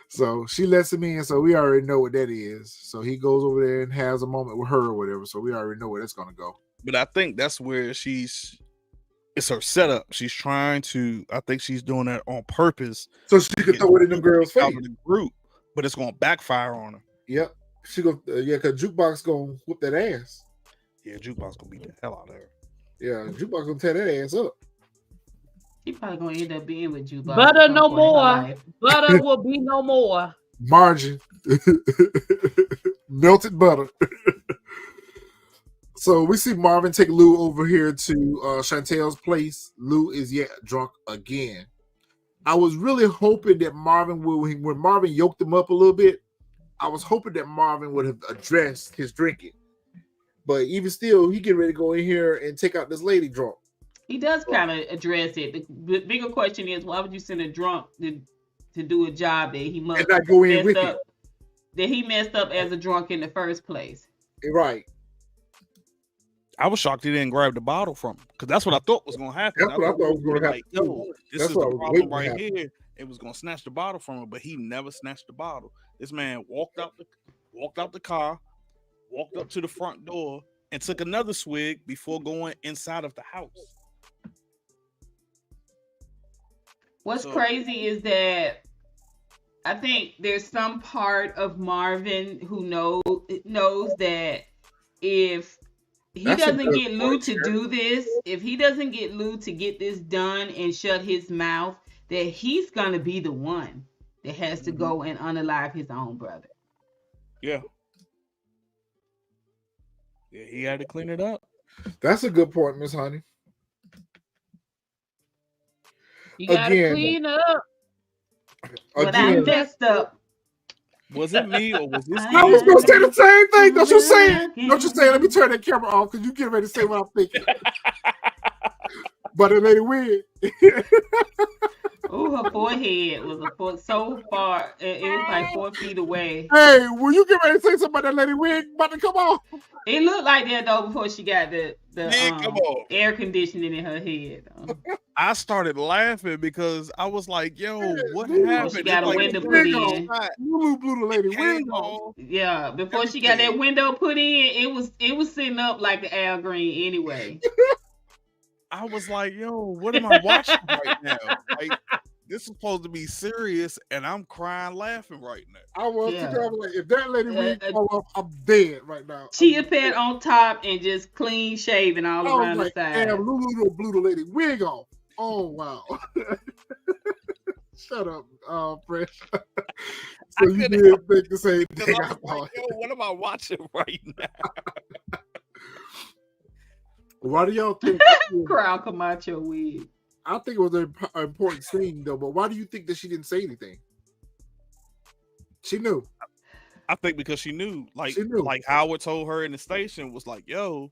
So she lets him in, so we already know what that is. So he goes over there and has a moment with her or whatever. So we already know where that's gonna go. but I think that's where it's her setup. She's trying to, I think she's doing that on purpose. So she could throw it in the girl's Out face. of the group, but it's gonna backfire on her. Yep. She go because Jukebox gonna whoop that ass. Yeah, Jukebox gonna beat the hell out of her. Yeah, Jukebox gonna tear that ass up. He probably gonna end up being with Jukebox. Butter at some no point in her more. life. Butter will be no more. Margin. Melted butter. So we see Marvin take Lou over here to Chantel's place. Lou is yet drunk again. I was really hoping that Marvin would, when Marvin yoked him up a little bit, I was hoping that Marvin would have addressed his drinking. But even still, he get ready to go in here and take out this lady drunk. He does kind of address it. The bigger question is, why would you send a drunk to do a job that he must And not go in with up, that he messed up as a drunk in the first place? Right. I was shocked he didn't grab the bottle from him because that's what I thought was gonna happen. That's what I thought was gonna happen. Like, yo, this That's is what I the was problem waiting to right happen. here. It was gonna snatch the bottle from him, but he never snatched the bottle. This man walked out the car, walked up to the front door, and took another swig before going inside of the house. What's crazy is that I think there's some part of Marvin who knows that if he doesn't get Lou to do this, if he doesn't get Lou to get this done and shut his mouth, that he's gonna be the one that has to go and unalive his own brother. Yeah. Yeah, he had to clean it up. That's a good point, Miss Honey. You gotta clean up. But I messed up. Was it me or was this? I was gonna say the same thing. Don't you say it? Don't you say it? Let me turn that camera off because you get ready to say what I'm thinking. But the lady wig. Oh, her forehead was so far. It was like 4 feet away. Hey, will you get ready to say something about that lady wig about to come off? It looked like that though before she got the Come on. air conditioning in her head. I started laughing because I was like, "Yo, what Before happened?" she got It's a like window the put wig in. on. Lulu blew the lady It came wig off. off. Yeah, before she got that Everything. window put in, it was sitting up like the Al Green anyway. I was like, "Yo, what am I watching right now? Like, this is supposed to be serious, and I'm crying, laughing right now." I was Yeah. too. I was like, if that lady wig fall off, I'm dead right now. Chia pet on top and just clean shaven all I was around like, the side. damn, Lulu blew the lady wig off. Oh wow. Shut up, Fresh. So you couldn't did think the same Because thing I I was thought. like, "Yo, what am I watching right now?" Why do y'all think? Crowd Camacho wig. I think it was an important scene though, but why do you think that she didn't say anything? She knew. I think because she knew, like She knew. Howard told her in the station was like, "Yo,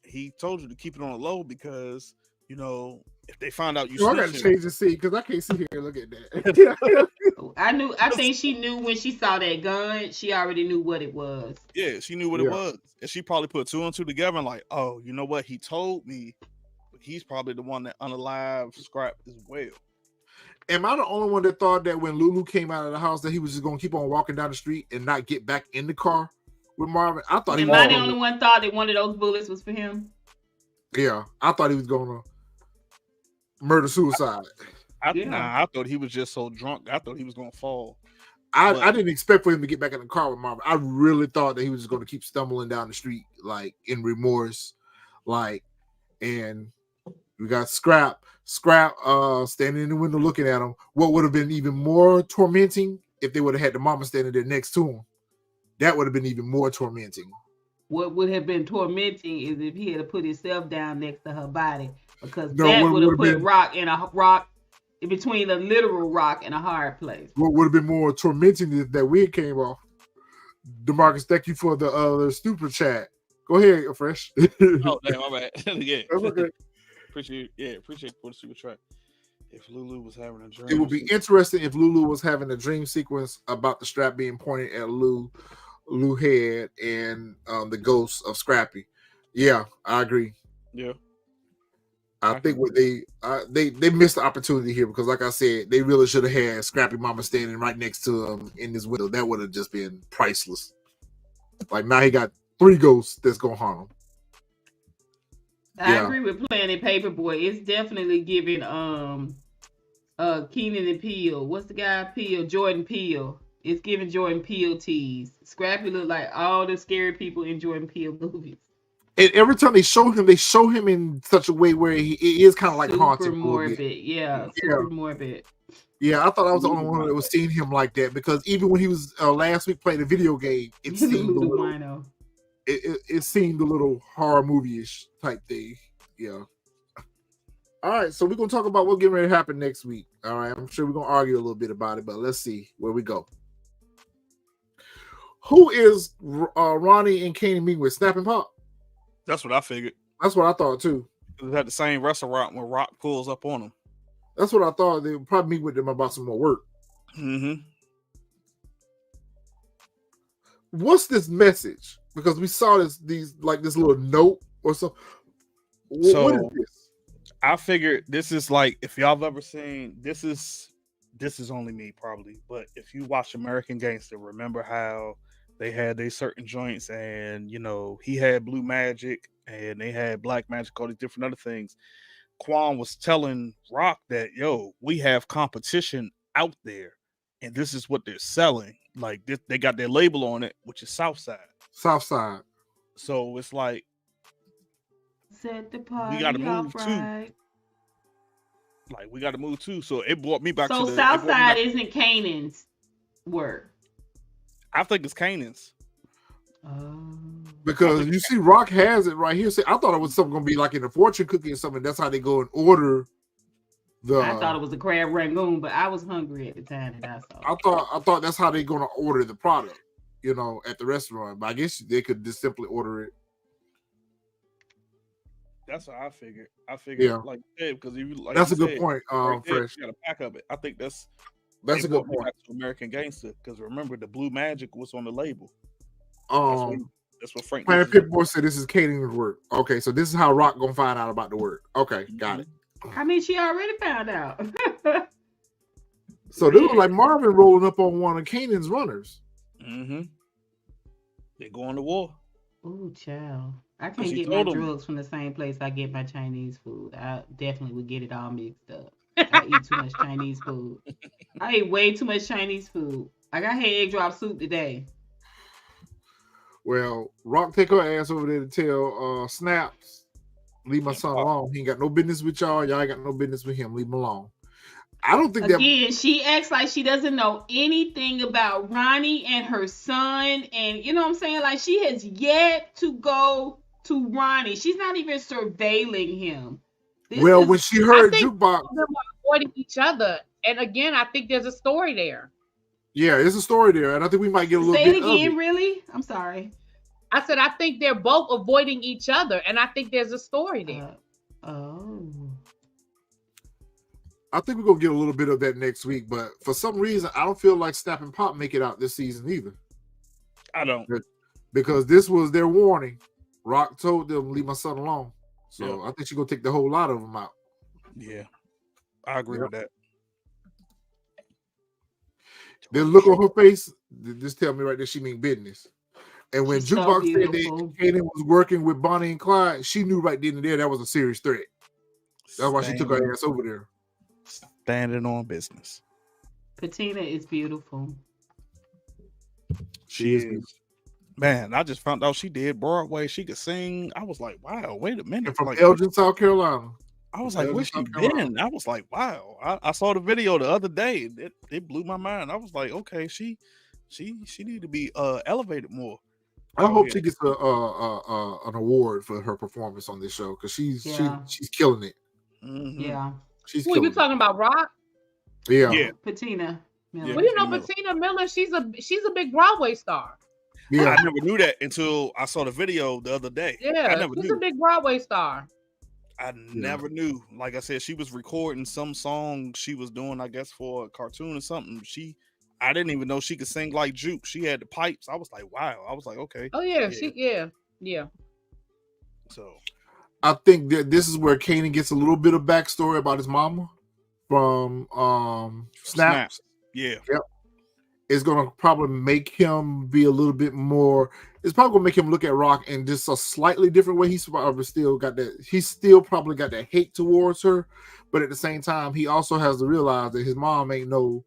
he told you to keep it on the low because if they find out you I gotta snitching." change the scene because I can't sit here and look at that. I think she knew when she saw that gun, she already knew what it was. Yeah, she knew what Yeah. it was, and she probably put 2 and 2 together and like, "Oh, you know what? He told me, but he's probably the one that unalived Scrap as well." Am I the only one that thought that when Lulu came out of the house that he was just gonna keep on walking down the street and not get back in the car with Marvin? I thought he Am was I the gonna, only one thought that one of those bullets was for him? yeah, I thought he was gonna murder suicide. I thought he was just so drunk. I thought he was gonna fall. I didn't expect for him to get back in the car with Marvin. I really thought that he was just gonna keep stumbling down the street like in remorse, like, and we got Scrap standing in the window looking at him. What would have been even more tormenting if they would have had the mama standing there next to him. That would have been even more tormenting. What would have been tormenting is if he had put himself down next to her body, because No, that what would have would've put been- rock in between a literal rock and a hard place. What would have been more tormenting if that wig came off. DeMarcus, thank you for the stupid chat. Go ahead, Fresh. Oh, damn, my bad. Yeah, That's okay. appreciate for the super track. If Lulu was having a dream, It would be interesting if Lulu was having a dream sequence about the strap being pointed at Lou head and the ghost of Scrappy. Yeah, I agree. Yeah, I think what they missed the opportunity here because, like I said, they really should have had Scrappy Mama standing right next to him in this window. That would have just been priceless. Like now he got 3 ghosts that's gonna haunt him. I agree with Planet Paperboy. It's definitely giving Keenan and Peele. What's the guy? Peele, Jordan Peele. It's giving Jordan Peele tease. Scrappy look like all the scary people in Jordan Peele movies. And every time they show him in such a way where he is kind of like haunted. Super morbid. Yeah, super morbid. Yeah, I thought I was the only one that was seeing him like that because even when he was last week playing a video game, it seemed a little, it seemed a little horror movie-ish type thing. Yeah. All right, so we're gonna talk about what's getting ready to happen next week. All right, I'm sure we're gonna argue a little bit about it, but let's see where we go. Who is Ronnie and Kanan meeting with? Snap and Pop? that's what I figured. That's what I thought too. It had the same restaurant when Rock pulls up on him. That's what I thought. They would probably meet with them about some more work. Mm-hmm. What's this message? Because we saw this little note or something. What is this? I figured this is like, if y'all have ever seen, this is only me probably, but if you watch American Gangster, remember how they had their certain joints and he had blue magic and they had black magic, all these different other things. Quan was telling Rock that, yo, we have competition out there and this is what they're selling. Like this, they got their label on it, which is Southside. Southside. So it's like, set the party we got to move right. too. Like we got to move too. So it brought me back to the Southside isn't Kanan's work. I think it's Kanan's. Because you see, Rock has it right here. See, I thought it was something gonna be like in a fortune cookie or something. That's how they go and order the. I thought it was a crab rangoon, but I was hungry at the time that I saw. I thought that's how they're gonna order the product, at the restaurant. But I guess they could just simply order it. That's what I figured. I figured Yeah. like because if you like That's you a good said, point, right there, Fresh. you got a pack of it. I think that's a they good brought me point. back to American Gangster because remember the Blue Magic was on the label. Um, That's what Frank. Planet Pitbull said this is Kanan's work. Okay, so this is how Rock gonna find out about the work. Okay, got it. I mean, she already found out. So this was like Marvin rolling up on one of Kanan's runners. Mm-hmm. They going to war. Ooh, child. I can't She get my told him. drugs from the same place I get my Chinese food. I definitely would get it all mixed up. I eat too much Chinese food. I ate way too much Chinese food. I got egg drop soup today. Well, Rock take her ass over there to tell Snaps, leave my son alone. He ain't got no business with y'all. Y'all ain't got no business with him. Leave him alone. I don't think Again, she acts like she doesn't know anything about Ronnie and her son. And you know what I'm saying? Like she has yet to go to Ronnie. She's not even surveilling him. When she heard I think Jukebox, them are avoiding each other. And again, I think there's a story there. yeah, there's a story there, and I think we might get a little Say bit it of again, it. really? I'm sorry. I said I think they're both avoiding each other, and I think there's a story there. I think we're gonna get a little bit of that next week, but for some reason, I don't feel like Snap and Pop make it out this season either. I don't, because this was their warning. Rock told them leave my son alone, so I think she's gonna take the whole lot of them out. Yeah, I agree with that. The look on her face, just tell me right there, she mean business. And when She's so Jukebox said that beautiful. Kanan was working with Bonnie and Clyde, she knew right then and there that was a serious threat. That's why she took her ass over there. Standing on business. Patina is beautiful. She is. Man, I just found out she did Broadway. She could sing. I was like, wow, wait a minute. And from like, Elgin, South Carolina. I was like, where's she been? I was like, wow. I saw the video the other day. It blew my mind. I was like, okay, she need to be elevated more. I hope she gets an award for her performance on this show because she's killing it. Mm-hmm. Yeah. She's Who you talking about, Rock? Yeah. Patina Miller. Well, you know Patina Miller, she's a big Broadway star. Yeah. I never knew that until I saw the video the other day. Yeah, I never she's knew. a big Broadway star. I never knew. Like I said, she was recording some song she was doing, I guess, for a cartoon or something. I didn't even know she could sing like Juke. She had the pipes. I was like, wow. I was like, okay. Oh yeah. Yeah. So I think that this is where Kanan gets a little bit of backstory about his mama from Snaps. Yeah. Yep. It's gonna probably make him be a little bit more. It's probably gonna make him look at Rock in just a slightly different way. He's probably still got that. He's still probably got that hate towards her, but at the same time, he also has to realize that his mom ain't no,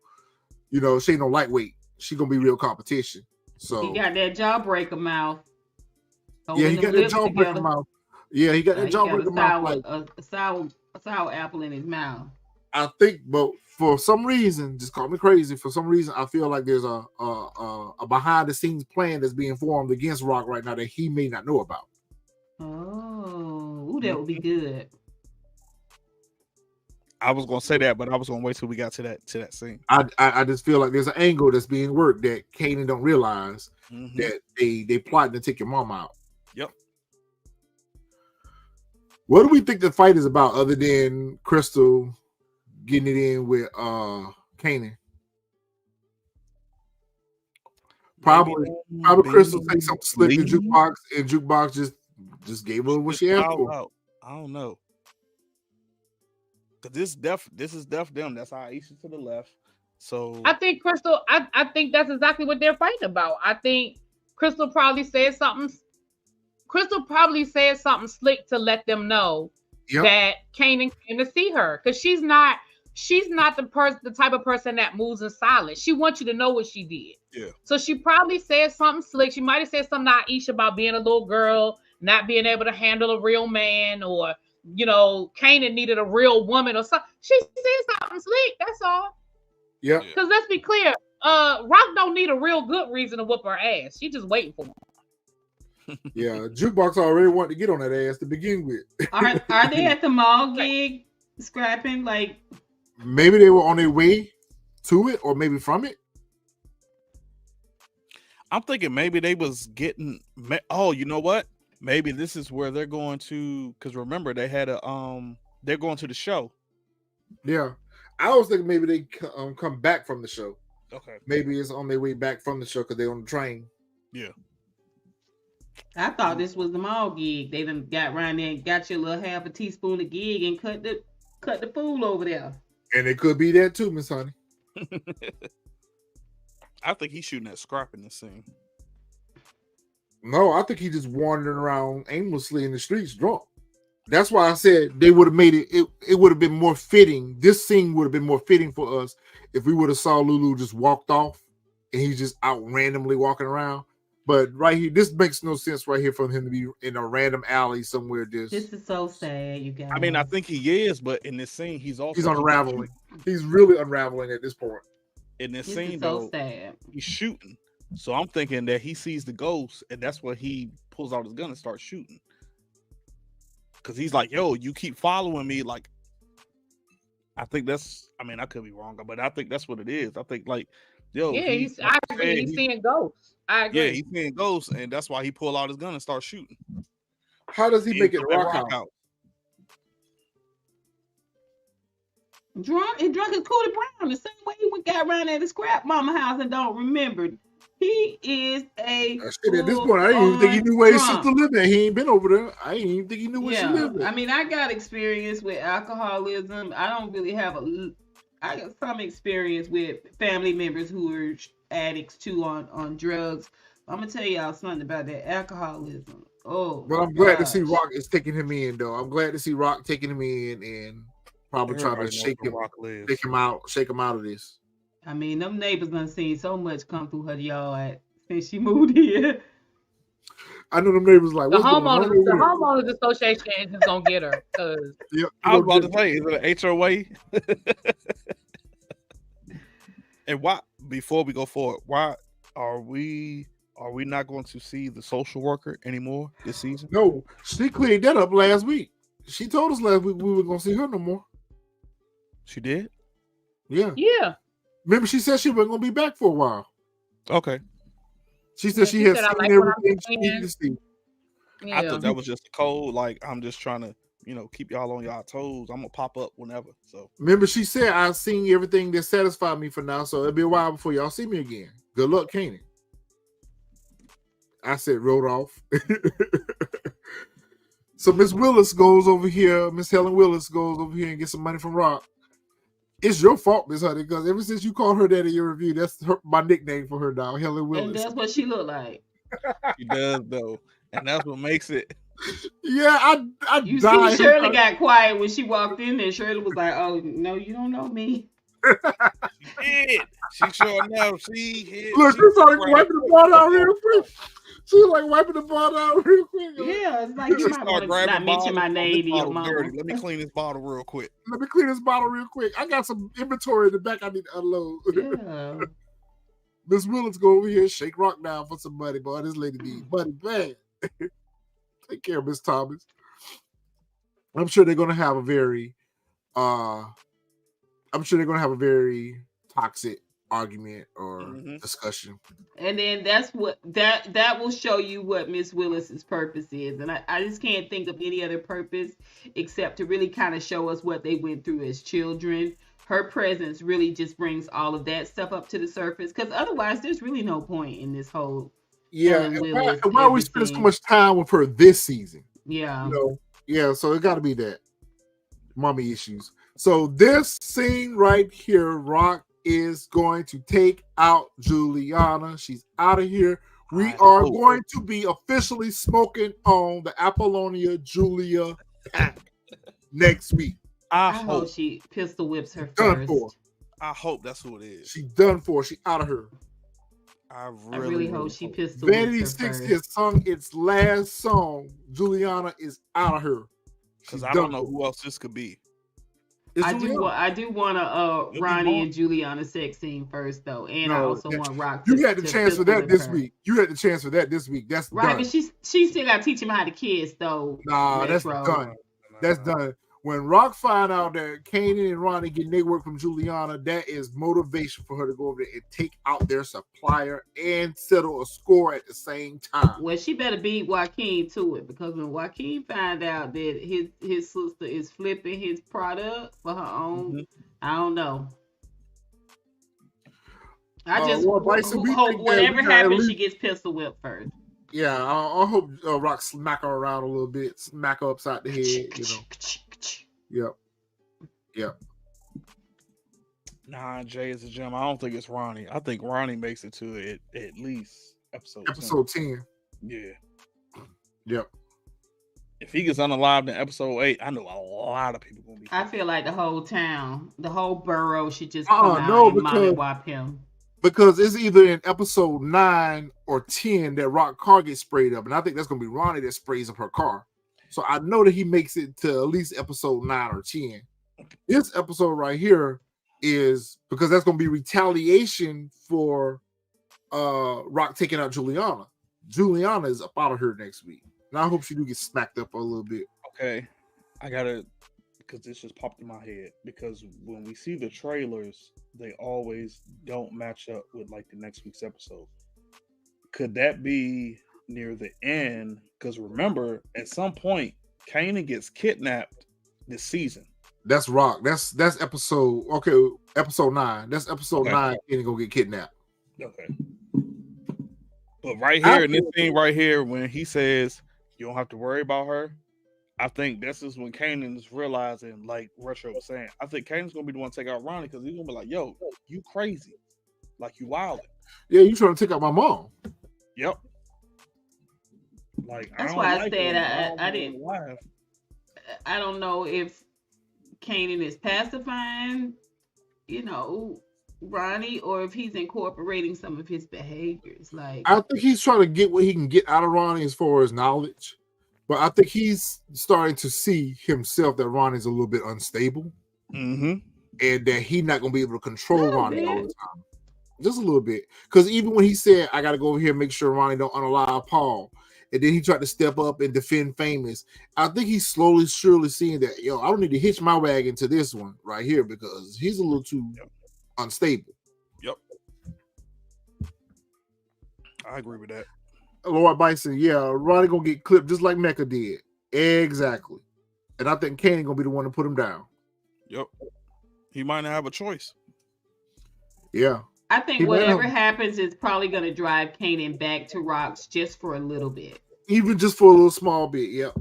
she ain't no lightweight. She gonna be real competition. So he got that jawbreaker mouth. Yeah, he got that jawbreaker mouth. Yeah, he got that jawbreaker mouth. Like a sour apple in his mouth. I think, but for some reason, just call me crazy. For some reason, I feel like there's a behind the scenes plan that's being formed against Rock right now that he may not know about. Oh, that would be good. I was gonna say that, but I was gonna wait till we got to that scene. I just feel like there's an angle that's being worked that Kanan don't realize that they plotting to take your mom out. Yep. What do we think the fight is about, other than Crystal getting it in with Kanan? Probably Crystal takes something slick in Jukebox, and Jukebox just gave her what she asked for. I don't know. Cause this is deaf them. That's Aisha to the left. So I think Crystal. I think that's exactly what they're fighting about. I think Crystal probably said something. Crystal probably said something slick to let them know that Kanan came to see her, because she's not the type of person that moves in silence. She wants you to know what she did. Yeah. So she probably said something slick. She might have said something to Aisha about being a little girl, not being able to handle a real man, or Kanan needed a real woman or something. She said something slick. That's all. Yeah. Because let's be clear, Rock don't need a real good reason to whoop her ass. She just waiting for him. Yeah, Jukebox already wanted to get on that ass to begin with. Are they at the mall gig scrapping? Like, maybe they were on their way to it, or maybe from it. I'm thinking maybe they was getting. Oh, you know what? maybe this is where they're going to. Because remember, they had a they're going to the show. Yeah, I was thinking maybe they come back from the show. Okay. Maybe it's on their way back from the show because they're on the train. Yeah. I thought this was the mall gig. They done got around there and got you a little half a teaspoon of gig and cut the fool over there. And it could be that too, Miss Honey. I think he's shooting at scrap in this scene. No, I think he's just wandering around aimlessly in the streets drunk. That's why I said they would have made it. It would have been more fitting. This scene would have been more fitting for us if we would have saw Lulu just walked off and he's just out randomly walking around. But right here, this makes no sense right here for him to be in a random alley somewhere. This is so sad, you guys. I mean, I think he is, but in this scene, he's unraveling. He's really unraveling at this point. In this This scene, is so though, sad. he's shooting. So I'm thinking that he sees the ghost, and that's where he pulls out his gun and starts shooting. Because he's like, yo, you keep following me. Like, I think that's, I mean, I could be wrong, but I think that's what it is. I think, like, yo. Yeah, I agree. He's seeing ghosts. I agree. Yeah, he's seeing ghosts, and that's why he pull out his gun and start shooting. How does he make it rock out? Drunk as Cootie Brown, the same way he got around at the scrap mama house and don't remember. He is a shit, at this point, I didn't even think he knew where his sister lived at. He ain't been over there. I didn't even think he knew where she lived at. I mean, I got experience with alcoholism. I don't really have I got some experience with family members who are addicts too on drugs. I'm gonna tell y'all something about that alcoholism. Oh, but I'm glad to see Rock is taking him in, though. I'm glad to see Rock taking him in and probably trying to shake him out of this. I mean, them neighbors done seen so much come through her yard since she moved here. I know them neighbors like, the homeowners association is just gonna get her. Yeah, I was about to say, is it an HOA? And why? Before we go forward, why are we not going to see the social worker anymore this season? No, she cleared that up last week. She told us last week we were going to see her no more. She did? Yeah. Yeah. Remember, she said she wasn't going to be back for a while. Okay. She said she had seen everything she needed to see. Yeah. I thought that was just a code. Like, I'm just trying to, keep y'all on y'all toes. I'm going to pop up whenever. So remember, she said, I've seen everything that satisfied me for now, so it'll be a while before y'all see me again. Good luck, Kanan. I said, wrote off. So Miss Willis goes over here. Miss Helen Willis goes over here and gets some money from Rock. It's your fault, Miss Honey, because ever since you called her that in your review, that's my nickname for her now, Helen Willis. And that's what she look like. She does, though. And that's what makes it. Yeah, You see, Shirley got quiet when she walked in there. Shirley was like, "Oh no, you don't know me." She did. She sure enough. She hit. Look, she started wiping the ball out real quick. She was like wiping the ball out real quick. Yeah, it's like you might want to not mention my name to your mama. Let me clean this bottle real quick. I got some inventory in the back I need to unload. Yeah. Miss Willis go over here, shake Rock down for some money, boy. This lady needs money bad. Take care, Miss Thomas. I'm sure they're gonna have a very toxic argument or discussion. And then that's what that will show you what Miss Willis's purpose is. And I just can't think of any other purpose except to really kind of show us what they went through as children. Her presence really just brings all of that stuff up to the surface, because otherwise there's really no point in this whole why we spend so much time with her this season? Yeah. So it got to be that mommy issues. So this scene right here, Rock is going to take out Juliana. She's out of here. We are going to be officially smoking on the Apollonia Julia pack next week. I hope she pistol whips her done first. For. I hope that's who it is. She done for. She out of her. I really hope she pistol Vanity whips her 6 first. has sung its last song. Juliana is out of her. Because I don't know who else this could be. I do want a Ronnie and Juliana sex scene first, though, and I also want Rock. You had the chance for that this week. That's right, done. but she still got to teach him how to kiss, though. Nah, that's done. That's done. When Rock find out that Kanan and Ronnie getting their work from Juliana, that is motivation for her to go over there and take out their supplier and settle a score at the same time. Well, she better beat Joaquin to it, because when Joaquin find out that his sister is flipping his product for her own, I don't know. I just hope whatever happens, she gets pistol whipped first. Yeah, I hope Rock smack her around a little bit, smack her upside the head, Yep. Nah, Jay is a gem. I don't think it's Ronnie. I think Ronnie makes it to it at least episode 10. Yeah. Yep. If he gets unalived in episode 8, I know a lot of people gonna be. I feel like the whole town, the whole borough should just come out and mollywop him. Because it's either in episode 9 or 10 that Rock car gets sprayed up, and I think that's gonna be Ronnie that sprays up her car. So I know that he makes it to at least episode 9 or 10. This episode right here is because that's gonna be retaliation for Rock taking out Juliana. Juliana is up out of here next week, and I hope she do get smacked up a little bit. Okay, I gotta, because this just popped in my head, because when we see the trailers, they always don't match up with like the next week's episode. Could that be near the end? Because remember, at some point, Kanan gets kidnapped this season. That's Rock. That's episode. Okay, episode 9. That's episode 9. Kanan gonna get kidnapped. Okay. But right here, in this scene right here, when he says you don't have to worry about her, I think this is when Kanan's realizing, like Retro was saying, I think Kanan's gonna be the one to take out Ronnie, because he's gonna be like, yo, you crazy. Like, you wilding. Yeah, you trying to take out my mom. Yep. Like, that's why I said I didn't. I don't know if Kanan is pacifying, Ronnie, or if he's incorporating some of his behaviors. Like, I think he's trying to get what he can get out of Ronnie as far as knowledge, but I think he's starting to see himself that Ronnie's a little bit unstable, and that he's not going to be able to control Ronnie all the time. Just a little bit, because even when he said, "I got to go over here and make sure Ronnie don't unalive Paul," and then he tried to step up and defend Famous, I think he's slowly, surely seeing that, I don't need to hitch my wagon to this one right here, because he's a little too unstable. Yep. I agree with that. Lord Bison, Ronnie gonna get clipped just like Mecca did. Exactly. And I think Kanan gonna be the one to put him down. Yep. He might not have a choice. Yeah. I think whatever happens is probably gonna drive Kanan back to Rocks just for a little bit. Even just for a little small bit, yep.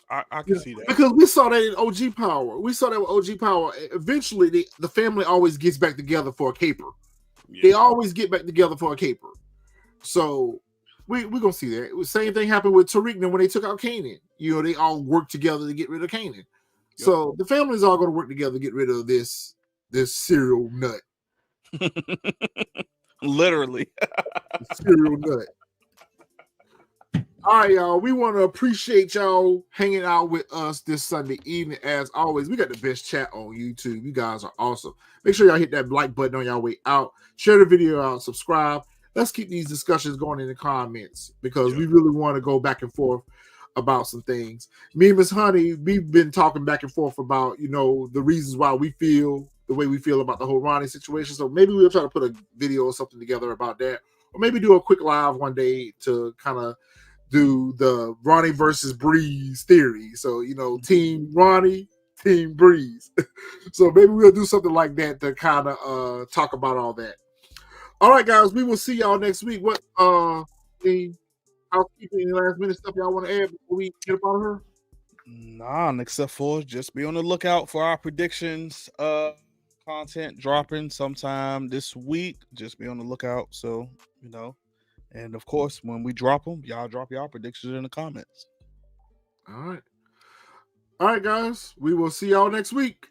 I can see that. Because we saw that in OG Power. We saw that with OG Power. Eventually, the family always gets back together for a caper. Yeah. They always get back together for a caper. So we're going to see that. The same thing happened with Tariq when they took out Kanan. They all worked together to get rid of Kanan. Yep. So the family's all going to work together to get rid of this serial nut. Literally. Serial nut. All right, y'all. We want to appreciate y'all hanging out with us this Sunday evening. As always, we got the best chat on YouTube. You guys are awesome. Make sure y'all hit that like button on y'all way out. Share the video out. Subscribe. Let's keep these discussions going in the comments, because we really want to go back and forth about some things. Me and Miss Honey, we've been talking back and forth about, the reasons why we feel the way we feel about the whole Ronnie situation. So maybe we'll try to put a video or something together about that, or maybe do a quick live one day to kind of do the Ronnie versus Breeze theory. So, Team Ronnie, Team Breeze. So maybe we'll do something like that to kind of talk about all that. All right, guys, we will see y'all next week. What the housekeeping last minute stuff y'all want to add before we get up out of her? Nah, except for just be on the lookout for our predictions. Content dropping sometime this week. Just be on the lookout. So, and of course, when we drop them, y'all drop y'all predictions in the comments. All right. All right, guys. We will see y'all next week.